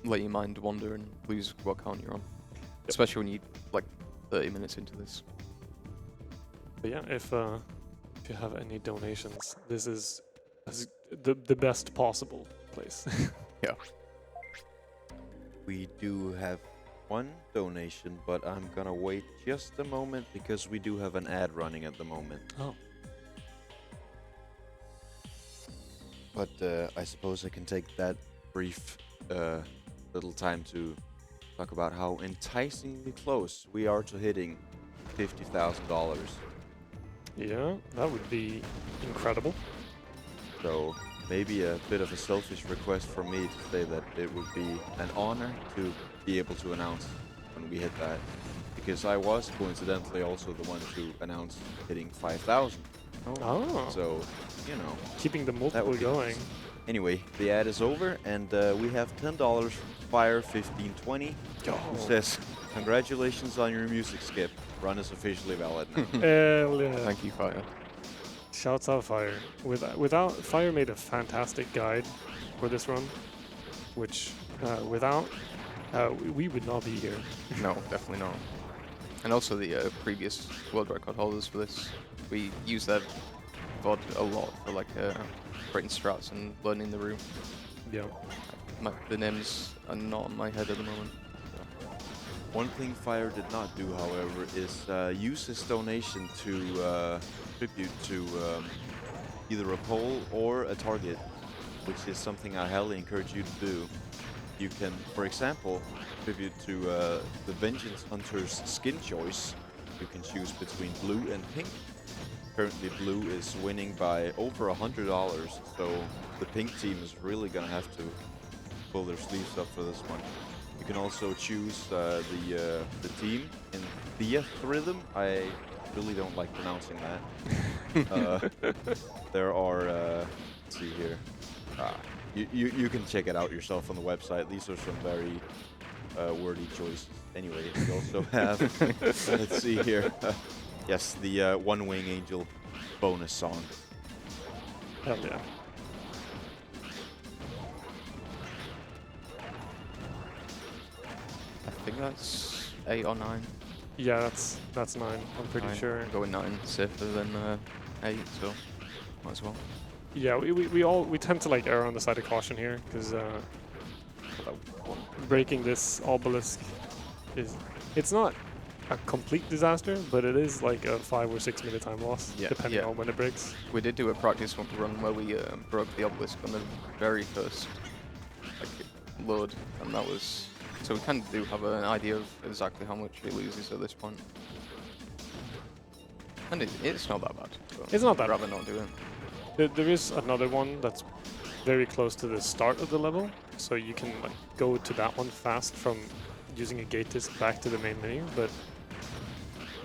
let your mind wander and lose what count you're on. Especially when you like 30 minutes into this. But yeah, if you have any donations, this is the best possible place. Yeah. We do have one donation, but I'm gonna wait just a moment because we do have an ad running at the moment. Oh. But I suppose I can take that brief little time to talk about how enticingly close we are to hitting $50,000. Yeah, that would be incredible. So maybe a bit of a selfish request from me to say that it would be an honor to be able to announce when we hit that, because I was coincidentally also the one to announce hitting 5,000. Oh. So, you know, Keeping the that multiple would be going. nice. Anyway, the ad is over, and we have $10 Fire 1520 who says, "Congratulations on your music skip. Run is officially valid now." Hell yeah. Thank you, Fire. Shouts out Fire. Without Fire made a fantastic guide for this run, which without we would not be here. No, definitely not. And also the previous world record holders for this, we use their VOD a lot for like creating strats and learning the room. Yeah. The names are not on my head at the moment. One thing Fire did not do, however, is use his donation to tribute to either a pole or a target, which is something I highly encourage you to do. You can, for example, tribute to the Vengeance Hunter's skin choice. You can choose between blue and pink. Currently, blue is winning by over $100, so the pink team is really gonna have to pull their sleeves up for this one. You can also choose the team in Theatrhythm. I really don't like pronouncing that. There are, let's see here. You can check it out yourself on the website. These are some very wordy choices. Anyway, we also have, let's see here. Yes, the One Wing Angel bonus song. Hell yeah. I think that's 8 or 9. Yeah, that's 9. I'm pretty 9. sure. I'm going 9 safer than 8, so might as well. Yeah, we tend to like err on the side of caution here because breaking this obelisk it's not a complete disaster, but it is like a 5 or 6 minute time loss depending on when it breaks. We did do a practice run where we broke the obelisk on the very first load, and that was so we kind of do have an idea of exactly how much it loses at this point. And it's not that bad. So It's not that I'd rather not do it. There is another one that's very close to the start of the level, so you can like go to that one fast from using a gate disc back to the main menu, but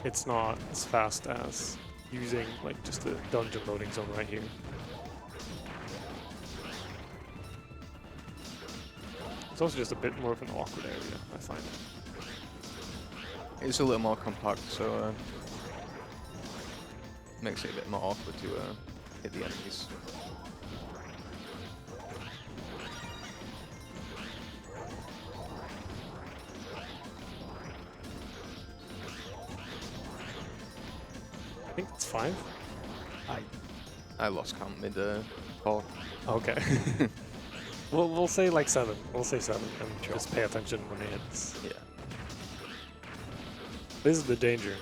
it's not as fast as using like just the dungeon loading zone right here. It's also just a bit more of an awkward area, I find. It's a little more compact, so makes it a bit more awkward to hit the enemies. think it's 5. I lost count mid call. Okay. we'll say like 7. We'll say 7 and just pay attention when it hits. Yeah. This is the danger.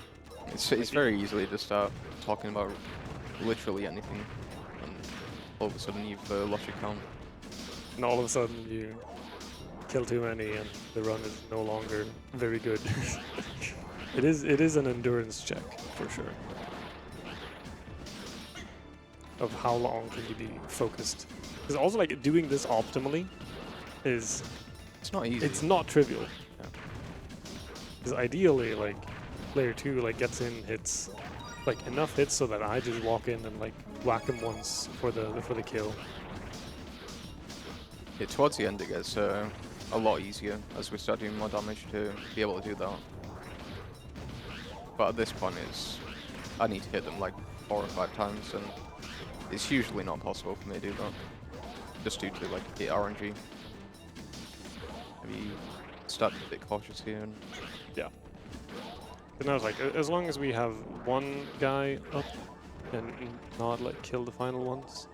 It's very easy to start talking about literally anything, and all of a sudden you've lost your count. And all of a sudden you kill too many and the run is no longer very good. It is an endurance check for sure. Of how long can you be focused. Because also like doing this optimally is It's not easy. it's not trivial. Because ideally like player 2 like gets in hits like enough hits so that I just walk in and like whack him once for the kill. Yeah, towards the end it gets a lot easier as we start doing more damage to be able to do that. But at this point I need to hit them like 4 or 5 times, and it's usually not possible for me to do that. Just due to like the RNG. Maybe start a bit cautious here. And Yeah. And I was like, as long as we have one guy up and not like kill the final ones.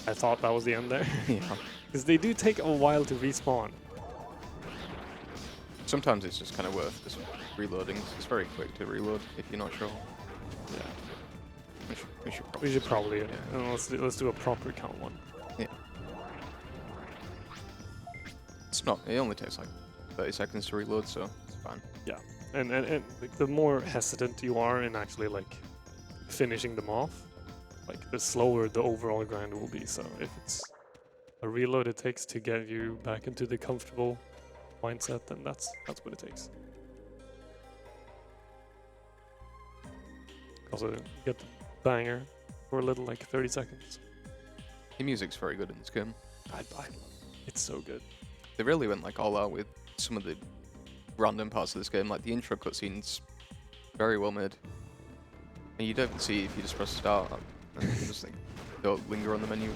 I thought that was the end there. yeah. Because they do take a while to respawn. Sometimes it's just kind of worth just reloading. It's very quick to reload if you're not sure. Yeah. We should probably. Yeah. And let's do a proper count one. Yeah. It's not. It only takes like 30 seconds to reload, so it's fine. Yeah. And like, the more hesitant you are in actually like finishing them off, like the slower the overall grind will be. So if it's a reload it takes to get you back into the comfortable mindset, then that's what it takes. Also get the banger for a little, like 30 seconds. The music's very good in this game. It's so good. They really went like all out with some of the random parts of this game, like the intro cutscenes, very well made. And you don't see if you just press start and just like don't linger on the menu.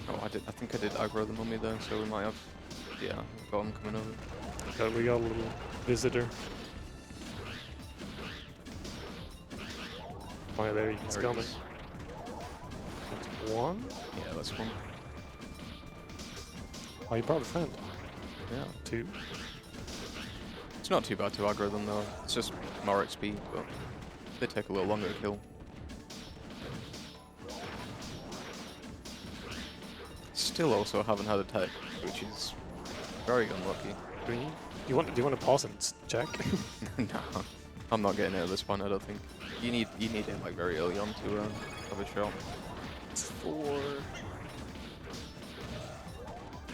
Oh, I think I did aggro the mummy there, so we might have. Yeah, got him coming over. We got a little visitor. Oh, yeah, there he's There he coming. is. That's one. Yeah, that's one. Oh, you brought a friend. Yeah. 2. It's not too bad to aggro them though. It's just more XP, but they take a little longer to kill. Still also haven't had a tech, which is very unlucky. Do you want to pause and check? No, I'm not getting it at this point. I don't think. You need it like very early on to have a shot. It's 4.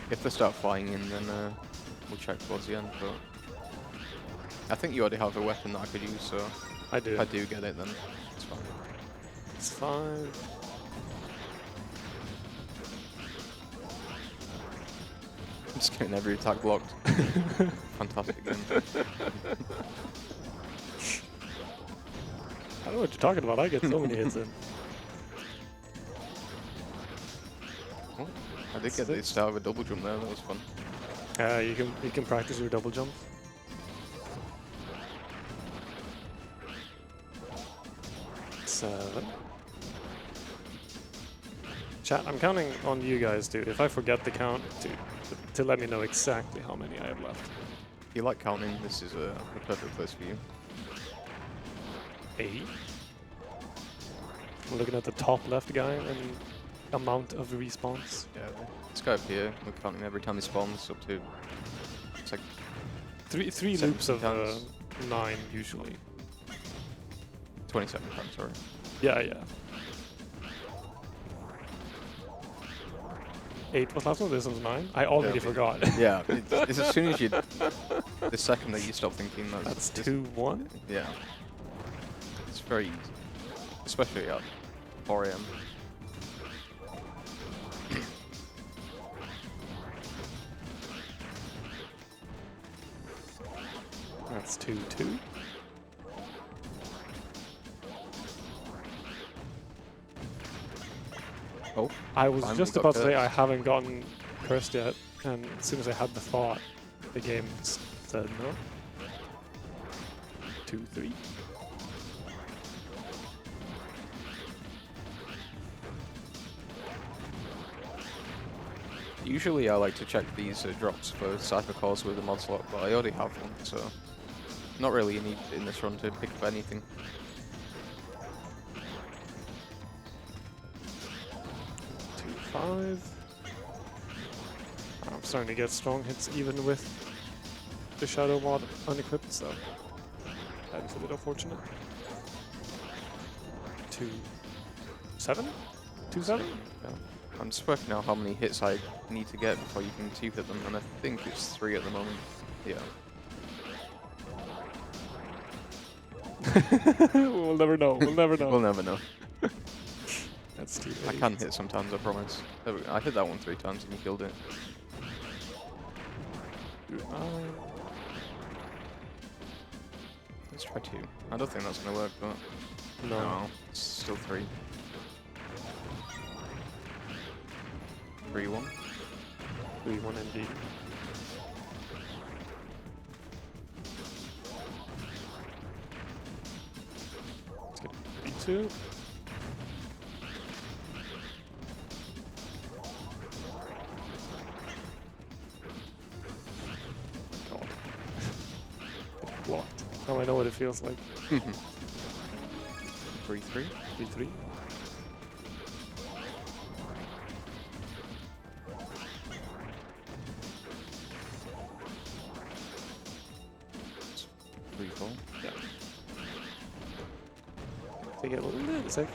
If they start flying in, then we'll check towards the end. But I think you already have a weapon that I could use, so I do. if I do get it, then it's fine. It's 5. I'm just getting every attack blocked. Fantastic game. I don't know what you're talking about. I get so many hits in. Oh, I did get the start of a double jump there. That was fun. You can practice your double jump. Seven. Chat, I'm counting on you guys, dude. If I forget the count, to let me know exactly how many I have left. If you like counting, this is a perfect place for you. 8. I'm looking at the top left guy and amount of respawns. Yeah, this guy up here, we're counting every time he spawns up to. It's like 3 loops of 17 9 usually. 27 times, sorry. Yeah. 8 was last one. This one's 9. I already Yeah. forgot. Yeah, it's as soon as you. The second that you stop thinking, That's just- 2-1. Yeah. It's very easy. Especially at 4 AM. That's 2-2. Oh, I was finally just got about to say cursed. I haven't gotten cursed yet, and as soon as I had the thought, the game said no. 2-3. Usually I like to check these drops for cypher cores with a mod slot, but I already have one, so not really a need in this run to pick up anything. 2-5. I'm starting to get strong hits even with the shadow mod unequipped, so that is a bit unfortunate. 2-7? 2-7? Yeah. I'm just working out how many hits I need to get before you can two hit them, and I think it's 3 at the moment. Yeah. We'll never know. We'll never know. We'll never know. That's too I can hit sometimes, I promise. There we go. I hit that one 3 times and you killed it. Let's try 2. I don't think that's gonna work, but no, it's still 3. 3-1. 3-1 indeed. Let's get 3-2. God. Blocked. Now I know what it feels like. 3-3. 3-3. Yeah. Take it a little bit, safe.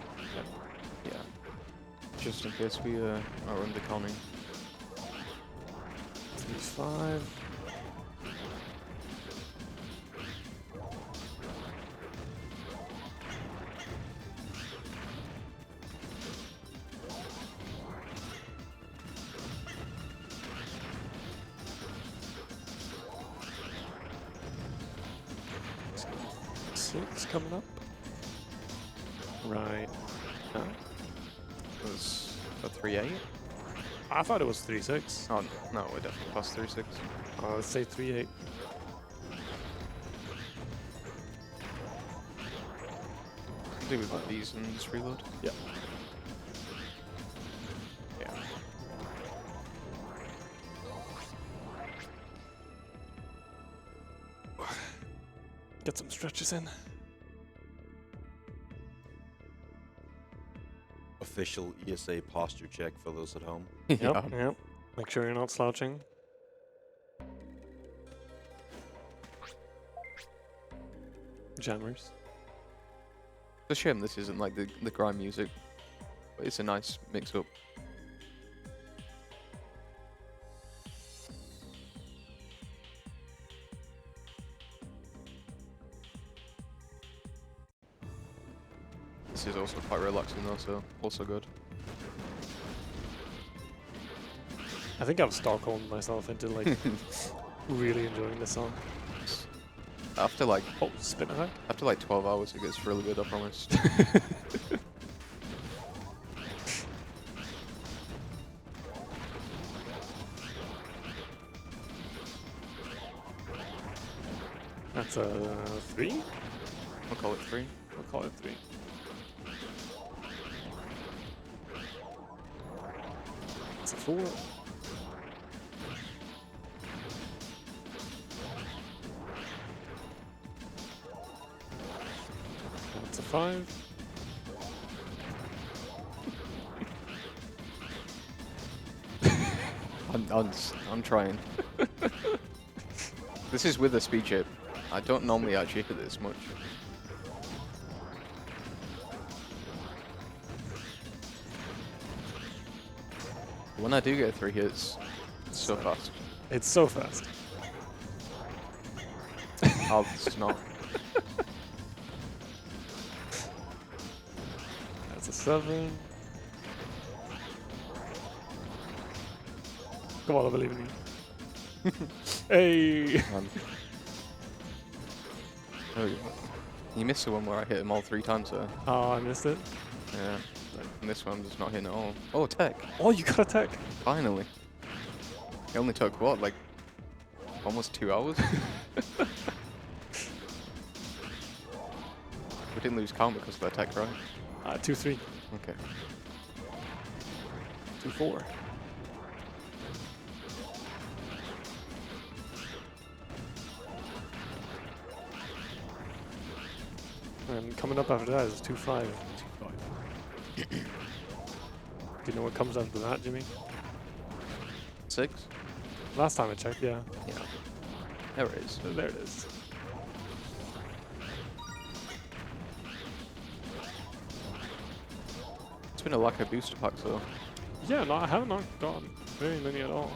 Yeah. Just in case we are undercounting. 3-5. Six coming up. Right. No. It was a 3-8. I thought it was 3-6. Oh no, we're definitely past 3-6. Let's say 3-8. I think we've got these and just reload. Yeah. Yeah. Get some stretches in. Official ESA posture check for those at home. Yep. Yep. Make sure you're not slouching. Jammers. It's a shame this isn't like the grime music, but it's a nice mix up. This is also quite relaxing though, so also good. I think I've Stockholmed myself into like really enjoying this song. After like Oh, spin attack. after like 12 hours, it gets really good. I promise. That's a 3? I'll call it 3. We'll call it 3. It's a 4. That's a 5. I'm trying. This is with a speed chip. I don't normally actually hit this much. When I do get 3 hits, it's so fast. It's so fast. Oh, it's not. That's a 7. Come on, I believe in you. Hey! Oh, you missed the one where I hit him all 3 times there. Oh, I missed it. Yeah. And this one I'm just not hitting at all. Oh, tech. Oh, you got attack. Finally. It only took what, like almost 2 hours? We didn't lose count because of the tech, right? 2-3. Okay. 2-4. And coming up after that is 2-5. Do you know what comes after that, Jimmy? 6? Last time I checked, yeah. Yeah. There it is. So there it is. It's been a lack of booster packs though. Yeah, no, I have not gotten very many at all.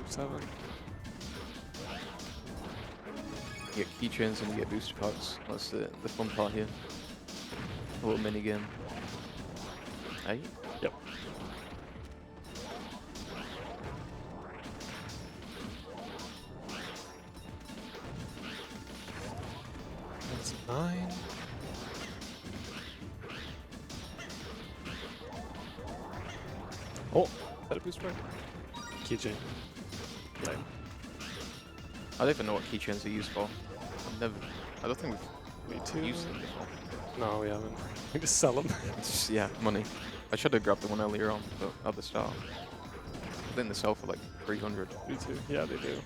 2-7. You get keychains and you get booster packs. That's the fun part here. A little mini game. Hey? Yep. That's 9. Oh, is that a booster pack? Keychain. Lame. I don't even know what keychains are used for. I don't think Me we've too. used them before. No, we haven't. We just sell them. It's just, yeah, money. I should have grabbed the one earlier on, but at the start. I think they sell for like 300. Me too. Yeah, they do.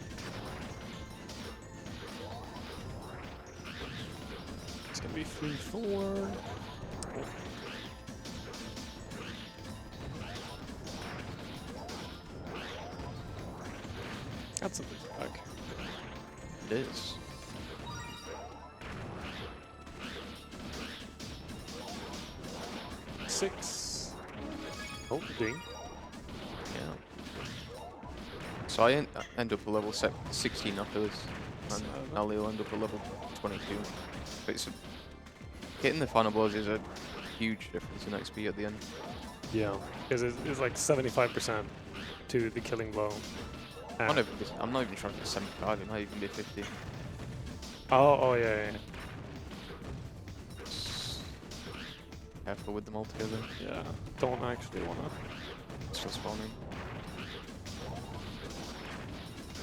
It's gonna be 3-4. Oh. That's a booster pack. It is. Six. Oh, ding. Yeah. So I end up a level 16 after this, and Ali will end up a level 22. But it's hitting the final blows is a huge difference in XP at the end. Yeah, because it's like 75% to the killing blow. I'm not even trying to be 75, it might even be 50. Oh, yeah. Careful with them all together. Yeah, don't actually wanna. It's still spawning.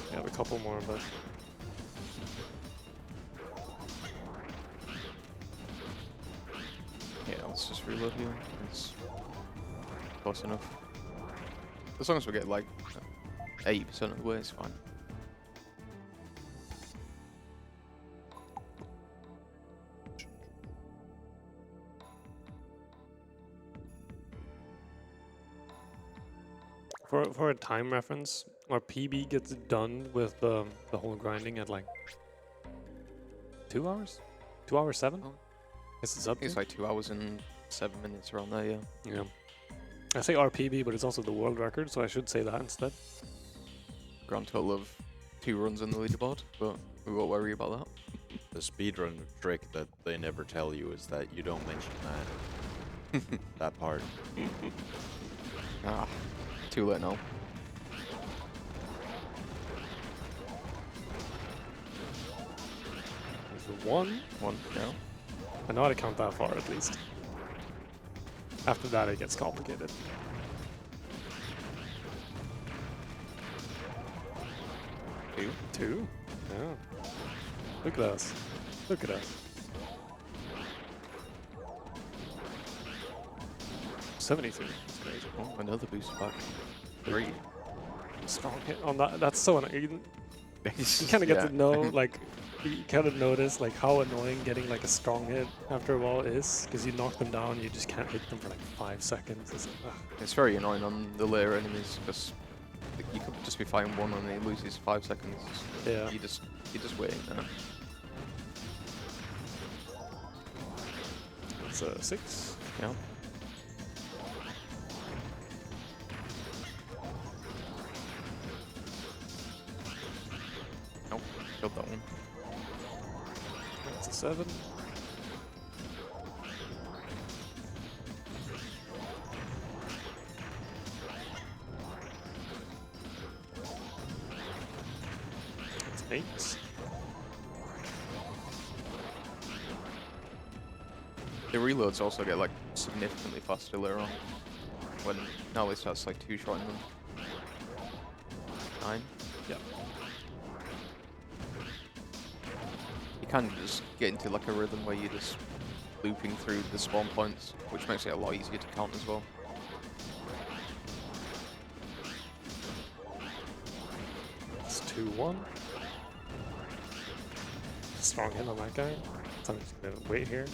We have a couple more, but Yeah, let's just reload here. It's close enough. As long as we get like 80% of the way, it's fine. for a time reference, our PB gets done with the whole grinding at like 2 hours, 2 hours 7. Oh. Is this up? It's like 2 hours and 7 minutes around there, yeah. Yeah. I say RPB, but it's also the world record, so I should say that instead. Grand total of 2 runs on the leaderboard, but we won't worry about that. The speedrun trick that they never tell you is that you don't mention that. That part. Ah, too late now. There's the 1. Yeah. I know how to count that far at least. After that, it gets complicated. Two? Yeah. Look at us. Look at us. 72. That's crazy. Oh, another boost back. 3. Strong hit on that. That's so annoying. You kind of get Yeah. to know, like, you kind of notice, like, how annoying getting, like, a strong hit after a while is. Because you knock them down, you just can't hit them for, like, 5 seconds. It's, like, It's very annoying on the later enemies because you could just be fighting one and he loses 5 seconds. yeah. You're just waiting there. It's 6. Yeah. Nope, killed that one. That's a 7. That's 8. The reloads also get like significantly faster later on when Nalle starts like two-shotting them. 9. Yeah. You kind of just get into like a rhythm where you're just looping through the spawn points, which makes it a lot easier to count as well. It's 2-1. Strong hit on that guy. So I'm just gonna wait here.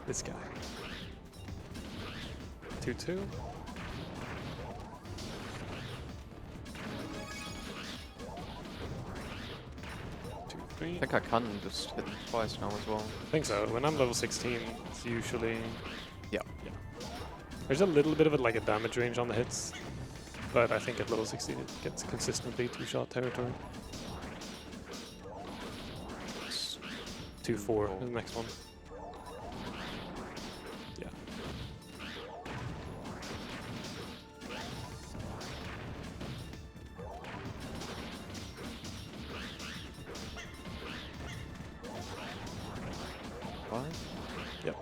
This guy. 2-2. 2-3. I think I can just hit them twice now as well. I think so. When I'm level 16, it's usually... Yeah. There's a little bit of like a damage range on the hits, but I think at level 16 it gets consistently 2-shot territory. 2-4 in the next one. Yeah. Five? Yep.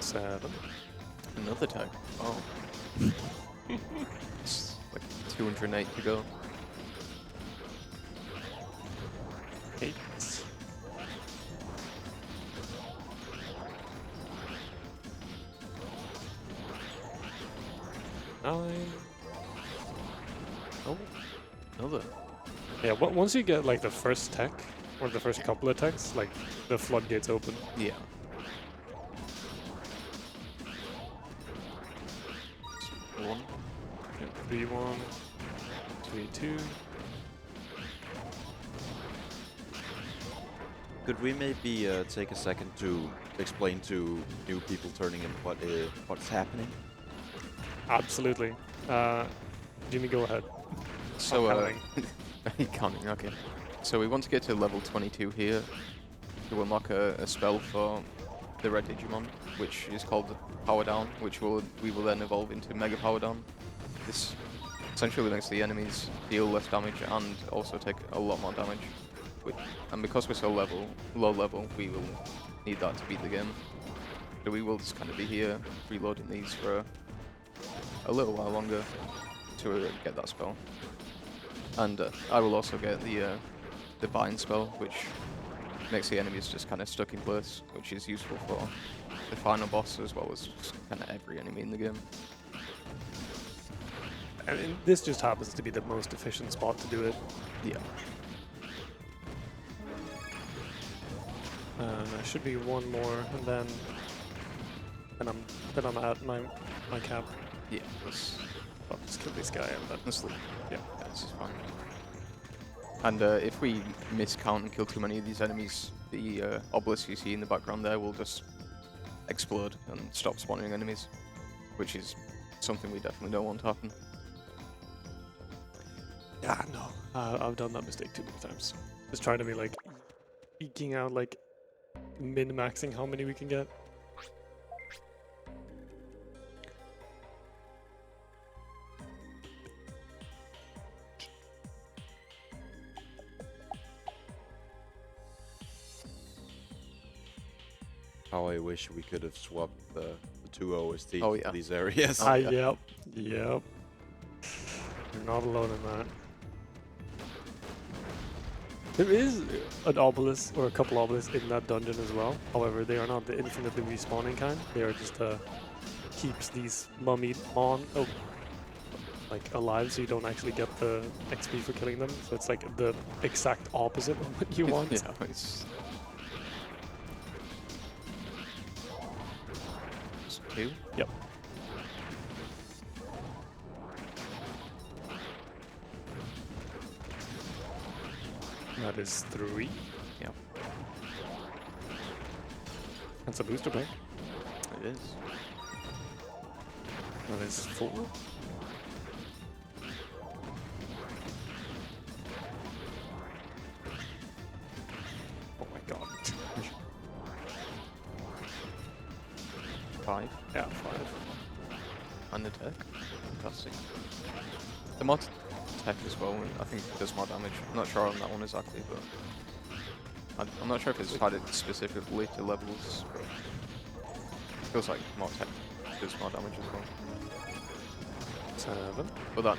Seven. Another tag. Oh. It's like 208 to go. 8. 9. Oh. Another. Yeah, once you get like the first tech, or the first couple of techs, like the floodgates open. Yeah. One. Yeah, 3-1, 3-2. Could we maybe take a second to explain to new people turning in what's happening? Absolutely. Jimmy, go ahead. So, counting. counting, okay. So we want to get to level 22 here to unlock a spell for the red Digimon, which is called Power Down, which we will then evolve into Mega Power Down. This essentially makes the enemies deal less damage and also take a lot more damage. And because we're so low level, we will need that to beat the game. So we will just kind of be here reloading these for a little while longer to get that spell. And I will also get the bind spell, which makes the enemies just kind of stuck in place, which is useful for the final boss as well as kind of every enemy in the game. And this just happens to be the most efficient spot to do it. Yeah. There should be one more, and then I'm at my cap. Yeah, let's I'll just kill this guy and then sleep. yeah. This is fine. And if we miscount and kill too many of these enemies, the obelisk you see in the background there will just explode and stop spawning enemies, which is something we definitely don't want to happen. Yeah, no. I've done that mistake too many times. Just trying to be like eking out like min-maxing how many we can get. How I wish we could have swapped the two OST Oh, for yeah. these areas. Yeah. Yep. You're not alone in that. There is an obelisk, or a couple obelisks in that dungeon as well. However, they are not the infinitely respawning kind. They are just keeps these mummied mon like alive, so you don't actually get the XP for killing them. So it's like the exact opposite of what you want. Yeah, it's 2. Yep. That is 3. Yeah, That's a booster pack. it is. That is 4. Oh my god. 5. Yeah, 5. And the tech. Fantastic. The mod tech as well, I think it does more damage. I'm not sure on that one exactly, but I'm not sure if it's added specifically to levels, but it feels like more tech does more damage as well. 7. But that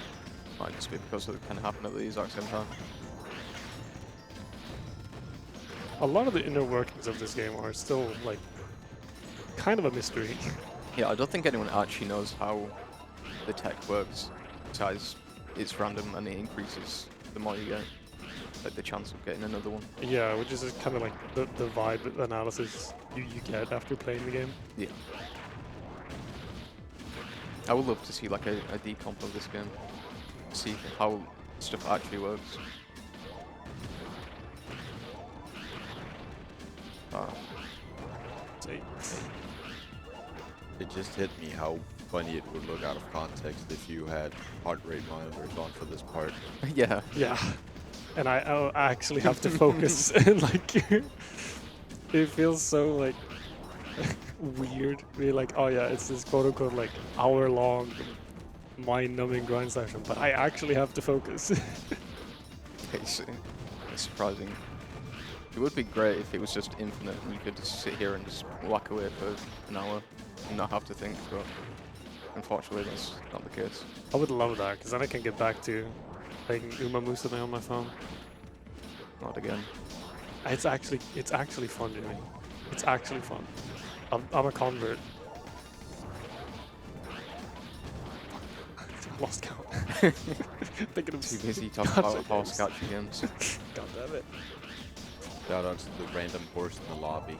Might just be because it can happen at the exact same time. A lot of the inner workings of this game are still like kind of a mystery. Yeah, I don't think anyone actually knows how the tech works. Besides, it's random and it increases the more you get, like the chance of getting another one. Yeah, which is kind of like the vibe analysis you get after playing the game. Yeah. I would love to see like a decomp of this game, see how stuff actually works. It's 8. It just hit me how funny it would look out of context if you had heart rate monitors on for this part. Yeah. Yeah, and I actually have to focus and like it feels so like weird. We're like, oh yeah, it's this quote unquote like hour-long mind-numbing grind session, but I actually have to focus. It's surprising. It would be great if it was just infinite and you could just sit here and just whack away for an hour and not have to think, but unfortunately that's not the case. I would love that, because then I can get back to playing Uma Musume on my phone. Not again. It's actually fun, Jimmy. It's actually fun. I'm a convert. Lost count. Thinking of Too busy talking about horse catching games. God damn it. Shout out to the random horse in the lobby.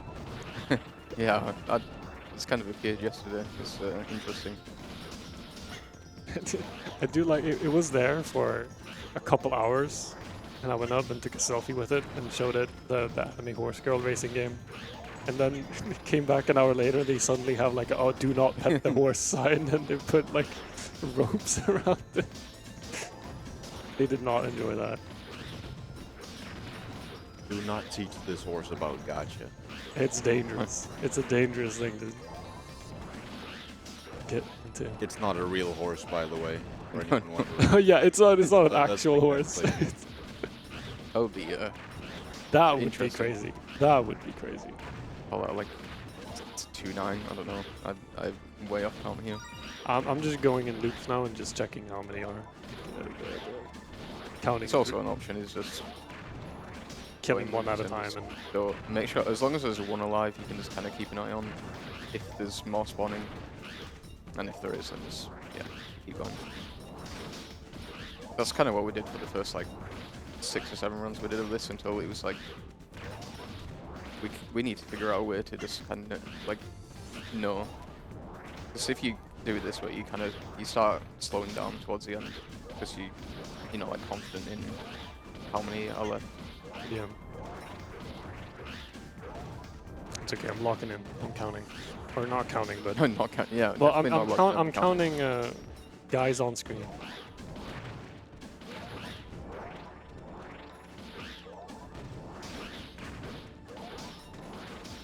Yeah, I was kind of a kid yesterday. It's interesting. I do like it. It was there for a couple hours, and I went up and took a selfie with it and showed it the anime horse girl racing game. And then came back an hour later. They suddenly have like a, oh, do not pet the horse sign, and they put like ropes around it. They did not enjoy that. Do not teach this horse about gotcha. It's dangerous. It's a dangerous thing to get into. It's not a real horse, by the way. For anyone wondering. Oh yeah, it's not an That's actual like- horse. that's like- That would be That would be Interesting. crazy. That would be crazy. like 2.9. I don't know. I'm way off count here. I'm just going in loops now and just checking how many are. Counting. It's also an option. Is just killing going one at a and time. just And go make sure as long as there's one alive, you can just kind of keep an eye on if there's more spawning, and if there is, then just keep going. That's kind of what we did for the first like 6 or 7 runs we did of this until it was like we need to figure out a way to just kind of like know. Because if you do it this way, you start slowing down towards the end because you're not like confident in how many are left. yeah. It's okay. I'm locking in. I'm counting, or not counting, but Not count. Yeah. well, I'm definitely not locked in, counting guys on screen.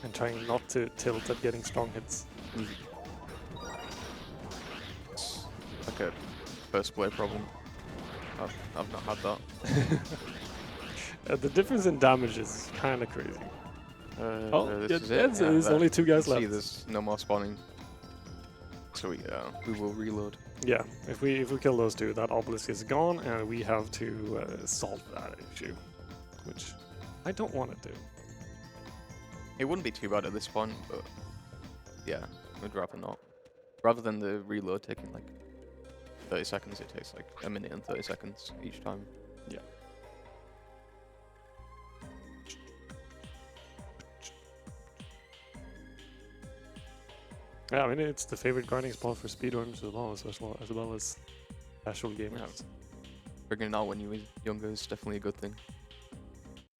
And trying not to tilt at getting strong hits. It's like a first play problem. I've not had that. The difference in damage is kind of crazy. Oh, this yeah, is it. there's only 2 guys See, left. there's no more spawning. So we will reload. Yeah, if we kill those 2, that obelisk is gone, and we have to solve that issue, which I don't want to do. It wouldn't be too bad at this point, but yeah, we'd rather not. Rather than the reload taking like 30 seconds, it takes like 1 minute and 30 seconds each time. Yeah. Yeah, I mean it's the favorite grinding spot for speedrunners as well as casual gamers. Yeah. Figuring it out when you were younger is definitely a good thing.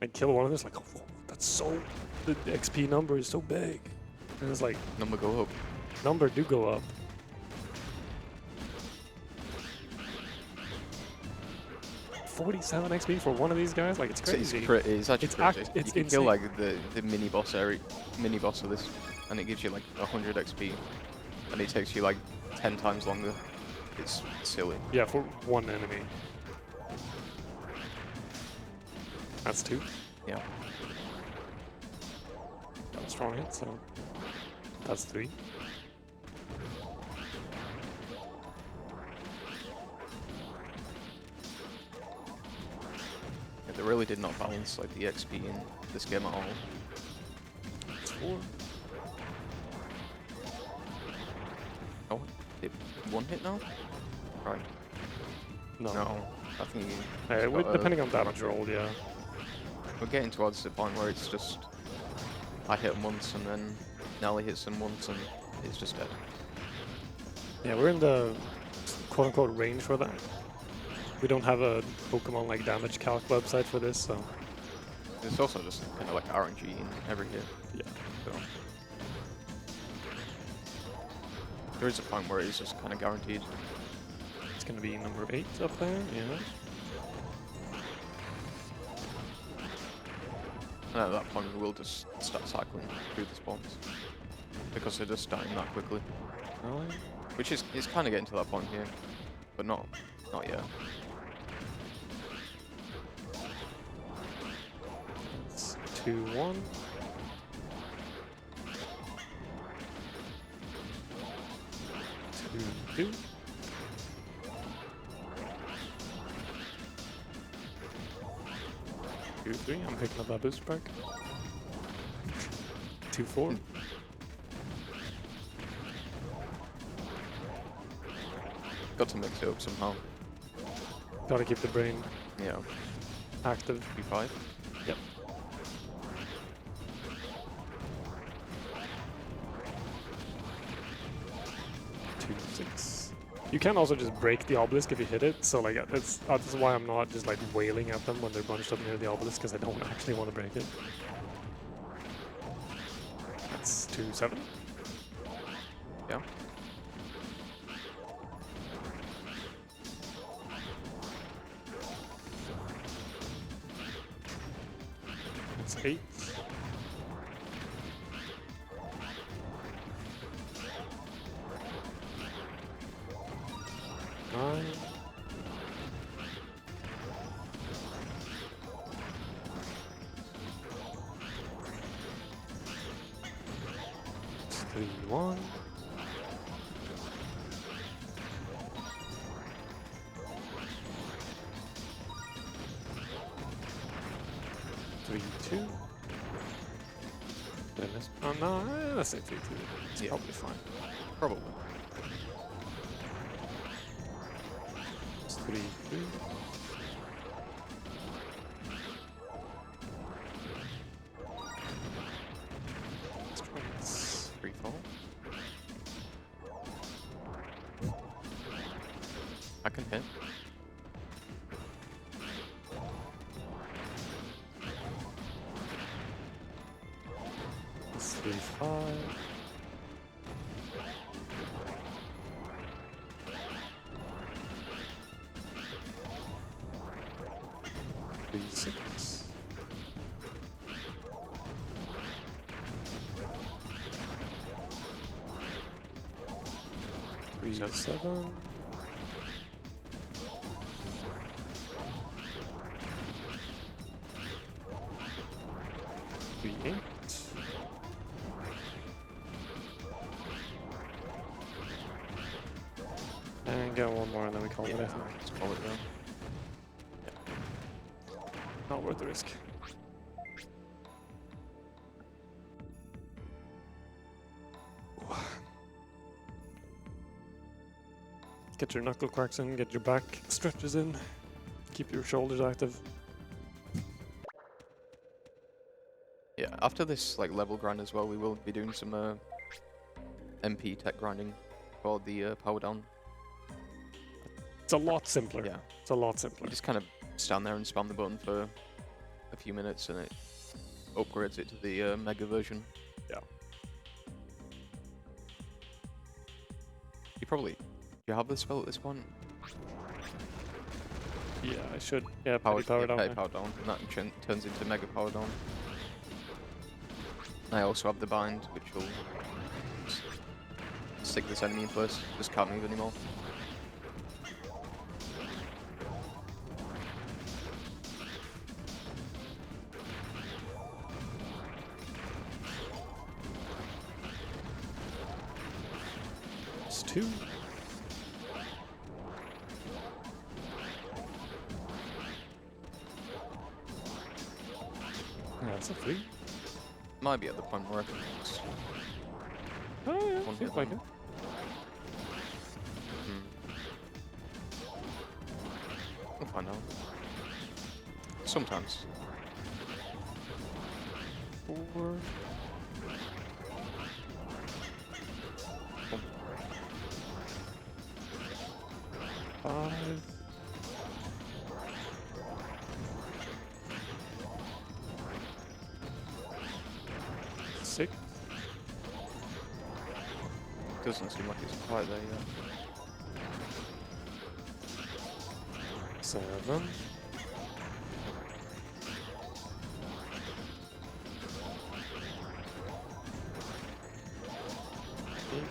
And kill one of them, it's like, oh, whoa, that's so, the XP number is so big. And it's like, Number go up. number do go up. $47 XP for one of these guys, like it's crazy. It's actually It's crazy. it's you can kill insane. like the mini boss of this, and it gives you like 100 XP, and it takes you like 10 times longer. It's silly. Yeah, for one enemy. That's 2. Yeah. Got a strong hit, so that's 3. really did not balance like the XP in this game at all. It's 4. Oh, it one hit now? Right. No. No, I think Depending on damage roll, yeah. we're getting towards the point where it's just I hit him once and then Nalle hits him once and it's just dead. Yeah, we're in the quote-unquote range for that. We don't have a Pokemon like damage calc website for this, so It's also just kind of like RNG in every hit. yeah. So there is a point where it's just kind of guaranteed. It's gonna be number 8 up there, yeah. And at that point we will just start cycling through the spawns because they're just dying that quickly. Really? Which is kind of getting to that point here, but not yet. It's 2-1. Two. 2-3. I'm picking up that booster pack. 2-4. Got to mix it up somehow. Gotta keep the brain Yeah, active. B5. Yep. Two, 6. You can also just break the obelisk if you hit it, so like that's why I'm not just like wailing at them when they're bunched up near the obelisk, because I don't actually want to break it. That's 2-7. Yeah. That's 8. Nine. It's 3-1. Three, 2. Then let's, oh no, let's say 3-2. It's Yeah. probably fine. Probably. It's 3-3. Let's try this. 3-4. I can hit. It's 3-5. Three, 6. Three, 7. Three, 8. And get one more and then we call it, I think. Let's call it down. Not worth the risk. Get your knuckle cracks in, get your back stretches in, keep your shoulders active. Yeah, after this like level grind as well, we will be doing some MP tech grinding for the power down. It's a lot simpler. Yeah, It's a lot simpler. you just kind of stand there and spam the button for a few minutes, and it upgrades it to the mega version. Yeah. You have the spell at this point. Yeah, I should. Yeah, power down. Power there. down, and that turns into mega power down. I also have the bind, which will stick this enemy in place. Just can't move anymore. It's 2. Yeah, that's a 3. Might be at the point where I can just Oh yeah, one seems hit like them. it. We'll find out. Sometimes. 4. Oh, 5. 6. doesn't seem like it's quite there yet. 7. 8.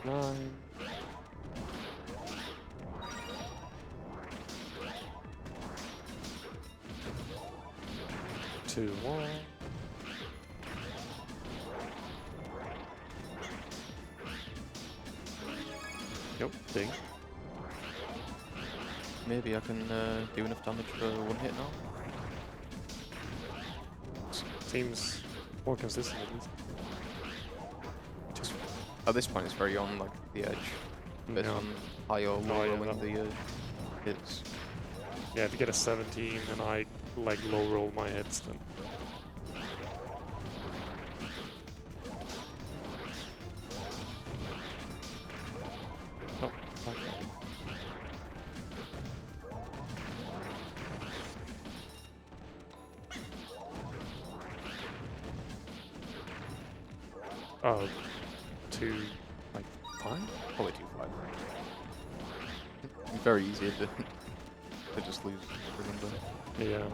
9. 2, 1. Yep, ding. Maybe I can do enough damage for one hit now. Seems more consistent at least. Just at this point, it's very on like the edge, based Yeah. on high or low Oh, yeah, rolling that- the hits. Yeah, if you get a 17 and I like low roll my hits, then oh, okay. Oh, 2, like 5? Probably 2-5. Very easy to just lose. Remember. Yeah.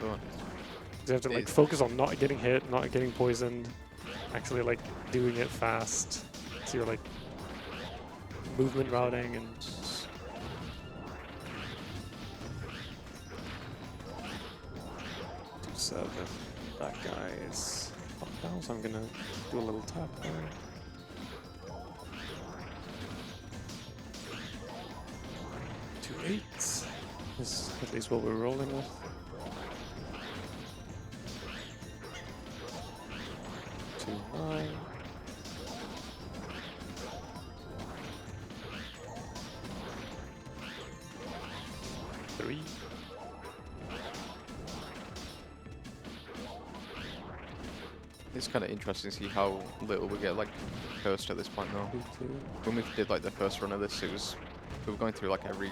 But You have to like focus on not getting hit, not getting poisoned, actually like doing it fast. So you're like movement routing and 2-7. That guy is up now, so I'm gonna do a little tap there. 2-8 is at least what we're rolling with. 2-9. 3. it's kind of interesting to see how little we get like cursed at this point now. 2. When we did like the first run of this, we were going through like every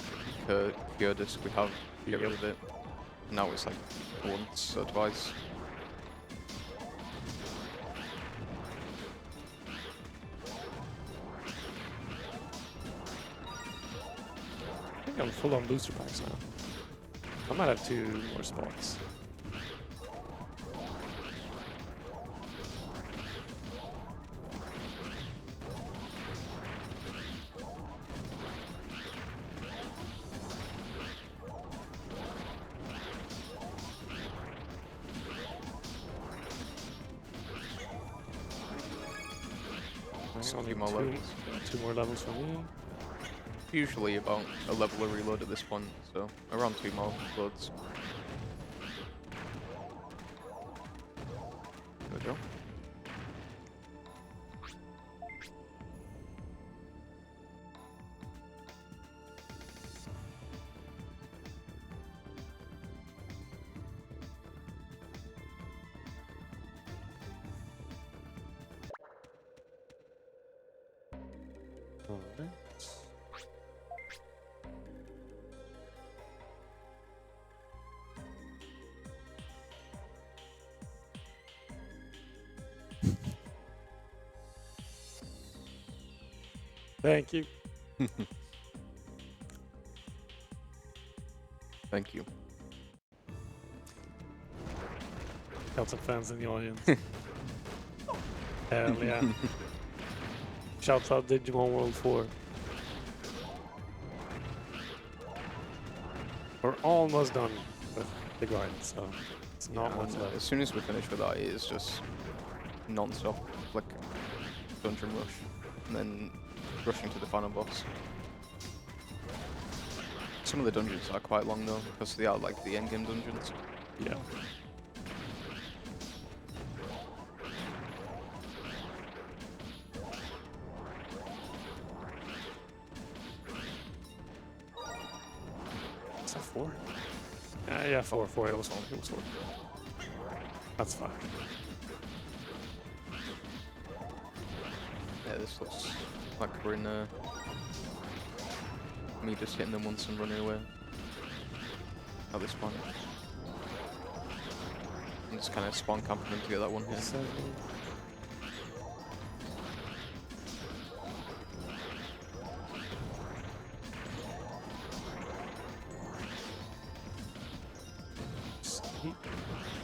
cure disc we have to get rid of it. Now it's like once or twice. I think I'm full on booster packs now. I might have 2 more spots. Just Only a few more 2 levels. 2 more levels for me. Usually about a level of reload at this point, so around 2 more loads. There we go. Alright. Thank you. Thank you. Got some fans in the audience. Hell yeah. Shouts out Digimon World 4. We're almost done with the grind, so it's not much And left. as soon as we finish with that, it is just non-stop, like dungeon rush, and then rushing to the final boss. Some of the dungeons are quite long though, because they are like the endgame dungeons. Yeah. Is that 4? Yeah, 4. It was 4. It was 4. That's 5. Yeah, this looks like we're in me just hitting them once and running away. At this point. I'm just kind of spawn camping them to get that one hit. 7.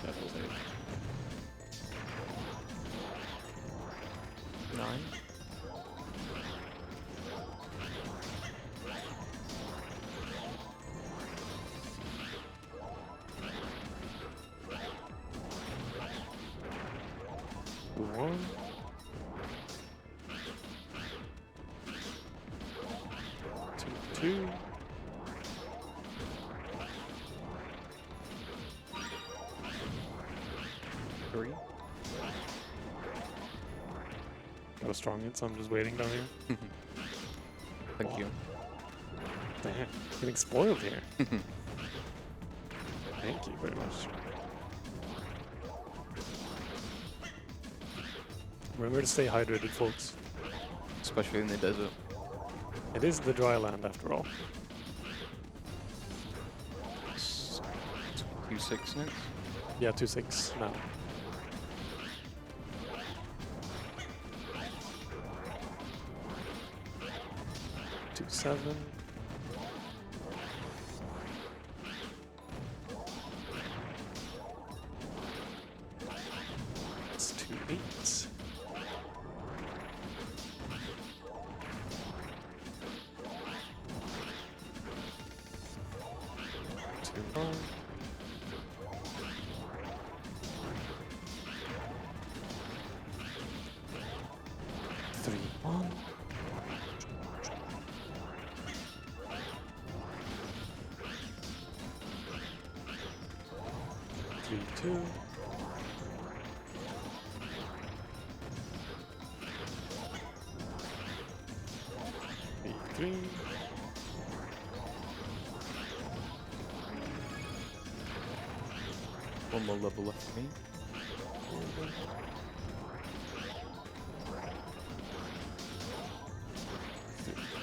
That was 8. 9. One. 2. 3. Got a strong hit, so I'm just waiting down here. Thank you. Damn, getting spoiled here. Thank you very much. Remember to stay hydrated, folks. Especially in the desert. It is the dry land after all. It's 2-6 next. Yeah, 2-6 now. Two 7. It's 2 8. 2 9. 3 1. 3 2. 3 3. One more level left for me.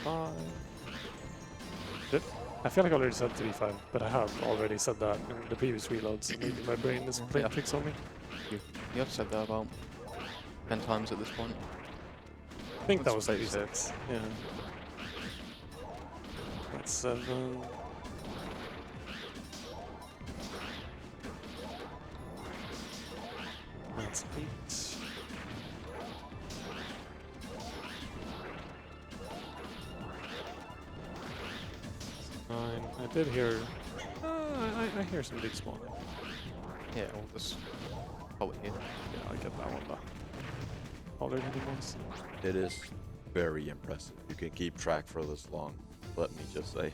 5. Did I feel like I already said 3-5, but I have already said that in the previous reloads. So maybe my brain is playing Yeah. tricks on me. You have said that about 10 times at this point. I think that Let's was play 36. Yeah. That's 7. That's 8. I did hear. I hear some big spawning. Yeah, we'll just call it here. Yeah, I'll get that one back. Already once. It is very impressive. You can keep track for this long. Let me just say.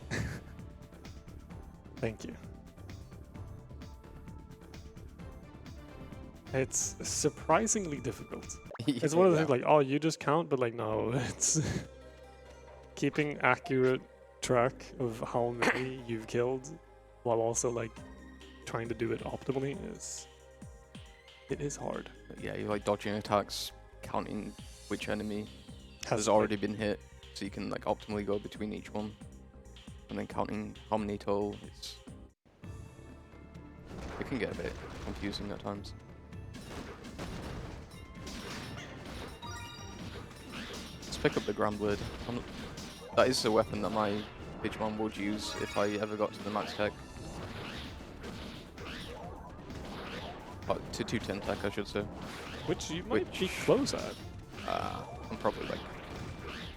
Thank you. It's surprisingly difficult. It's one of the things like, oh, you just count, but like, no, it's keeping accurate track of how many you've killed while also like trying to do it optimally it is hard. Yeah, you're like dodging attacks, counting which enemy Has has already been hit, so you can like optimally go between each one, and then counting how many total. It can get a bit confusing at times. Let's pick up the Grand Blade. That is the weapon that my Digimon would use if I ever got to the max tech. To 210 tech, I should say. Which you might be close at. I'm probably like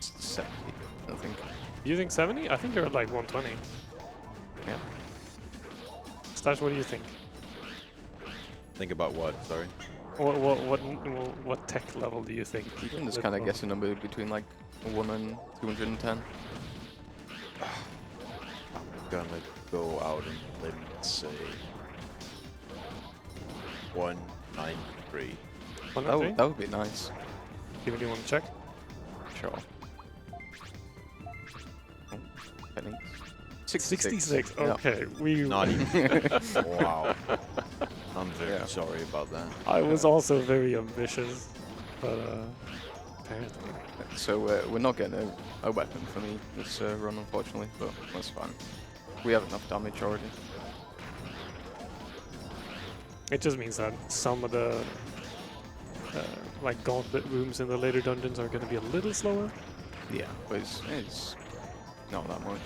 70, I think. You think 70? I think you're at like 120. Yeah. Stash, what do you think? Think about what? Sorry. What tech level do you think? You can just that kind of will- guess a number between like 1 and 210. I'm gonna go out on a limb and say 193. One That and would, that would be nice. three? Do you want to check? Sure. Oh, pennies. 66. 66. Yeah. Okay, we. Not even. Wow. I'm very Yeah. sorry about that. I was also very ambitious, but apparently. So we're not getting a weapon for me this run, unfortunately, but that's fine. We have enough damage already. It just means that some of the like gauntlet rooms in the later dungeons are going to be a little slower. Yeah, but it's not that much.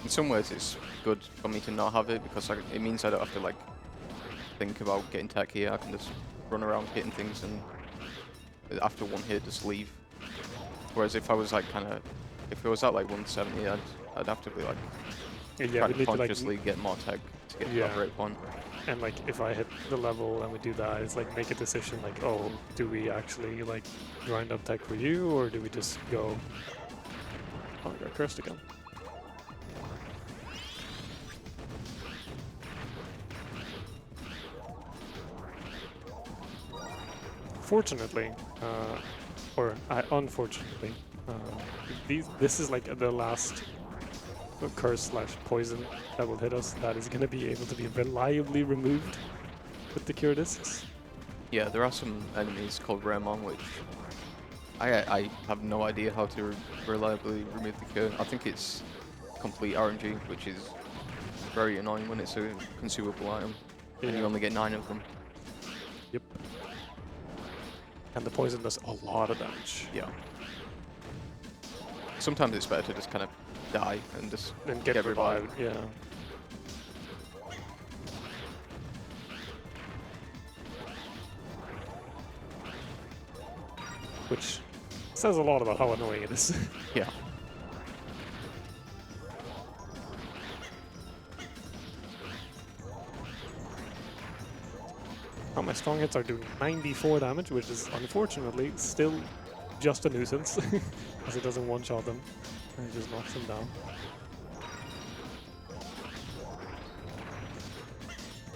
In some ways, it's good for me to not have it because it means I don't have to like think about getting tech here. I can just run around hitting things and after one hit just leave. Whereas if I was like if it was at like 170, I'd have to be like Yeah, trying we to need to like consciously get more tech to get to Yeah. that break point. and like if I hit the level and we do that, it's like make a decision like, oh, do we actually like grind up tech for you or do we just go? Oh, I got cursed again. Fortunately, or unfortunately, this is like the last curse / poison that will hit us that is going to be able to be reliably removed with the cure discs. Yeah, there are some enemies called Raemon, which I have no idea how to reliably remove the cure. I think it's complete RNG, which is very annoying when it's a consumable item, and you Yeah. only get 9 of them. Yep. And the poison does a lot of damage. Yeah. Sometimes it's better to just kind of die and just And get revived. Yeah. Which says a lot about how annoying it is. Yeah. Oh, my strong hits are doing 94 damage, which is unfortunately still just a nuisance, because it doesn't one-shot them, and it just knocks them down.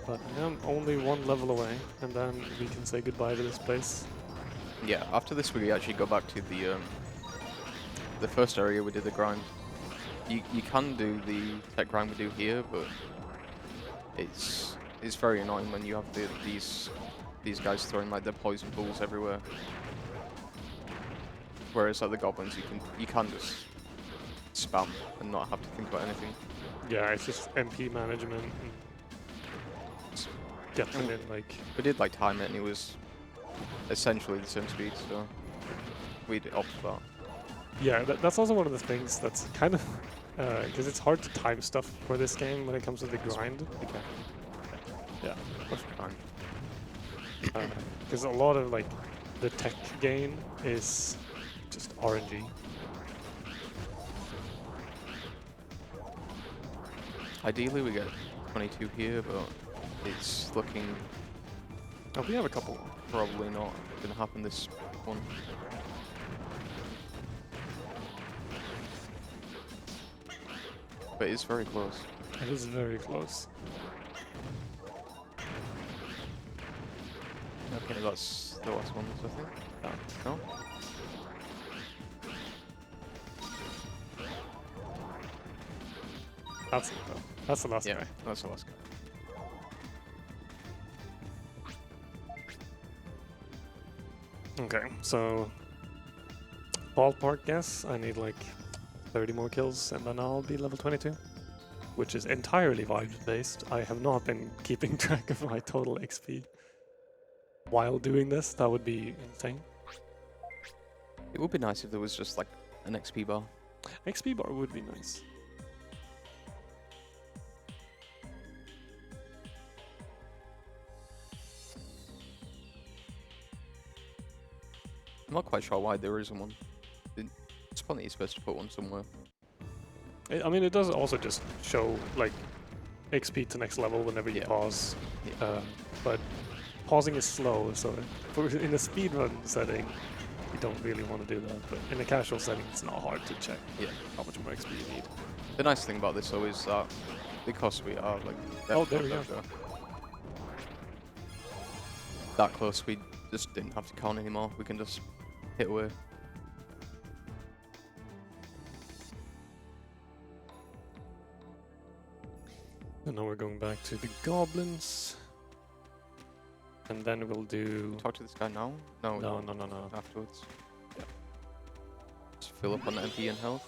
But I am only one level away, and then we can say goodbye to this place. Yeah, after this we actually go back to the first area we did the grind. You can do the tech grind we do here, but it's very annoying when you have these guys throwing like their poison balls everywhere. Whereas like the goblins, you can just spam and not have to think about anything. Yeah, it's just MP management. And get them in, like... We did like time it, and it was essentially the same speed, so we'd opt for that. Yeah, that's also one of the things that's kind of... because it's hard to time stuff for this game when it comes to the grind. Okay. Yeah. That's fine. Because a lot of, like, the tech gain is just RNG. Ideally we get 22 here, but it's looking Oh, we have a couple. probably not gonna happen this one. But it's very close. It is very close. Okay, that's the last one, I think. No? That's the last Yeah, guy. that's the last guy. Okay, so ballpark guess, I need like 30 more kills and then I'll be level 22, which is entirely vibes based. I have not been keeping track of my total XP while doing this. That would be insane. It would be nice if there was just like an XP bar. XP bar would be nice. I'm not quite sure why there isn't one. It's probably supposed to put one somewhere. I mean, it does also just show like XP to next level whenever you Yeah. pause, Yeah. but pausing is slow, so in a speedrun setting, you don't really want to do that. But in a casual setting, it's not hard to check how much more XP you need. The nice thing about this though is that because we are like there we go. That close, we just didn't have to count anymore. We can just hit away. And now we're going back to the goblins. And then we'll do... Talk to this guy now? No. No. Afterwards. Yeah. Just fill up on MP and health.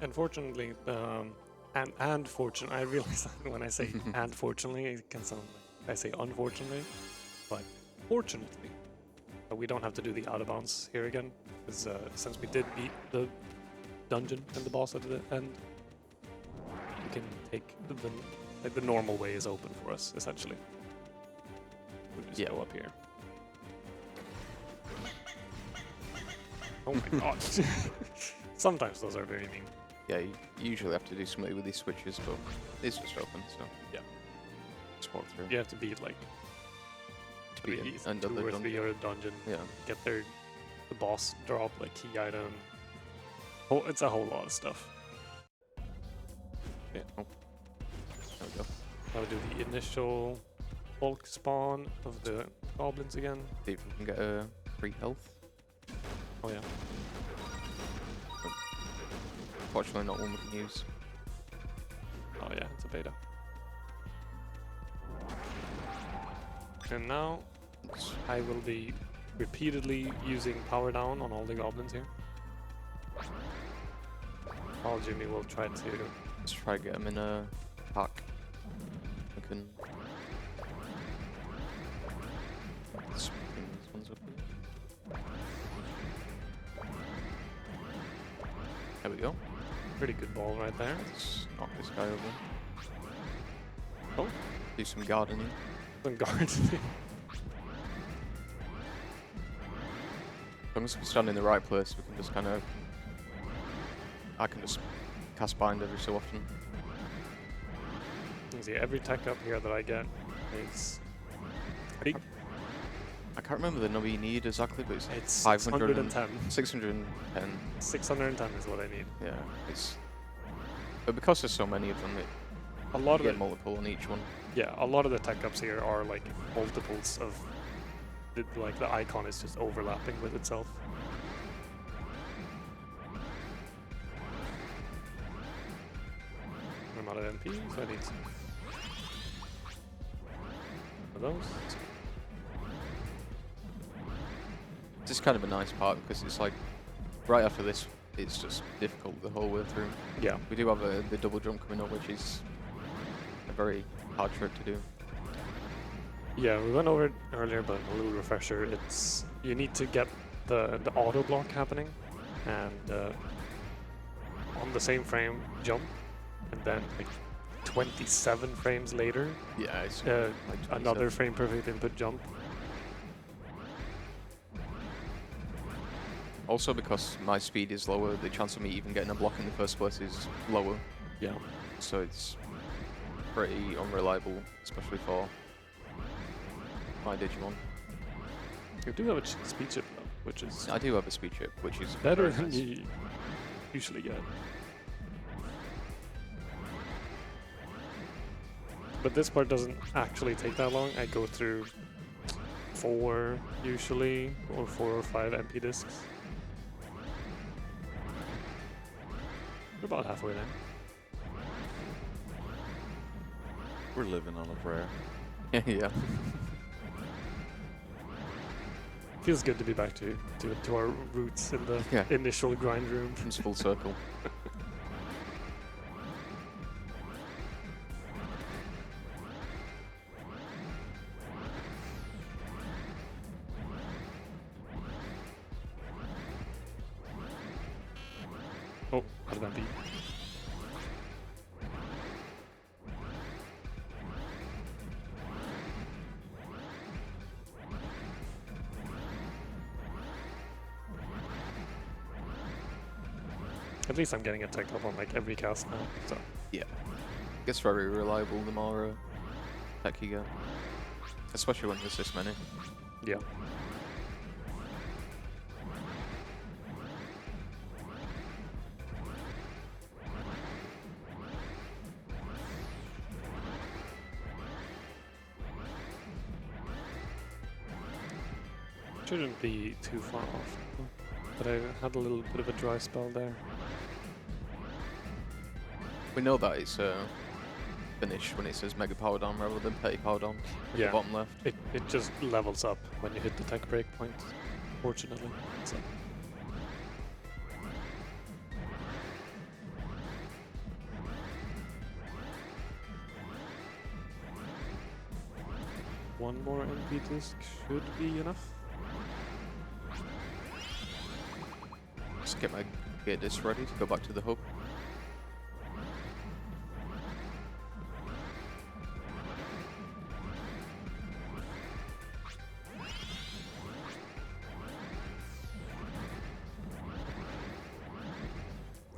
Unfortunately, and fortunately, I realize that when I say and fortunately, it can sound like I say unfortunately, but fortunately, we don't have to do the out of bounds here again, because since we did beat the dungeon and the boss at the end, we can take the normal way is open for us essentially. We just go up here. Oh my god! Sometimes those are very mean. Yeah, you usually have to do something with these switches, but it's just open, so yeah. Just walk through. You have to beat like Beat two or three or a dungeon. Yeah. Get the boss drop like key item. Oh, it's a whole lot of stuff. Yeah. Oh. There we go. I'll do the initial bulk spawn of the goblins again. See if we can get a free health. Oh yeah. Fortunately, not one we can use. Oh yeah, it's a beta. And now I will be repeatedly using power down on all the goblins here. While Jimmy will try to... Let's try to get them in a pack. We can... Let's bring these ones up here. There we go. Pretty good ball right there. Let's knock this guy over. Oh. Do some gardening. Some guards. As long as we stand in the right place, we can just kind of... I can just cast bind every so often. You can see every tech up here that I get is big. I can't remember the number you need exactly, but It's 510. 610. 610. 610 is what I need. Yeah, it's... But because there's so many of them, A lot you of get multiple on each one. Yeah, a lot of the tech ups here are like multiples of like the icon is just overlapping with itself. I'm out of MP, so I need some of those. This is kind of a nice part because it's like right after this, it's just difficult the whole way through. Yeah. We do have the double jump coming up, which is a very hard trick to do. Yeah, we went over it earlier, but a little refresher. It's you need to get the auto block happening, and on the same frame jump, and then like 27 frames later, Yeah, it's like another frame perfect input jump. Also, because my speed is lower, the chance of me even getting a block in the first place is lower. Yeah. So it's pretty unreliable, especially for my Digimon. You do have a speed chip though, which is I do have a speed chip, which is better very than nice. you usually get. But this part doesn't actually take that long. I go through 4 usually, or 4 or 5 MP discs. We're about halfway there. We're living on a prayer. Yeah. Feels good to be back to our roots in the initial grind room. It's full circle. Oh, how did that beat? At least I'm getting a tech up on like every cast now. So Yeah. It's very reliable the more tech you get. Especially when there's this many. yeah. Shouldn't be too far off, but I had a little bit of a dry spell there. We know that it's finished when it says Mega Power Down rather than Petty Power Down at the bottom left. It just levels up when you hit the tech break point, fortunately. So. One more MP disc should be enough. Just get this ready to go back to the hub.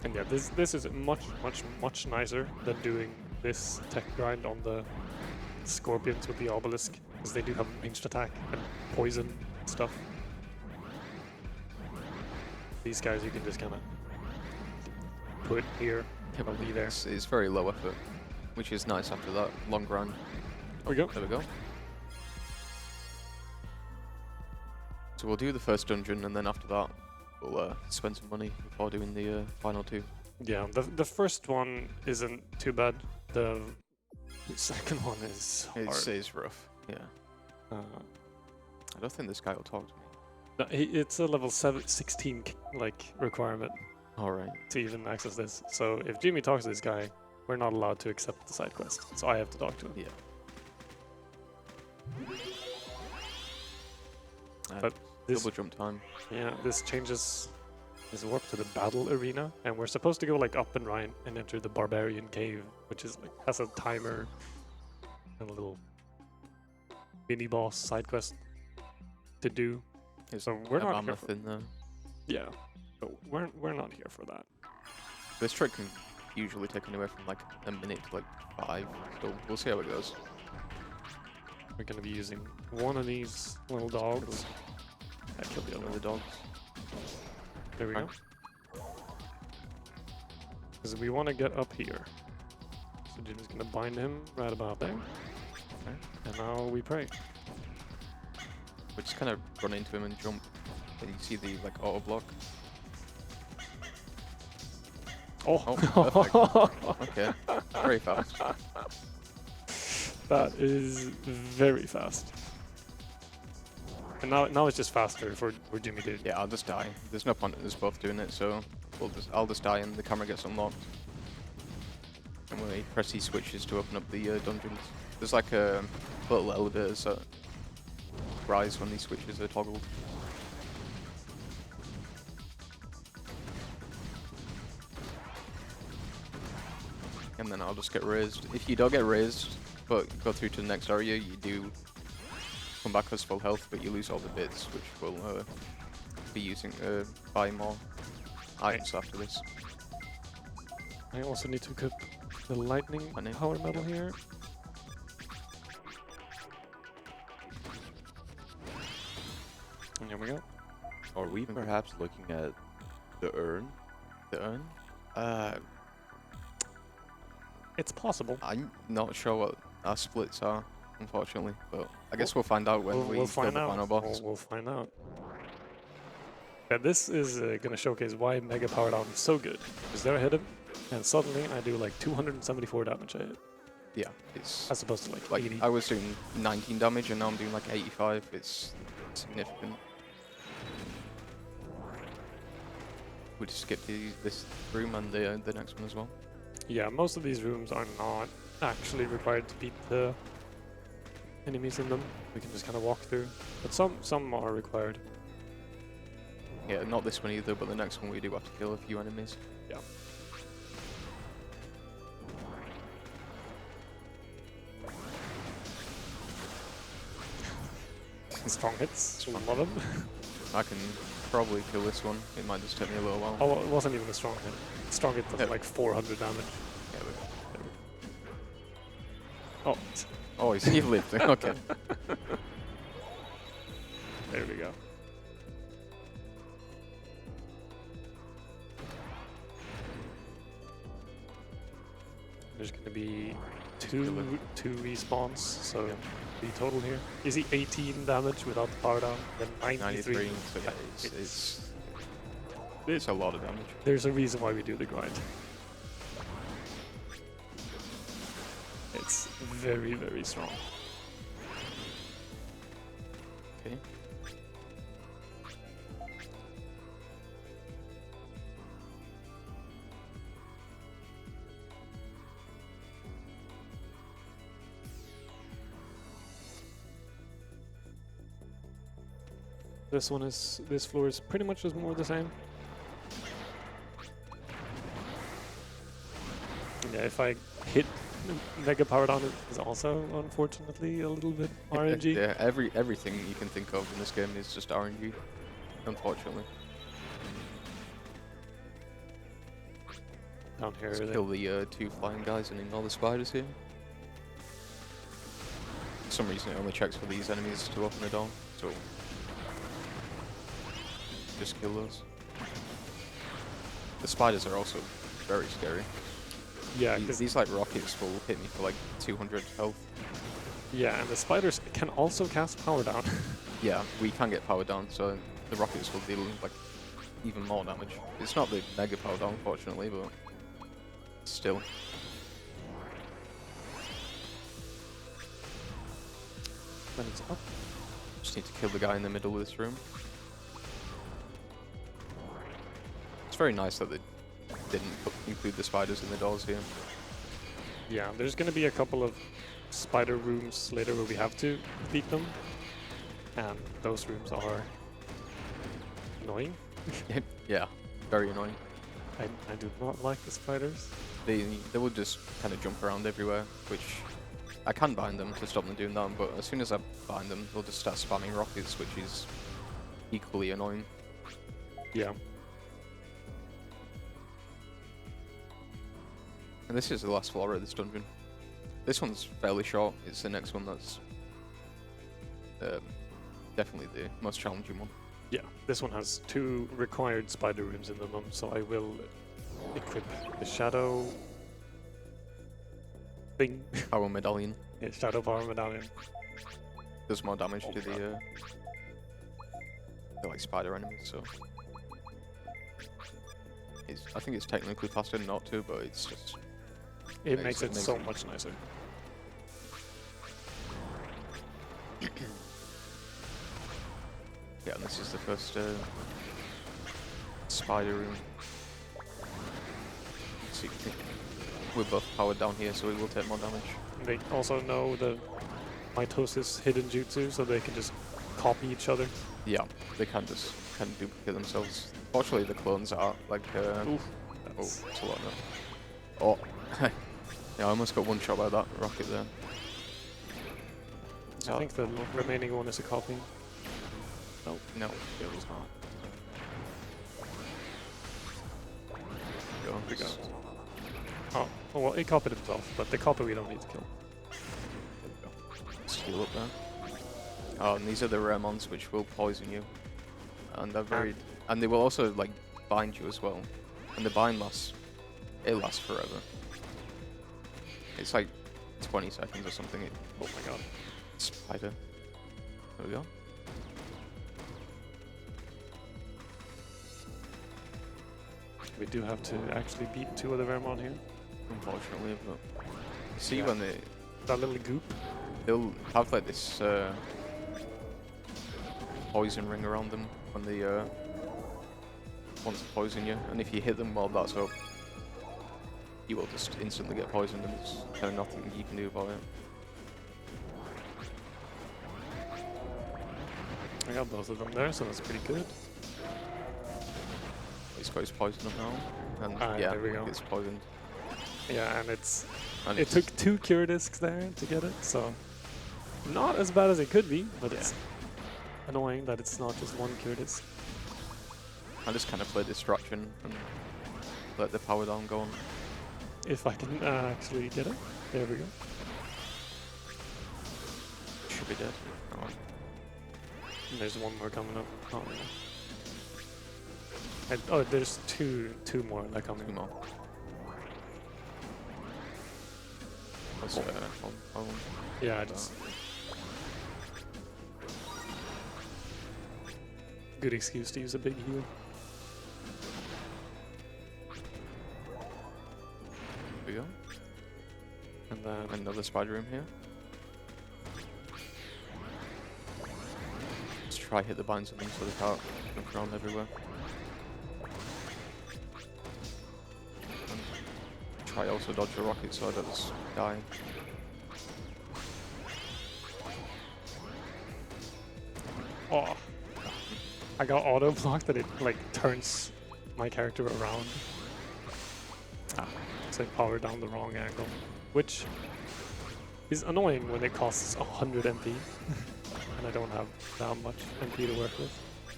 And yeah, this is much nicer than doing this tech grind on the scorpions with the obelisk, because they do have ranged attack and poison stuff. These guys you can just kind of put here, and they'll be there. It's very low effort, which is nice after that long grind. There we go. There we go. So we'll do the first dungeon, and then after that, we'll spend some money before doing the final two. Yeah, the first one isn't too bad. The second one is hard. It's rough, yeah. I don't think this guy will talk to me. No, it's a level 16 like requirement Alright. to even access this. So if Jimmy talks to this guy, we're not allowed to accept the side quest. So I have to talk to him. Yeah. But this, double jump time. yeah, this changes this warp to the battle arena, and we're supposed to go like up and right and enter the barbarian cave, which is like has a timer and a little mini boss side quest to do. So we're not here for, in there. yeah, but we're not here for that. This trick can usually take anywhere from like a minute to like 5, so we'll see how it goes. We're gonna be using one of these little dogs. I killed the One other of the one. dogs. There we go. Because we want to get up here. So Jimmy's gonna bind him right about there. Okay. And now we pray. We just kind of run into him and jump, and you see the like auto block. Oh, Okay, very fast. That is very fast. And now it's just faster for Jimmy did. Yeah, I'll just die. There's no point in us both doing it, so I'll just die and the camera gets unlocked. And when we press these switches to open up the dungeons, there's like a little elevators that rise when these switches are toggled. And then I'll just get raised. If you don't get raised, but go through to the next area, you do come back as full health, but you lose all the bits, which will be using buy more items after this. I also need to equip the lightning power medal here. And here we go. Are we perhaps looking at the urn? The urn? It's possible. I'm not sure what our splits are, unfortunately, but I guess we'll find out when we we'll kill find the out. final boss. We'll find out. Yeah, this is going to showcase why Mega Power Down is so good. Because there I hit him, and suddenly I do like 274 damage I hit. Yeah, it's As opposed to like 80. I was doing 19 damage and now I'm doing like 85. It's significant. We'll just skip this room and the next one as well. Yeah, most of these rooms are not actually required to beat the enemies in them. We can just kind of walk through. But some are required. Yeah, not this one either, but the next one we do have to kill a few enemies. Yeah. Strong hits. Love them. I can probably kill this one. It might just take me a little while. Oh, it wasn't even a strong hit. Strong hit does Yeah. like 400 damage. Yeah, Oh, oh, he lived. Okay. there we go. There's going to be two respawns, so the total here. Is he 18 damage without the power down? Then 93. 93. So yeah, it's a lot of damage. There's a reason why we do the grind. It's very, very strong. Okay. This floor is pretty much just more the same. Yeah, if I hit Mega Power Down is also unfortunately a little bit RNG. Yeah, everything you can think of in this game is just RNG, unfortunately. Down here, Let's kill the two flying guys and ignore the spiders here. For some reason it only checks for these enemies to open the door, so just kill those. The spiders are also very scary. yeah, 'cause These like rockets will hit me for like 200 health. yeah, and the spiders can also cast Power Down. Yeah, we can get powered down, so the rockets will deal like even more damage. It's not the mega power down, unfortunately, but still. Then it's up. Just need to kill the guy in the middle of this room. It's very nice that they didn't include the spiders in the doors here. Yeah, there's gonna be a couple of spider rooms later where we have to beat them, and those rooms are annoying. Yeah, very annoying. I do not like the spiders. They will just kind of jump around everywhere, which I can bind them to stop them doing that, but as soon as I bind them, they'll just start spamming rockets, which is equally annoying. Yeah. And this is the last floor of this dungeon. This one's fairly short. It's the next one that's definitely the most challenging one. Yeah, this one has 2 required spider rooms in them, so I will equip the shadow thing. Power medallion Yeah, shadow power medallion. does more damage to the like spider enemies, so I think it's technically faster not to, but it's just It makes it so amazing. much nicer. Yeah, and this is the first spider room. So we're both powered down here, so we will take more damage. They also know the mitosis hidden jutsu, so they can just copy each other. Yeah, they can just kind of duplicate themselves. Fortunately, the clones are like. Oof, Oh, that's it's a lot now. Oh, yeah, I almost got one shot by that rocket there. I think the remaining one is a copy. No, No, it was not. go. We go. Oh, well, it copied himself, but the copy we don't need to kill. Steal up there. Oh, and these are the rare mons which will poison you, and they're very, and they will also like bind you as well. And the bind lasts, it lasts forever. It's like 20 seconds or something. Oh my god. Spider. There we go. We do have to actually beat 2 of the Vermont here. Unfortunately, but see Yeah. when That little goop. they'll have like this poison ring around them when they want to poison you, and if you hit them while that's up, you will just instantly get poisoned, and there's kind of nothing you can do about it. I got both of them there, so that's pretty good. He's got his poison up now, and yeah, there we go. it's poisoned. Yeah, and it And took 2 cure discs there to get it, so not as bad as it could be, but it's annoying that it's not just 1 cure disc. I just kind of play distraction and let the power down go on. If I can actually get it. There we go. Should be dead. Oh, And there's one more coming up. Oh, yeah. And, oh, there's two more that are coming. two more. That's, on. Yeah, I just... Good excuse to use a big heal. There we go. And then... Another spider room here. Let's try hit the binds on them so they can't jump around everywhere. And try also dodge a rocket so I don't just die. Oh! I got auto blocked that it like turns my character around. So I powered down the wrong angle. Which is annoying when it costs 100 MP. And I don't have that much MP to work with.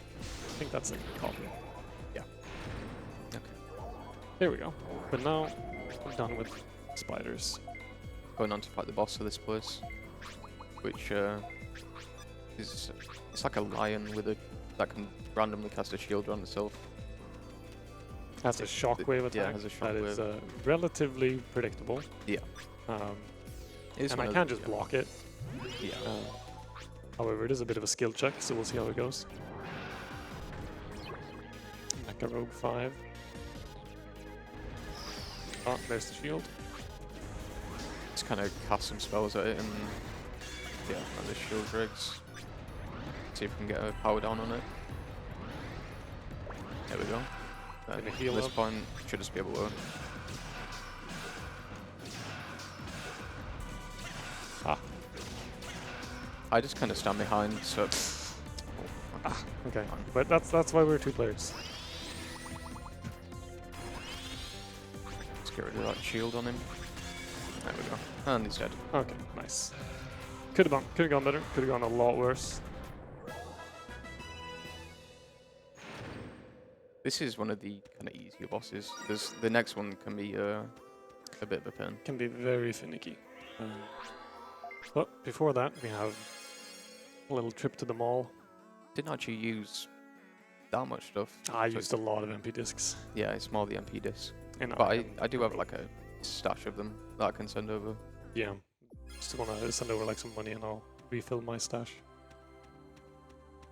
I think that's a copy. Yeah. Okay. There we go. But now I'm done with spiders. Going on to fight the boss of this place, which is it's like a lion with a that can randomly cast a shield around itself. Has a shockwave attack. Yeah, has a That is shockwave. relatively predictable. Yeah. It is And one I of can't the- just block it. Yeah. However, it is a bit of a skill check, so we'll see how it goes. Mecha Rogue 5. Oh, there's the shield. Just kind of cast some spells at it and yeah, and the shield rigs. See if we can get a power down on it. There we go. Gonna At heal this up. point, should just be able to. Ah, I just kind of stand behind, so. okay. But that's why we're two players. Let's get rid of that shield on him. There we go. And he's dead. Okay, nice. Could have gone better. Could have gone a lot worse. This is one of the kind of easier bosses. The next one can be a bit of a pain. Can be very finicky. But before that, we have a little trip to the mall. Didn't actually use that much stuff. I so used a lot of MP discs. Yeah, it's more the MP discs. And But I do have like a stash of them that I can send over. Yeah. Just wanna send over like some money and I'll refill my stash.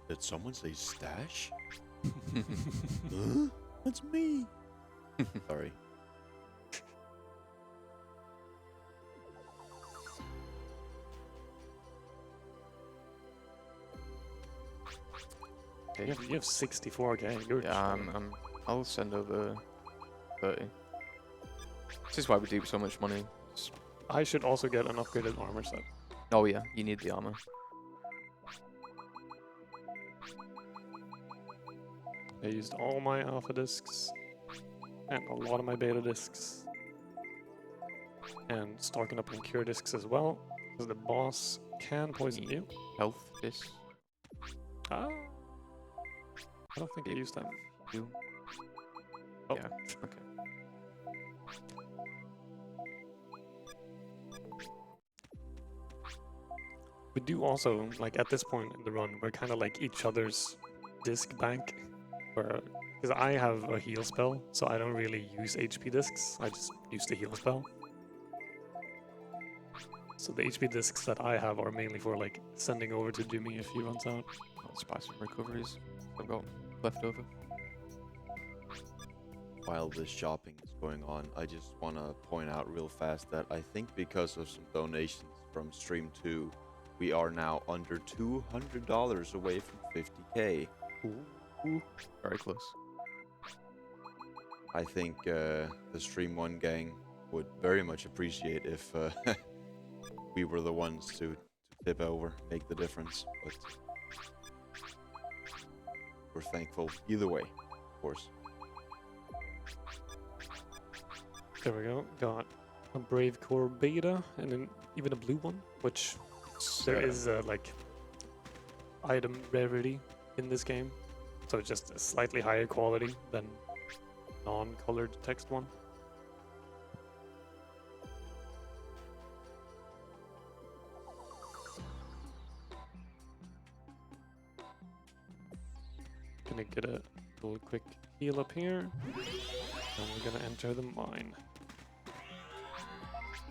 Did someone say stash? Huh? That's me. Sorry. Okay. You have 64k. You're Yeah, I'll send over 30. This is why we do so much money. I should also get an upgraded armor set. Oh yeah, you need the armor. I used all my alpha discs and a lot of my beta discs and stocking up on cure discs as well because the boss can poison you. Health disc. Ah, I don't think I used them. You. Oh. Yeah. Okay. We do also, like at this point in the run, we're kind of like each other's disc bank. Because I have a heal spell, so I don't really use HP discs. I just use the heal spell. So the HP discs that I have are mainly for like sending over to Jimmy if he runs out. I'll spy some recoveries I've got left over. While this shopping is going on, I just want to point out real fast that I think because of some donations from Stream 2, we are now under $200 away from 50k. Ooh. Very close. I think the Stream 1 gang would very much appreciate if we were the ones to tip over, make the difference. But we're thankful either way, of course. There we go. Got a Brave Core beta and then even a blue one, which there is like item rarity in this game. So it's just a slightly higher quality than non-colored text one. Gonna get a little quick heal up here, and we're gonna enter the mine,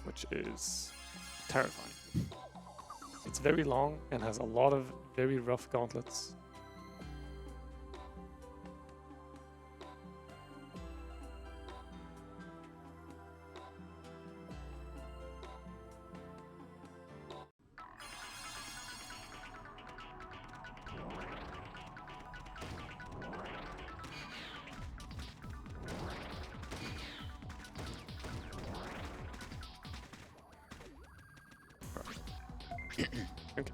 which is terrifying. It's very long and has a lot of very rough gauntlets. Okay.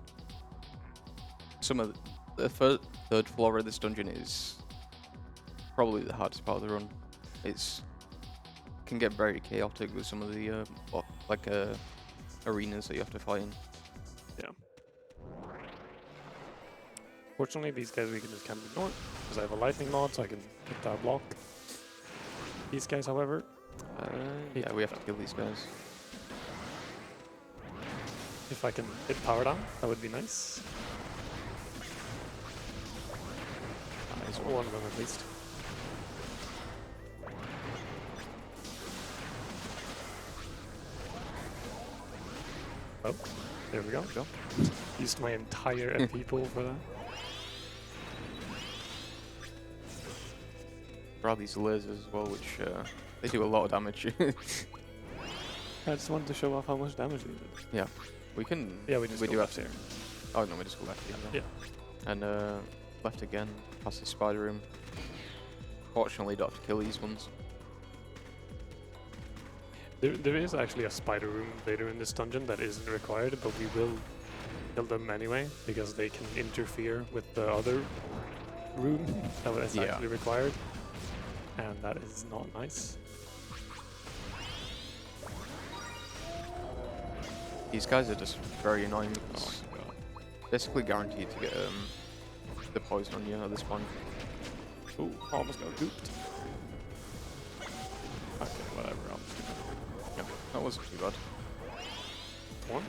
Some of the third floor of this dungeon is probably the hardest part of the run. It's can get very chaotic with some of the arenas that you have to fight in. Yeah. Fortunately, these guys we can just kind of ignore because I have a lightning mod, so I can hit that block. These guys, however, Yeah, we have to kill these guys. if I can hit power down, that would be nice. Nice, one of them at least. Oh, there we go. Used my entire MP pool for that. There are these lasers as well, which they do a lot of damage. I just wanted to show off how much damage we did. Yeah, we can. Yeah, we just we go do left have to. here. Oh no, we just go left. Yeah. And left again, past the spider room. Fortunately, don't have to kill these ones. There is actually a spider room later in this dungeon that isn't required, but we will kill them anyway because they can interfere with the other room that was actually required, and that is not nice. These guys are just very annoying because basically guaranteed to get the poison on you at this point. Ooh, almost got gooped. Okay, whatever. I'll just do Yeah, that wasn't too bad. one.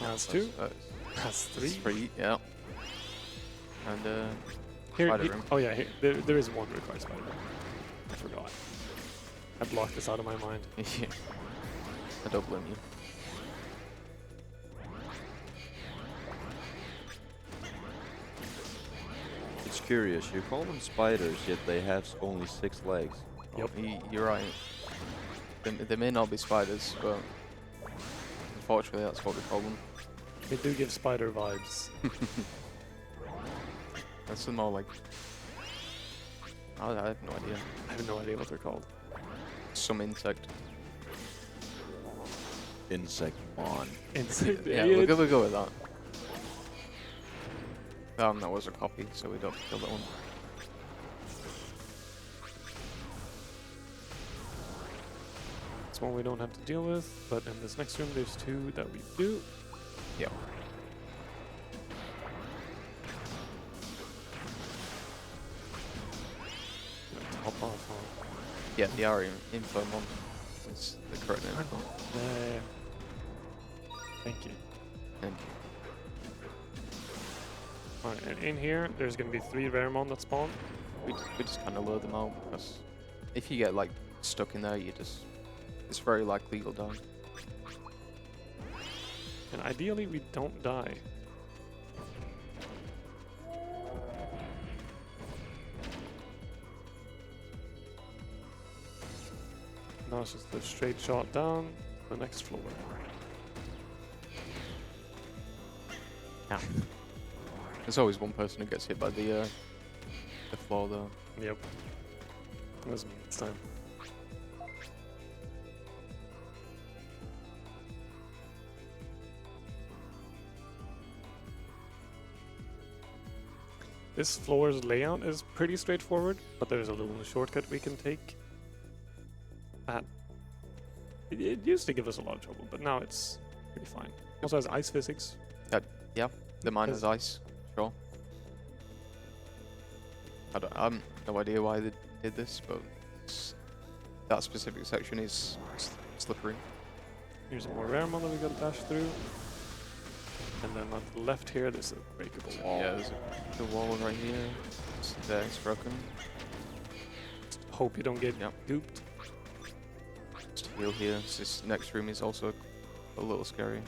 That's two. That's three. Three, yeah. And Here, spider room. oh yeah, there is one required spider room. I forgot. I blocked this out of my mind. Yeah. I don't blame you. It's curious, you call them spiders, yet they have only 6 legs. Yep. You're right. They may not be spiders, but unfortunately that's what we call them. They do give spider vibes. That's more like... I have no idea. I have no idea what they're called. Some insect. Insectmon. Insect. Yeah, we'll go with that. That was a copy, so we don't have to kill that one. It's one we don't have to deal with, but in this next room there's two that we do. Yeah. Top off on. Yeah, the area Infomon is the correct name. Thank you. Thank you. Alright, and in here there's gonna be 3 Raremon that spawn. We just kind of lure them out because if you get like stuck in there, it's very likely you'll die. And ideally we don't die. Now it's just a straight shot down to the next floor. Yeah. There's always one person who gets hit by the floor though. Yep. That was me this time. This floor's layout is pretty straightforward, but there's a little shortcut we can take. It used to give us a lot of trouble, but now it's pretty fine. Also has ice physics. Yeah, the mine has ice, sure. I have no idea why they did this, but that specific section is slippery. Here's more Raremonde that we gotta dash through. And then on the left here, there's a breakable wall. Yeah, there's a wall right here. It's broken. Hope you don't get Yep. duped. Just heal here. This next room is also a little scary.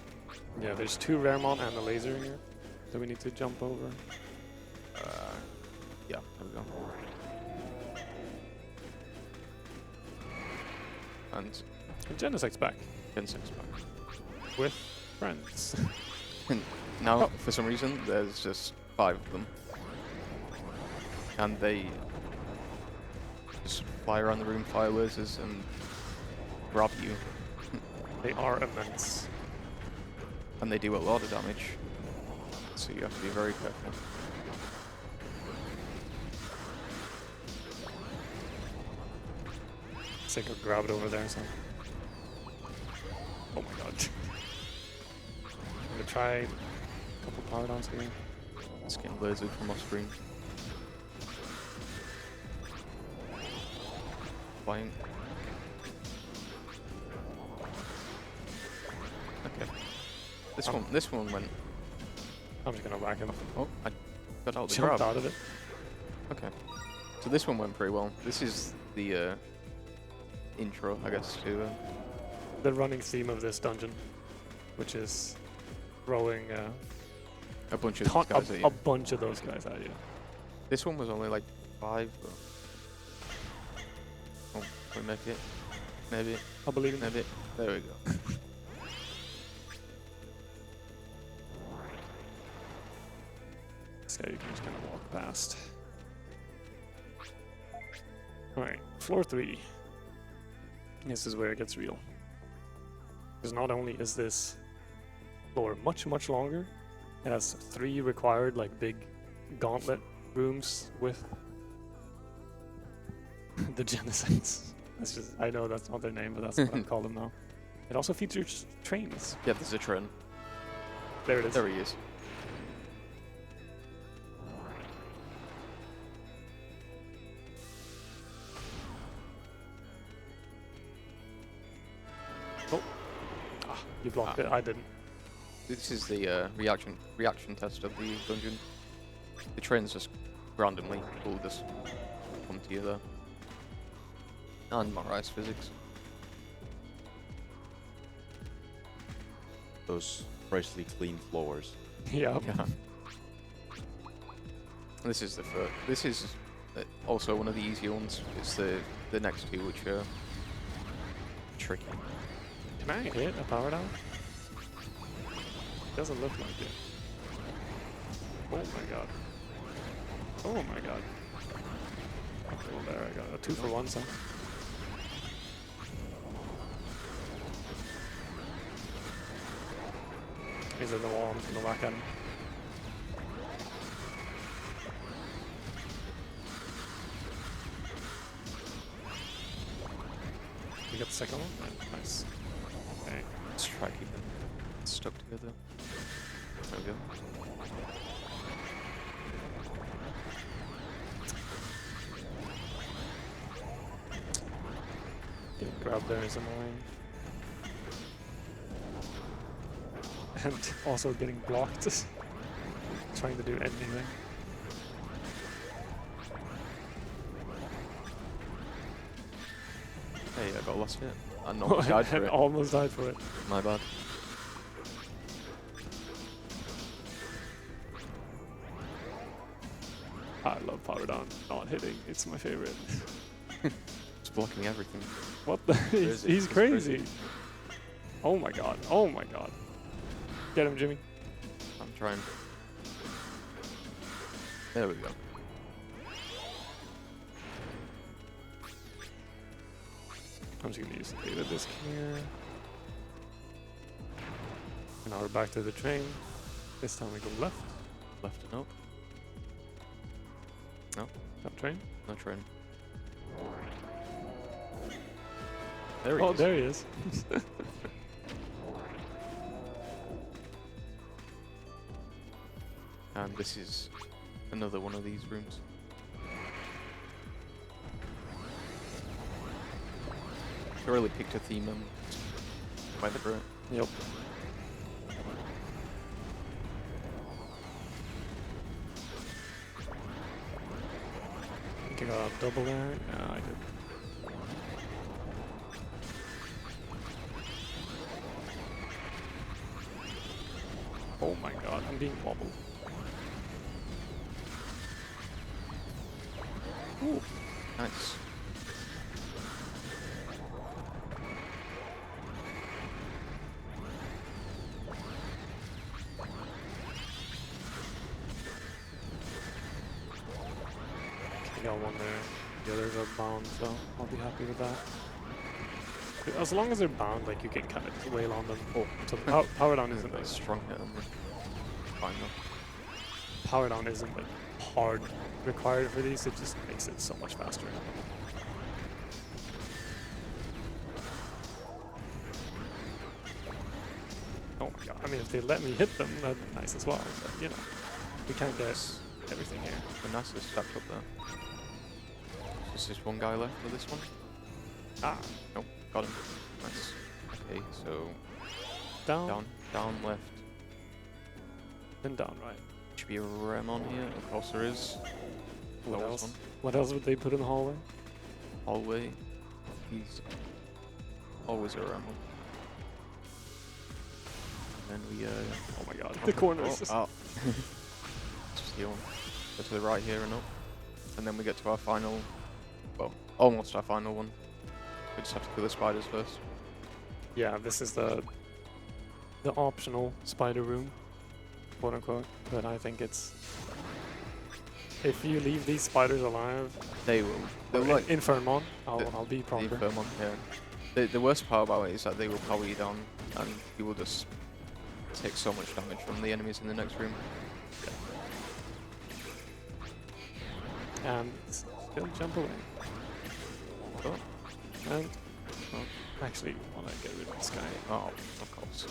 Yeah, there's 2 Raremonde and a laser here. So we need to jump over. Yeah, there we go. And Genesect's back. Insect's back. With friends. Now, for some reason, there's just 5 of them. And they just fly around the room, fire lasers, and grab you. They are immense. And they do a lot of damage. So you have to be very careful. Sick of grab it over there, so. Oh my god. I'm gonna try a couple power downs here. It's getting lasered from off screen. Flying. Okay. This one went. I'm just gonna whack him. Oh, I got out the Jumped grab. out of it. Okay. So this one went pretty well. This is the intro, I guess, to The running theme of this dungeon, which is throwing a bunch of these guys at you. a bunch of those guys at you. This one was only like 5. But oh, we make it. Maybe. I believe in Maybe. There we go. this guy you can just kind of walk past. Alright, floor 3. This is where it gets real. Because not only is this floor much, much longer, it has 3 required, like, big gauntlet rooms with the Genocides. That's just, I know that's not their name, but that's what I call them now. It also features trains. Yeah, there's a train. There it is. There he is. You blocked it, I didn't. This is the reaction test of the dungeon. The trains just randomly will just come to you there. And more ice physics. Those freshly clean floors. Yeah. Yeah. This is the first. This is also one of the easier ones. It's the next 2 which are tricky. Can I hit a power down? Doesn't look like it. Oh my god. Oh my god. Oh, there I got a 2 for 1, so. He's in the wall, I'm just gonna whack at him. We got the second one? Right, nice. Okay. Let's try keeping them stuck together. There we go. Getting grabbed there is annoying. And also getting blocked. Trying to do anything. Hey, I got lost it. I almost died for And it. almost died for it. My bad. I love power down, not hitting. It's my favorite. It's blocking everything. What the? He's It's crazy. Oh my god. Oh my god. Get him, Jimmy. I'm trying. There we go. I'm just gonna use the data disk here. And now we're back to the train. This time we go left. Left and up. No, That train. no train. There he Oh, is. there he is. And this is another one of these rooms. really picked a theme and went through it. Yep. I think I got a double there. Yeah, I did. Oh my god, I'm being wobbled. Ooh, nice. I got one there. The others are bound, so I'll be happy with that. As long as they're bound, like you can kind of wail on them. Oh, so the power down isn't like Strong hit on me. Fine though. power down isn't like hard required for these. It just makes it so much faster. Oh my god! I mean, if they let me hit them, that'd be nice as well. But you know, we can't get everything here. The NASA stacked up there. There's just one guy left for this one. Ah, Nope, got him. Nice. Okay, so down, down left. then down, right. Should be a rem on here. Of course there is. What There was else? one. What else would they put in the hallway? Hallway. He's always a rem on. Then we Oh my god, the corners. Oh. Just heal. Go to the right here and up. And then we get to our final, well, almost our final one. We just have to kill the spiders first. Yeah, this is the optional spider room, quote unquote. But I think it's if you leave these spiders alive, They will. They'll like Infernmon, the- I'll be the proper. Infernmon, yeah. The worst part about it is that they will power you down and you will just take so much damage from the enemies in the next room. And still jump away. Oh, And actually want to get rid of this guy. oh, of course.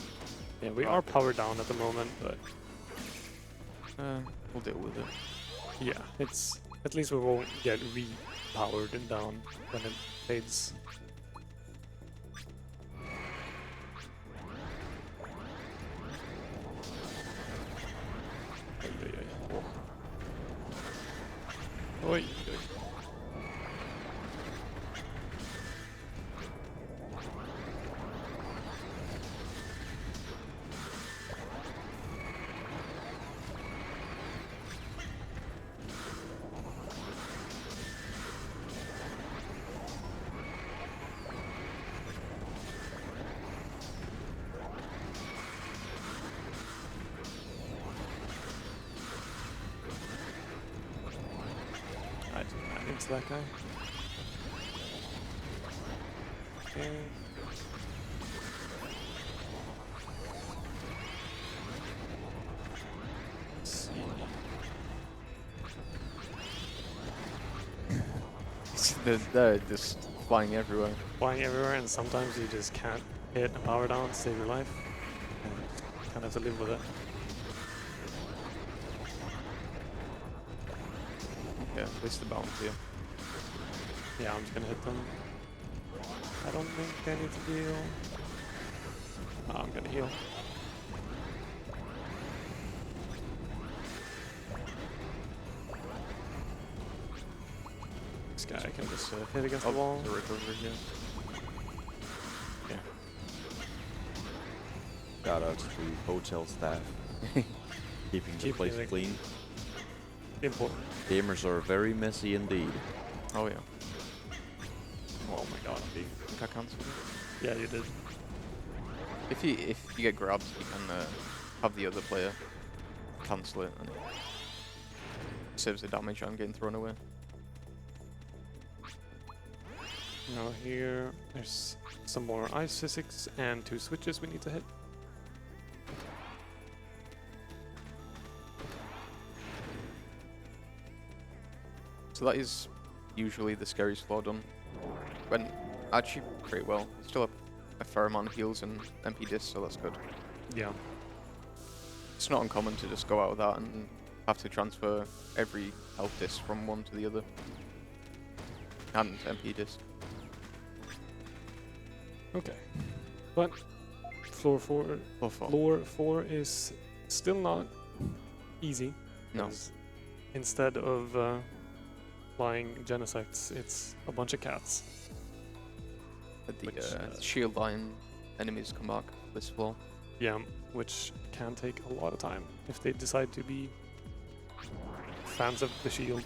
Yeah, we are powered down at the moment, but We'll deal with it. yeah, it's at least we won't get re-powered and down when it fades. Oi, oi. I did not into that guy. Okay. Let's see. They're just flying everywhere. Flying everywhere, and sometimes you just can't hit a power down to save your life. And you kind of have to live with it. Yeah, at least the bounce here. Yeah, I'm just gonna hit them. I don't think I need to heal. Oh, I'm gonna heal. This guy can just hit against the wall. The recovery here. Yeah. Shout out to the hotel staff. Keeping the Keep place it clean. Important. Gamers are very messy indeed. Oh yeah. Oh my god, I'm being. I think I cancelled it. Yeah, you did. If you get grabbed, you can have the other player cancel it and it saves the damage on getting thrown away. Now here, there's some more ice physics and 2 switches we need to hit. So that is usually the scariest floor done. Went actually pretty well. Still have a fair amount of heals and MP discs, so that's good. Yeah. It's not uncommon to just go out of that and have to transfer every health disc from one to the other. And MP disc. Okay. But floor 4, floor 4 is still not easy. No. 'Cause instead of flying Genesects, it's a bunch of cats. But the Which, shield line enemies come back this floor. Yeah, which can take a lot of time if they decide to be fans of the shield.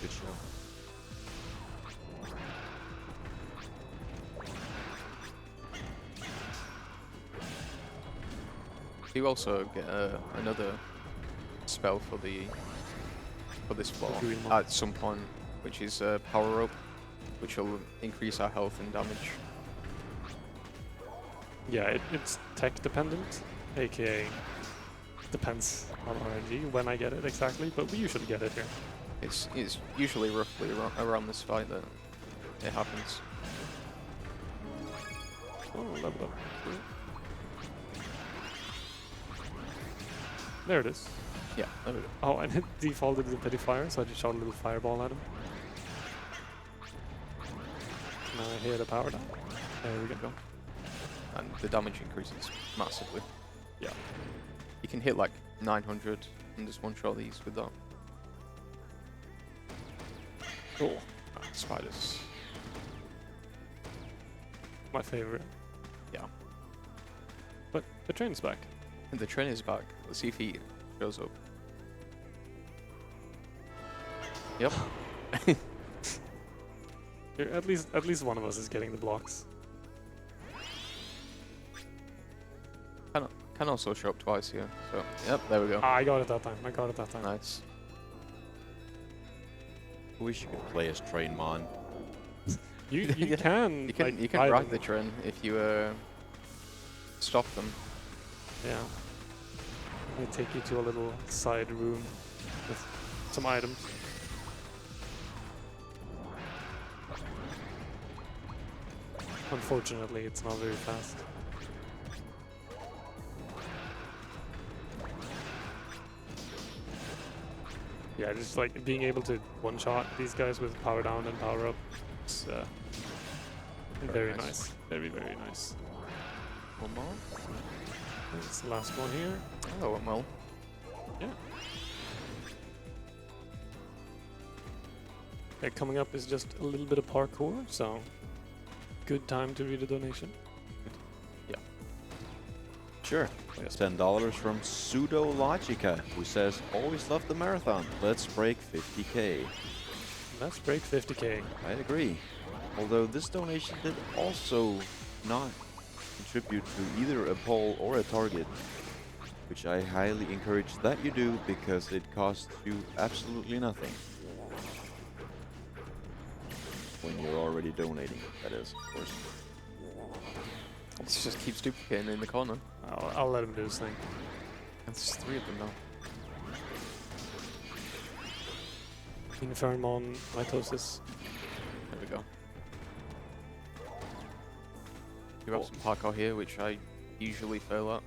Good show. You also get another spell for this floor green one. at some point, which is power up, which will increase our health and damage. Yeah, it's tech dependent, aka depends on RNG when I get it exactly, but we usually get it here. It's usually roughly around this fight that it happens. Oh, level up. There it is. Yeah, there we go. Oh, and it defaulted to petty fire, so I just shot a little fireball at him. Now I hit a power down. There we go. And the damage increases massively. Yeah. You can hit like 900 and just one-shot these with that. Oh, spiders. My favorite. Yeah. But the train's back. And the train is back. Let's see if he shows up. Yep. Here, at least one of us is getting the blocks. Can also show up twice here. So, yep, there we go. Ah, I got it that time. I got it that time. Nice. I wish you could play as Trainmon. You Yeah. can You can like, you can ride ride them. the train if you stop them. Yeah. They take you to a little side room with some items. Unfortunately, it's not very fast. Yeah, just like being able to one-shot these guys with power down and power up. It's very nice. nice. Very, very nice. One more. It's the last one here. Oh, well. Yeah. Okay, coming up is just a little bit of parkour, so good time to read a donation. Sure. Yes. $10 from Pseudo Logica, who says, always love the marathon. Let's break 50k. Let's break 50k. I agree. Although this donation did also not contribute to either a poll or a target, which I highly encourage that you do because it costs you absolutely nothing. When you're already donating, that is, of course. It just keeps duplicating in the corner. I'll let him do his thing. That's 3 of them now. Infermon, mitosis. There we go. You have some parkour here, which I usually fail at.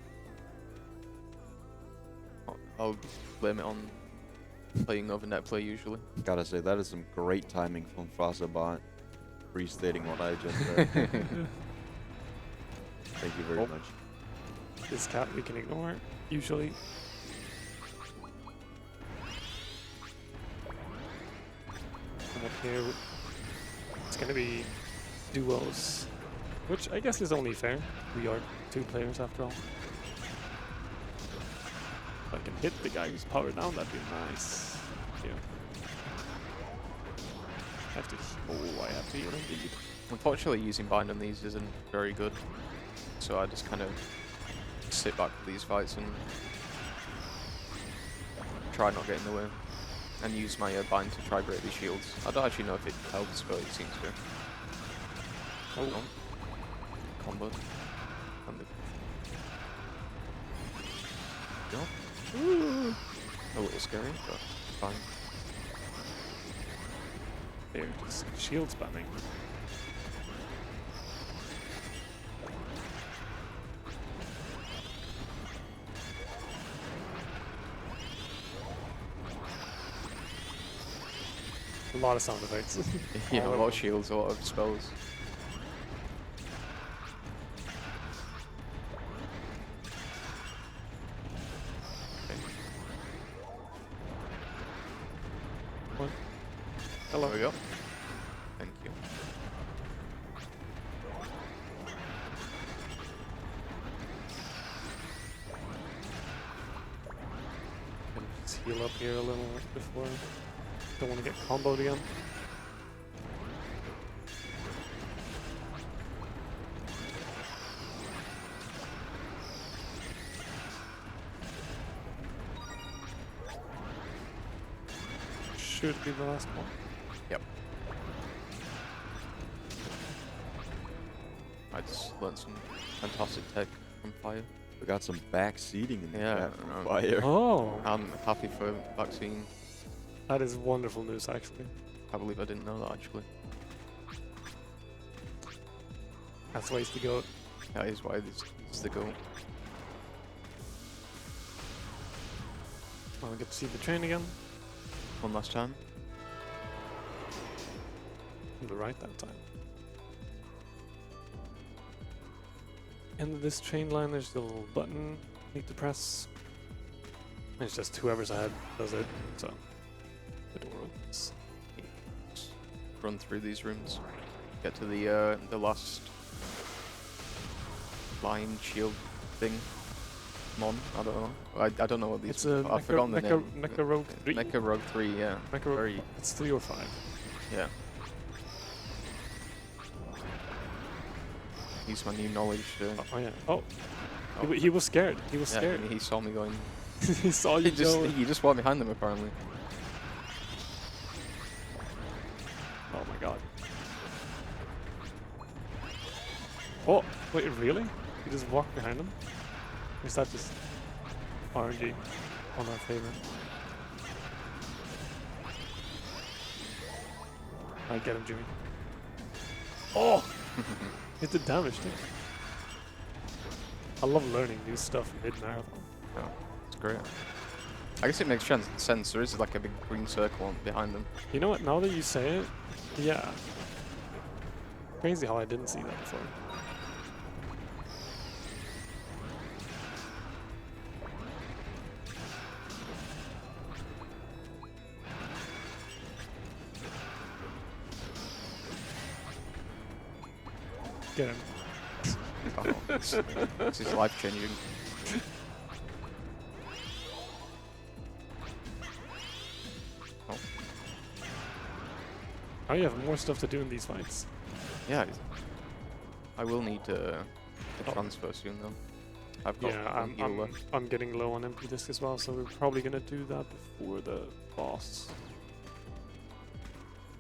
I'll blame it on playing over net play usually. Gotta say, that is some great timing from Frasabot, restating what I just said. Thank you very much. This cat we can ignore, usually. And up here, it's gonna be duos, which I guess is only fair. We are 2 players after all. If I can hit the guy who's powered down, that'd be nice. Yeah. I have to heal indeed. Unfortunately, using bind on these isn't very good, so I just kind of sit back for these fights and try not get in the way, and use my bind to try break these shields. I don't actually know if it helps, but it seems to. Oh, Combo. And the jump. A little scary, but fine. they're just shield spamming. A lot of sound effects. Yeah, a All lot over of shields, a lot of spells. What? Hello. There we go. Thank you. Can just heal up here a little before. Don't want to get comboed again. Should be the last one. Yep. I just learned some fantastic tech from Fire. We got some back seating in the Yeah, chat from I know. Fire. Oh, I'm happy for vaccine. that is wonderful news, actually. I believe I didn't know that actually. That's ways to go. That is why this is the goal. Well, we get to see the train again. One last time. On the right that time. End of this train line, there's the little button you need to press. And it's just whoever's ahead does it, so the door opens. Just run through these rooms. Get to the last line shield thing. Mon, I don't know. I don't know what these. It's a I've forgotten the name. Mecha Rogue 3. Mecha Rogue 3, yeah. Mecha Rogue, Very, it's 3 or 5. yeah. Use my new knowledge. Oh yeah. Oh, Oh. he was scared. He was Yeah, scared. he saw me going. He saw you go. He just walked behind them apparently. Oh my god. Oh, wait, really? You just walked behind him? Or is that just RNG on our favor? I get him, Jimmy. Oh! It did damage, too. I love learning new stuff mid-marathon. Yeah, it's great. I guess it makes sense. There is like a big green circle behind them. You know what, now that you say it, yeah. Crazy how I didn't see that before. Get him. Oh, this is life changing. Oh, Oh, you have more stuff to do in these fights. yeah. I will need to transfer soon though. I've got Yeah, one heal left. I'm getting low on MP disc as well, so we're probably gonna do that before the boss.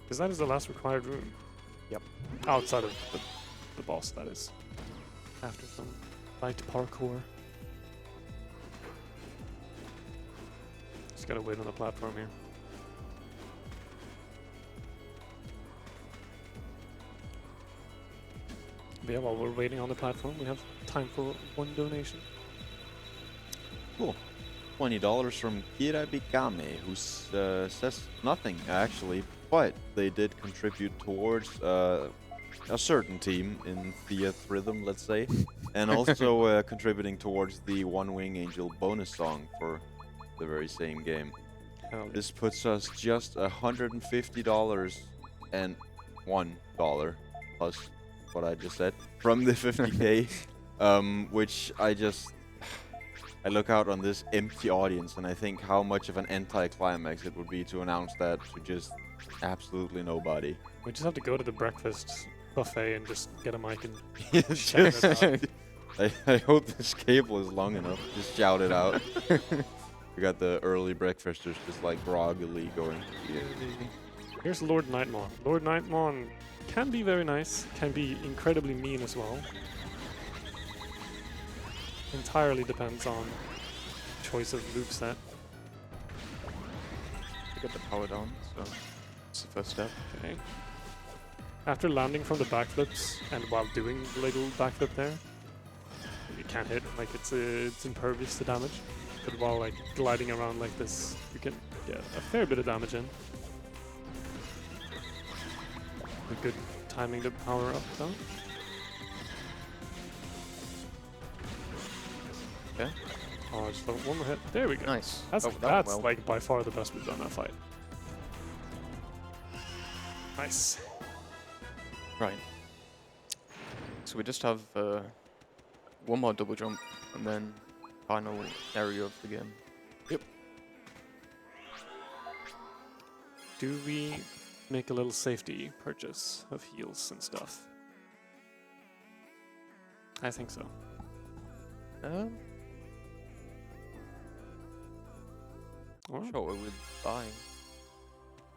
Because that is the last required room. Yep. Outside of the boss, that is. After some light parkour. Just gotta wait on the platform here. But yeah, while we're waiting on the platform, we have time for one donation. Cool. $20 from Kira Bikame, who says nothing actually, but they did contribute towards a certain team in Theath Rhythm, let's say, and also contributing towards the One Wing Angel bonus song for the very same game. Hell yeah. This puts us just $150 and $1 plus what I just said from the 50k, which I look out on this empty audience and I think how much of an anti-climax it would be to announce that to just absolutely nobody. We just have to go to the breakfast buffet and just get a mic and It's shout it just- out. I hope this cable is long enough. Just shout it out. We got the early breakfasters just like groggily going. Yeah. Here's Lord Nightmon. Lord Nightmon can be very nice, can be incredibly mean as well. Entirely depends on choice of moveset. To get the power down, so it's the first step. Okay. After landing from the backflips and while doing the little backflip there, you can't hit, like it's impervious to damage. But while like gliding around like this, you can get a fair bit of damage in. A good timing to power up though. Okay. Oh, just one more hit. There we go. Nice. That's Oh, that went that's well. like by far the best we've done that fight. Nice. Right. So we just have one more double jump and then final area of the game. Yep. Do we make a little safety purchase of heals and stuff? I think so. Alright. Sure, we would buy.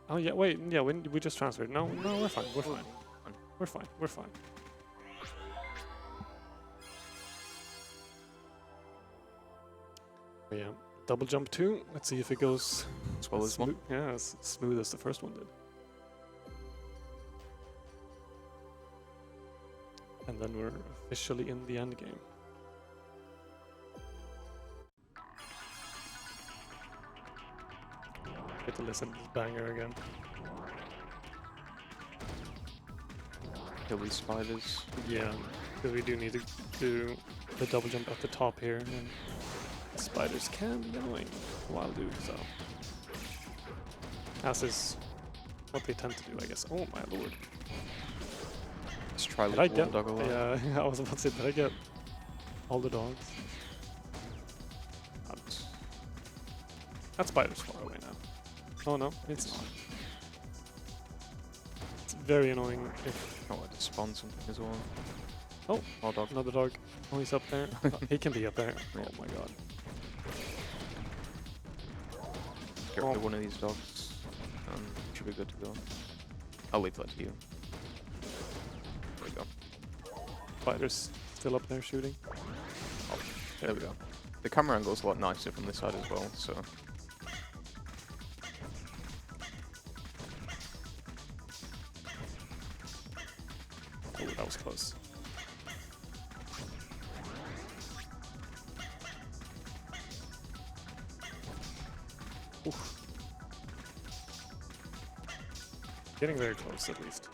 Oh yeah, wait, yeah, we just transferred. No, we're fine. We're fine. We're fine. We're fine. Yeah, double jump 2. Let's see if it goes As well as one. Yeah, as smooth as the first one did. And then we're officially in the end game. Get to listen to this banger again. Kill these spiders. Yeah, because we do need to do the double jump at the top here, and the spiders can be annoying while doing so. As is what they tend to do, I guess. Oh my lord. Let's try Did I leave one get? dog alive. Yeah, I was about to say, did I get all the dogs? That spider's far away now. Oh no, it's not. It's very annoying if... Oh, I just spawned something as well. Oh, More dog. another dog. Oh, he's up there. He can be up there. Oh my god. Get rid of one of these dogs. Should be good to go. I'll leave that to you. There we go. Spider's still up there shooting. Oh, there we go. The camera angle's a lot nicer from this side as well, so... Oh, that was close. Oof. Getting very close, at least.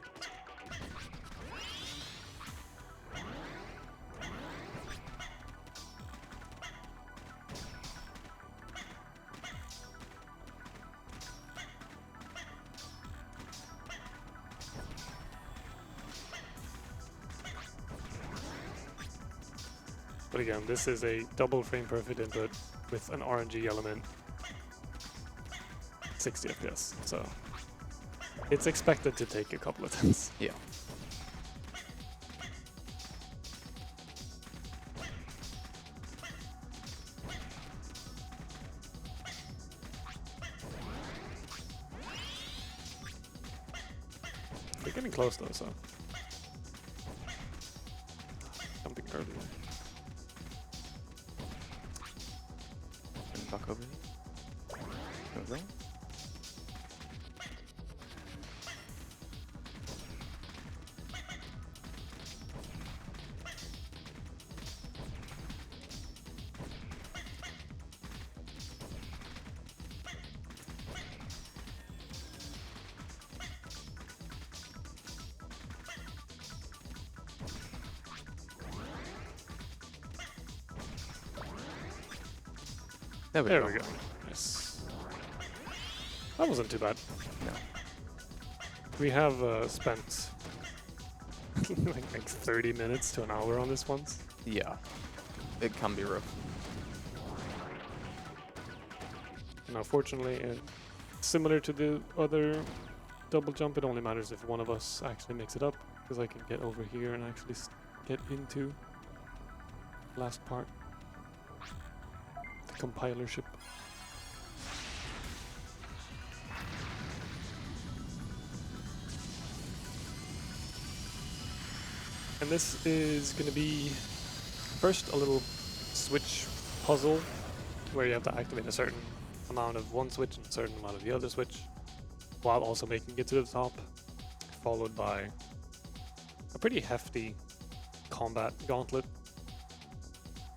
But again, this is a double frame perfect input with an RNG element. 60 FPS, so it's expected to take a couple of times. Yeah. We're getting close though, so something early. And back over here. There we go. There we go. Yes. That wasn't too bad. No. We have spent like 30 minutes to an hour on this once. Yeah. It can be rough. Now, fortunately, similar to the other double jump, it only matters if one of us actually makes it up, because I can get over here and actually get into the last part. The compiler ship. And this is going to be first a little switch puzzle where you have to activate a certain amount of one switch and a certain amount of the other switch while also making it to the top, followed by a pretty hefty combat gauntlet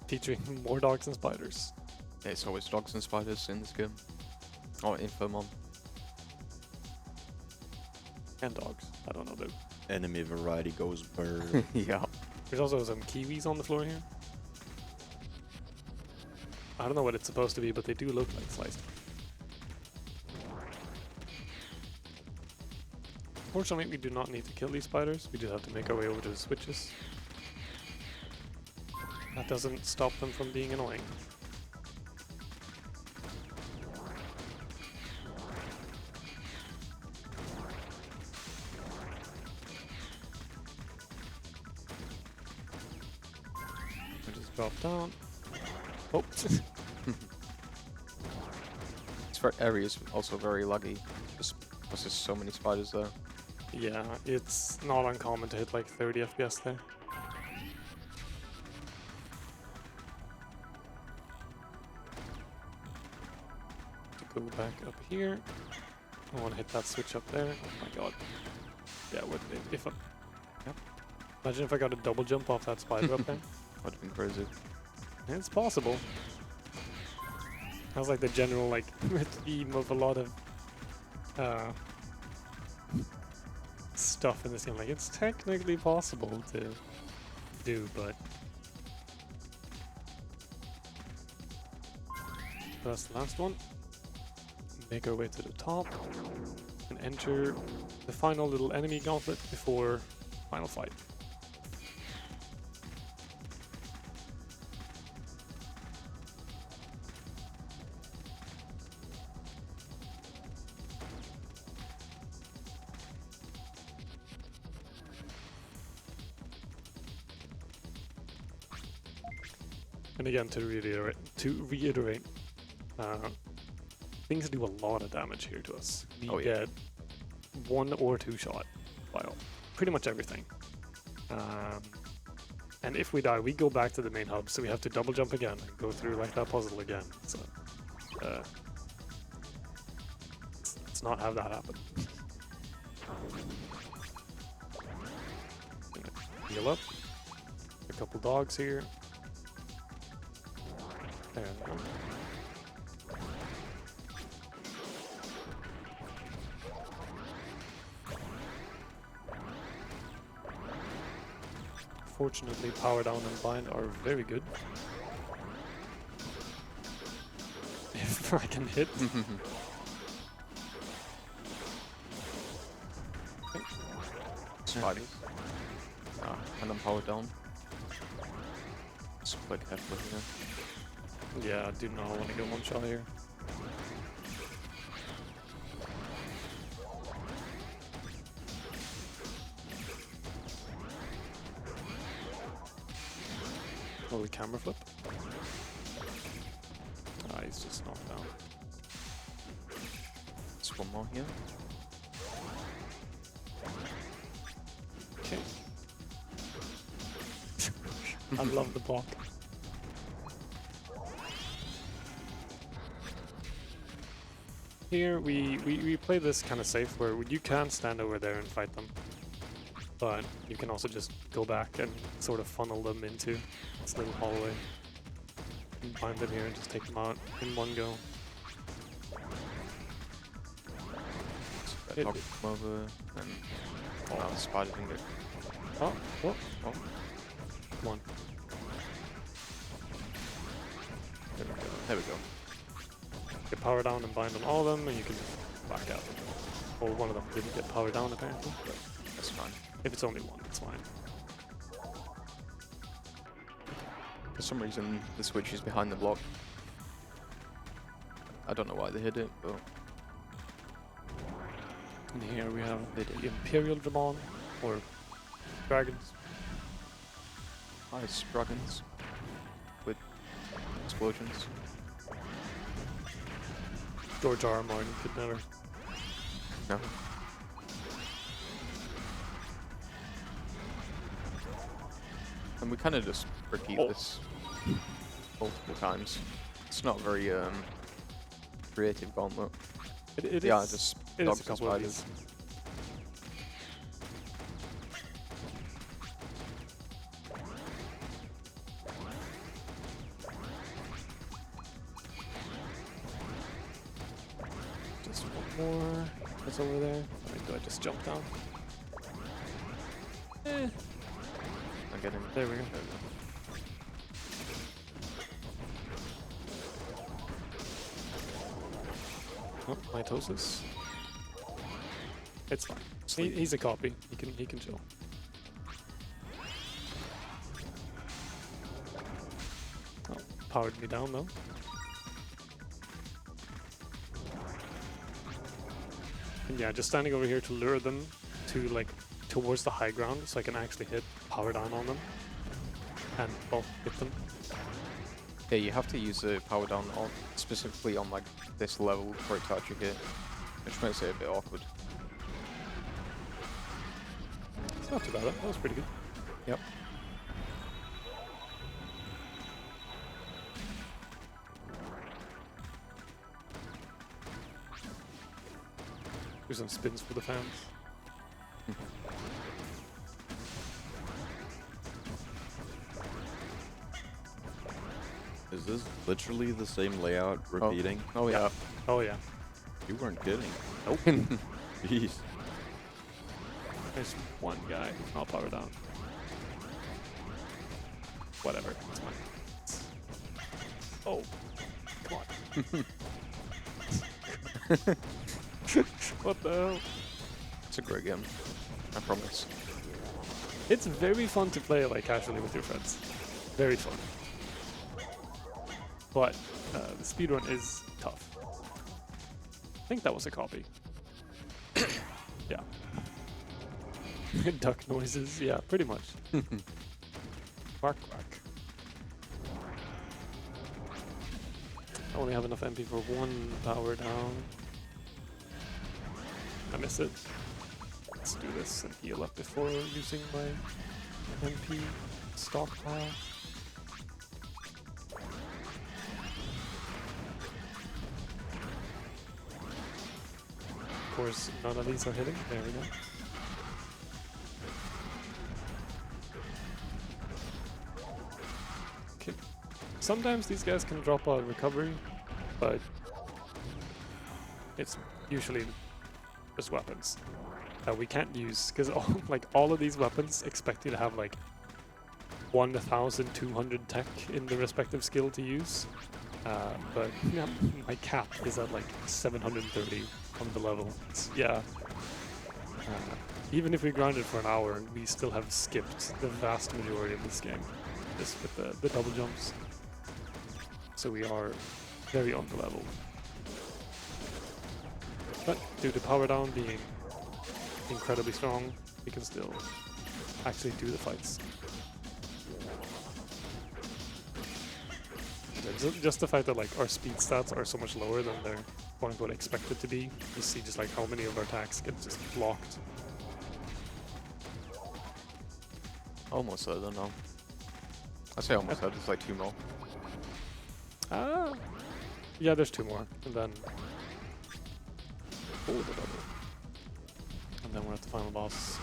featuring more dogs and spiders. Yeah, it's always dogs and spiders in this game. Or Infomon. And dogs. I don't know though. Enemy variety goes bird. Yeah. There's also some kiwis on the floor here. I don't know what it's supposed to be, but they do look like sliced. Fortunately, we do not need to kill these spiders. We just have to make our way over to the switches. That doesn't stop them from being annoying. I just drop down. Oh. This area is also very laggy, just because there's so many spiders there. Yeah, it's not uncommon to hit like 30 FPS there. To go back up here. I want to hit that switch up there. Oh my god. Yeah, if I... Yep. Imagine if I got a double jump off that spider up there. Would have been crazy. It's possible. That's like the general like theme of a lot of stuff in this game. Like it's technically possible to do, but that's the last one. Make our way to the top and enter the final little enemy gauntlet before final fight. And again, to reiterate, things do a lot of damage here to us. We get 1 or 2 shot by pretty much everything. And if we die, we go back to the main hub, so we have to double jump again and go through like that puzzle again. So let's not have that happen. Gonna heal up. A couple dogs here. There we go. Fortunately, power down and bind are very good. If I can hit. Okay. Spiders. And then power down. It's quite careful here. Yeah, I do not want to get one shot here. Will the camera flip? Ah, he's just knocked down. There's one more here. Okay. I love the block. Here we play this kind of safe where you can stand over there and fight them, but you can also just go back and sort of funnel them into this little hallway and bind them here and just take them out in one go. Knock them over and the spider can get. Oh, oh, oh. Come on. There we go. Get power down and bind on all of them, and you can back out. Or one of them didn't get power down apparently, but That's fine. if it's only one, it's fine. For some reason, the switch is behind the block. I don't know why they hid it, but And here we have the Imperial Digimon, or dragons. ice dragons with explosions. George R. R. Martin could never. No. And we kind of just repeat this multiple times. It's not very creative gauntlet. It Yeah, is, just it is dogs a and couple of spiders. these. Just one more. That's over there. Right. Do I just jump down? I get him. There we go. Oh, mitosis. It's fine. He's a copy. He can chill. Oh, powered me down though. And yeah, just standing over here to lure them to like towards the high ground so I can actually hit power down on them and well hit them. Yeah, you have to use the power down on specifically on like this level for it to actually hit, which makes it a bit awkward. It's not too bad. That was pretty good. Yep. Do some spins for the fans. Is this literally the same layout repeating? Oh yeah. Oh yeah. You weren't kidding. Nope. Jeez. There's one guy. I'll power down. Whatever. It's fine. Oh. Come on. What the hell? It's a great game. I promise. It's very fun to play like casually with your friends. Very fun. But the speedrun is tough. I think that was a copy. Yeah. Duck noises, yeah, pretty much. Bark, bark. I only have enough MP for one power down. I miss it. Let's do this and heal up before using my MP stockpile. Of course, none of these are hitting. There we go. Okay. Sometimes these guys can drop a recovery, but it's usually just weapons that we can't use because all of these weapons expect you to have like 1,200 tech in the respective skill to use. But yeah, my cap is at like 730 on the level. Yeah. Even if we grinded for an hour, we still have skipped the vast majority of this game just with the double jumps. So we are very on the level. But due to power down being incredibly strong, we can still actually do the fights. Just the fact that like our speed stats are so much lower than they're quote unquote expected to be. You see just like how many of our attacks get just blocked. Almost there, though, no. I say almost there, there's like 2 more. Yeah, there's 2 more. And then the double. And then we're at the final boss.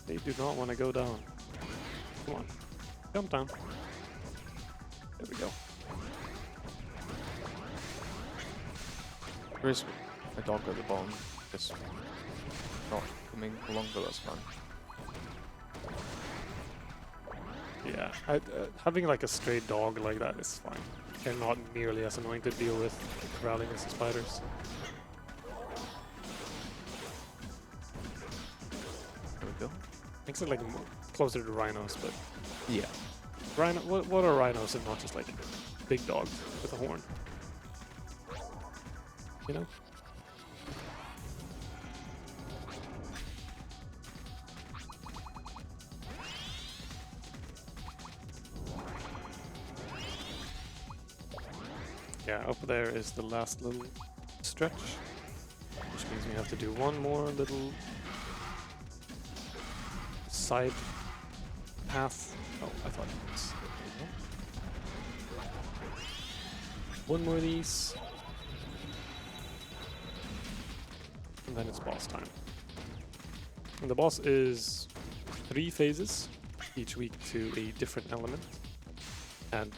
They do not want to go down. Come on. Jump down. There we go. There is a dog at the bottom, just not coming along with us, man. Yeah, having like a stray dog like that is fine. They're not nearly as annoying to deal with corralling as the spiders. There we go. Makes it like closer to rhinos, but Yeah. rhino. What are rhinos if not just like big dogs with a horn? You know? Yeah, up there is the last little stretch, which means we have to do one more little side path. Oh, I thought it was. One more of these. And then it's boss time. And the boss is 3 phases, each week to a different element. And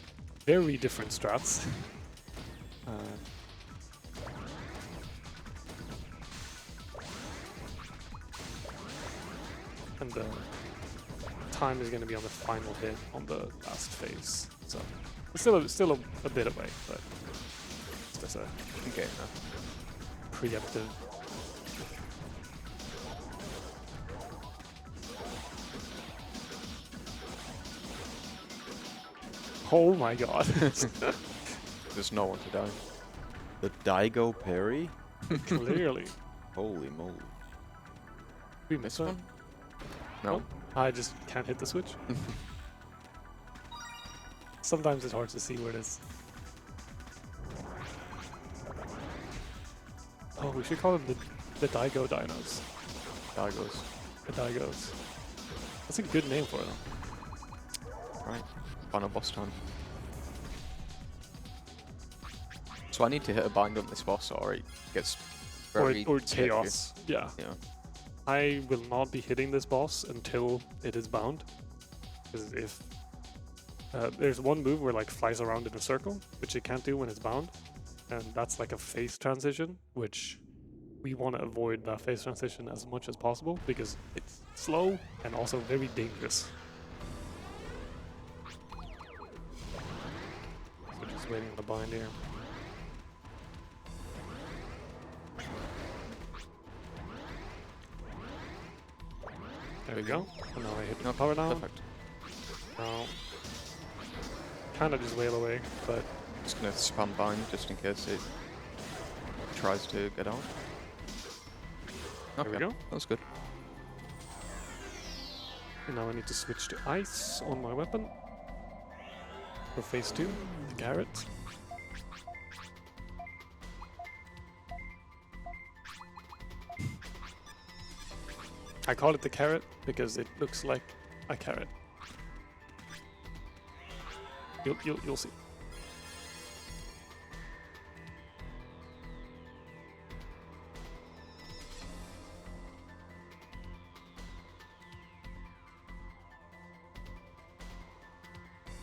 very different strats. And the time is going to be on the final hit on the last phase. So it's still a bit away, but it's just a Okay. preemptive. Oh my god. There's no one to die. The Daigo parry? Clearly. Holy moly. We missed This one. one? No. I just can't hit the switch. Sometimes it's hard to see where it is. Oh, we should call them the Daigo Dinos. Daigos. The Daigos. That's a good name for them. Right. Final boss time. So I need to hit a bind on this boss or it gets very Or sketchy. chaos. Yeah. Yeah. I will not be hitting this boss until it is bound. Because if there's one move where like flies around in a circle, which it can't do when it's bound, and that's like a phase transition, which we want to avoid that phase transition as much as possible because it's slow and also very dangerous. So just waiting on the bind here. There we go. And now I hit the power down. Perfect. Now, kind of just wail away, but Just gonna spam bind just in case it tries to get out. there we Okay, go. that was good. And now I need to switch to ice on my weapon. For phase 2, the carrot. I call it the carrot because it looks like a carrot. You'll see.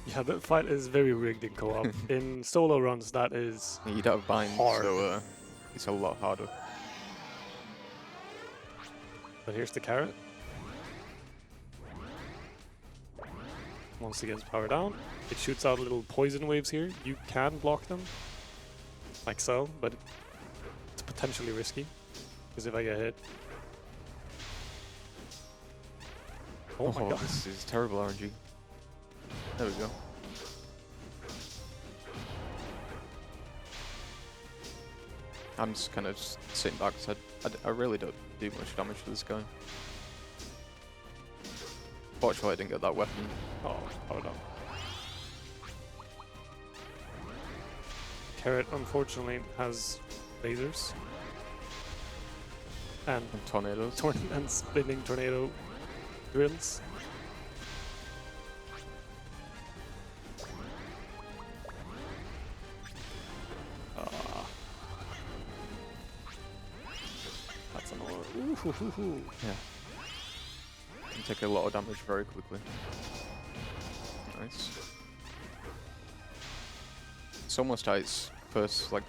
Yeah, the fight is very rigged in co-op. In solo runs, that is You don't have bind, hard. so it's a lot harder. But here's the carrot. Once it gets powered down, it shoots out little poison waves here. You can block them, like so, but it's potentially risky. Because if I get hit... Oh my god. This is terrible RNG. There we go. I'm just kind of sitting back because I really don't do much damage to this guy. Fortunately, I didn't get that weapon. Oh no. Carrot, unfortunately, has lasers. And And tornadoes. and spinning tornado drills. That's annoying. Ooh. Yeah. Can take a lot of damage very quickly. Nice. It's almost at its first like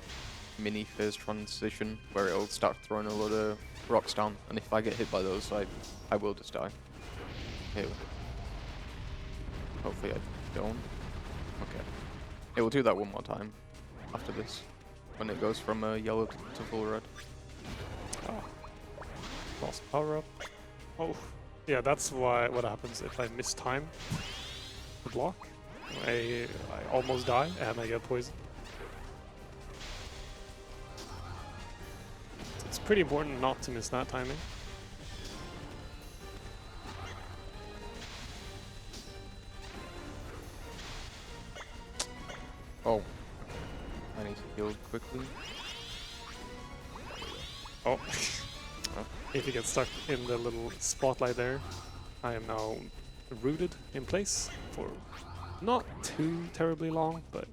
mini phase transition where it'll start throwing a lot of rocks down, and if I get hit by those, I will just die. Here. Hopefully I don't. Okay. It will do that one more time after this, when it goes from yellow to full red. Oh. Lost power up. Oh. Yeah, that's what happens if I miss time to block. I almost die and I get poisoned. It's pretty important not to miss that timing. Oh. I need to heal quickly. Oh. If you get stuck in the little spotlight there, I am now rooted in place for not too terribly long, but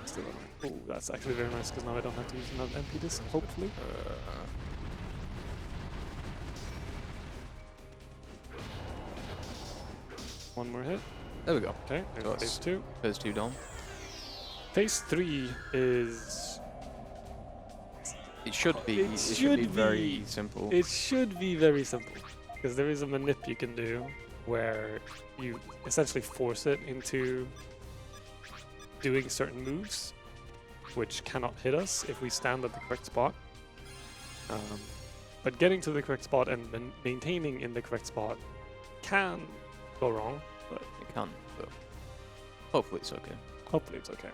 Still don't. Oh, that's actually very nice because now I don't have to use another MP disc, hopefully. One more hit. There we go. Okay, there's That's- phase 2. Phase 2 done. Phase 3 is... It should be. It It should should be very be. simple. It should be very simple. Because there is a manip you can do where you essentially force it into doing certain moves, which cannot hit us if we stand at the correct spot. But getting to the correct spot and maintaining in the correct spot can go wrong, but It can, but hopefully it's okay. hopefully it's okay.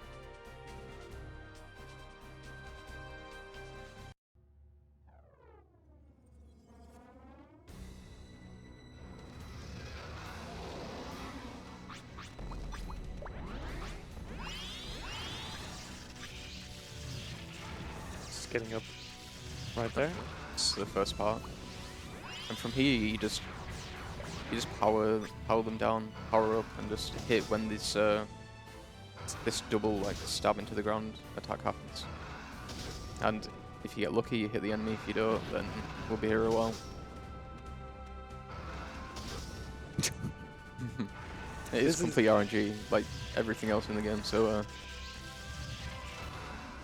Just getting up right there. It's the first part. And from here you just power them down, power up, and just hit when this this double like stab into the ground attack happens. And if you get lucky, you hit the enemy. If you don't, then we'll be here a while. It is This is- complete RNG, like everything else in the game. So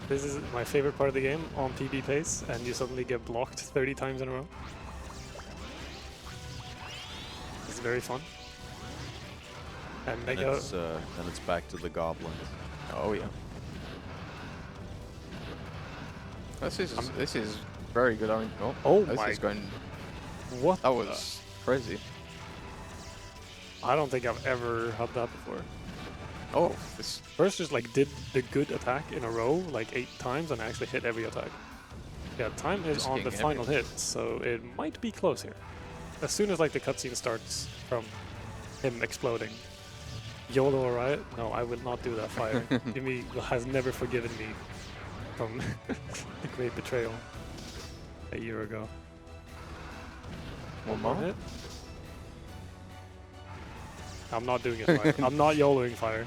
This is my favorite part of the game on PB pace, and you suddenly get blocked 30 times in a row. It's very fun. And And Mega, it's back to the goblins. oh yeah. This is very good RNG. Oh this my- is going. what? That was crazy. I don't think I've ever had that before. Oh, this. First, just like did the good attack in a row like 8 times, and I actually hit every attack. Yeah, time is Just on the hitting final hit, so it might be close here. As soon as like the cutscene starts from him exploding. YOLO, alright? No, I will not do that fire. Jimmy has never forgiven me from the great betrayal a year ago. One more hit. I'm not doing it fire. I'm not YOLOing fire.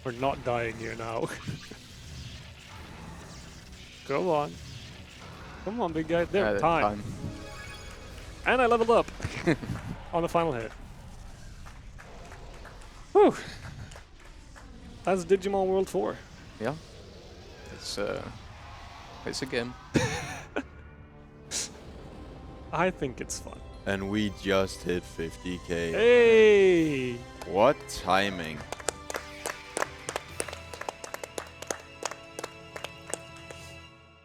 We're not dying here now. Come on. Come on, big guy. There, time. And I leveled up on the final hit. Whew. That's Digimon World 4. Yeah. It's a game. I think it's fun. And we just hit 50k. Hey! What timing.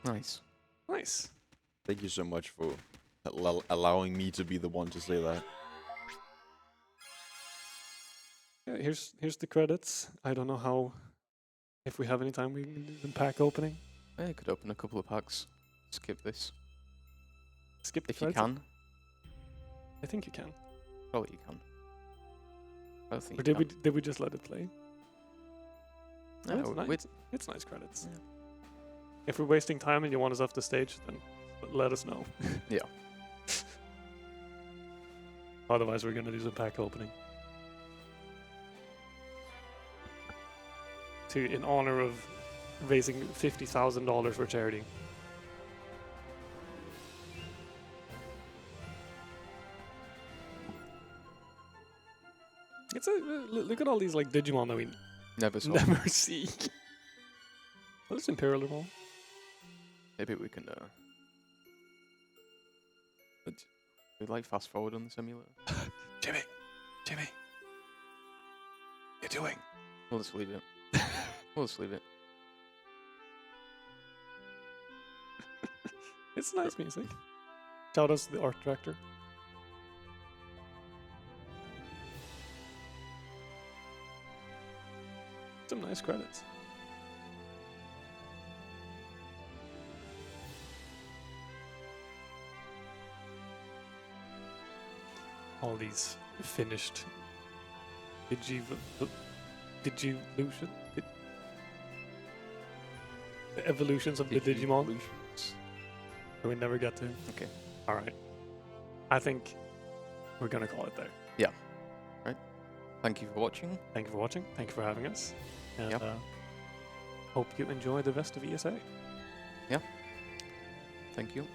Nice. Nice. Thank you so much for allowing me to be the one to say that. Yeah, here's the credits. I don't know how. If we have any time, we can do the pack opening. Yeah, you could open a couple of packs. Skip this. Skip the If you credits. can. I think you can. Probably you can. I don't think Or you did we just let it play? can. That's No, nice. It's nice credits. Yeah. If we're wasting time and you want us off the stage, then let us know. Yeah. Otherwise, we're gonna do some pack opening. In honor of raising $50,000 for charity. It's a look at all these like Digimon that we Never saw. never see. Oh, this Imperial Digimon. Maybe we can we like fast forward on the simulator. Jimmy, you're doing. We'll just leave it. We'll just leave it. It's nice music. Shout out to the art director. Some nice credits. All these finished Digivolution? The evolutions of the Digimon Evolutions. that we never got to. Okay. Alright. I think we're gonna call it there. Yeah. Right. Thank you for watching. Thank you for watching. Thank you for having us. And Yep. hope you enjoy the rest of ESA. Thank you.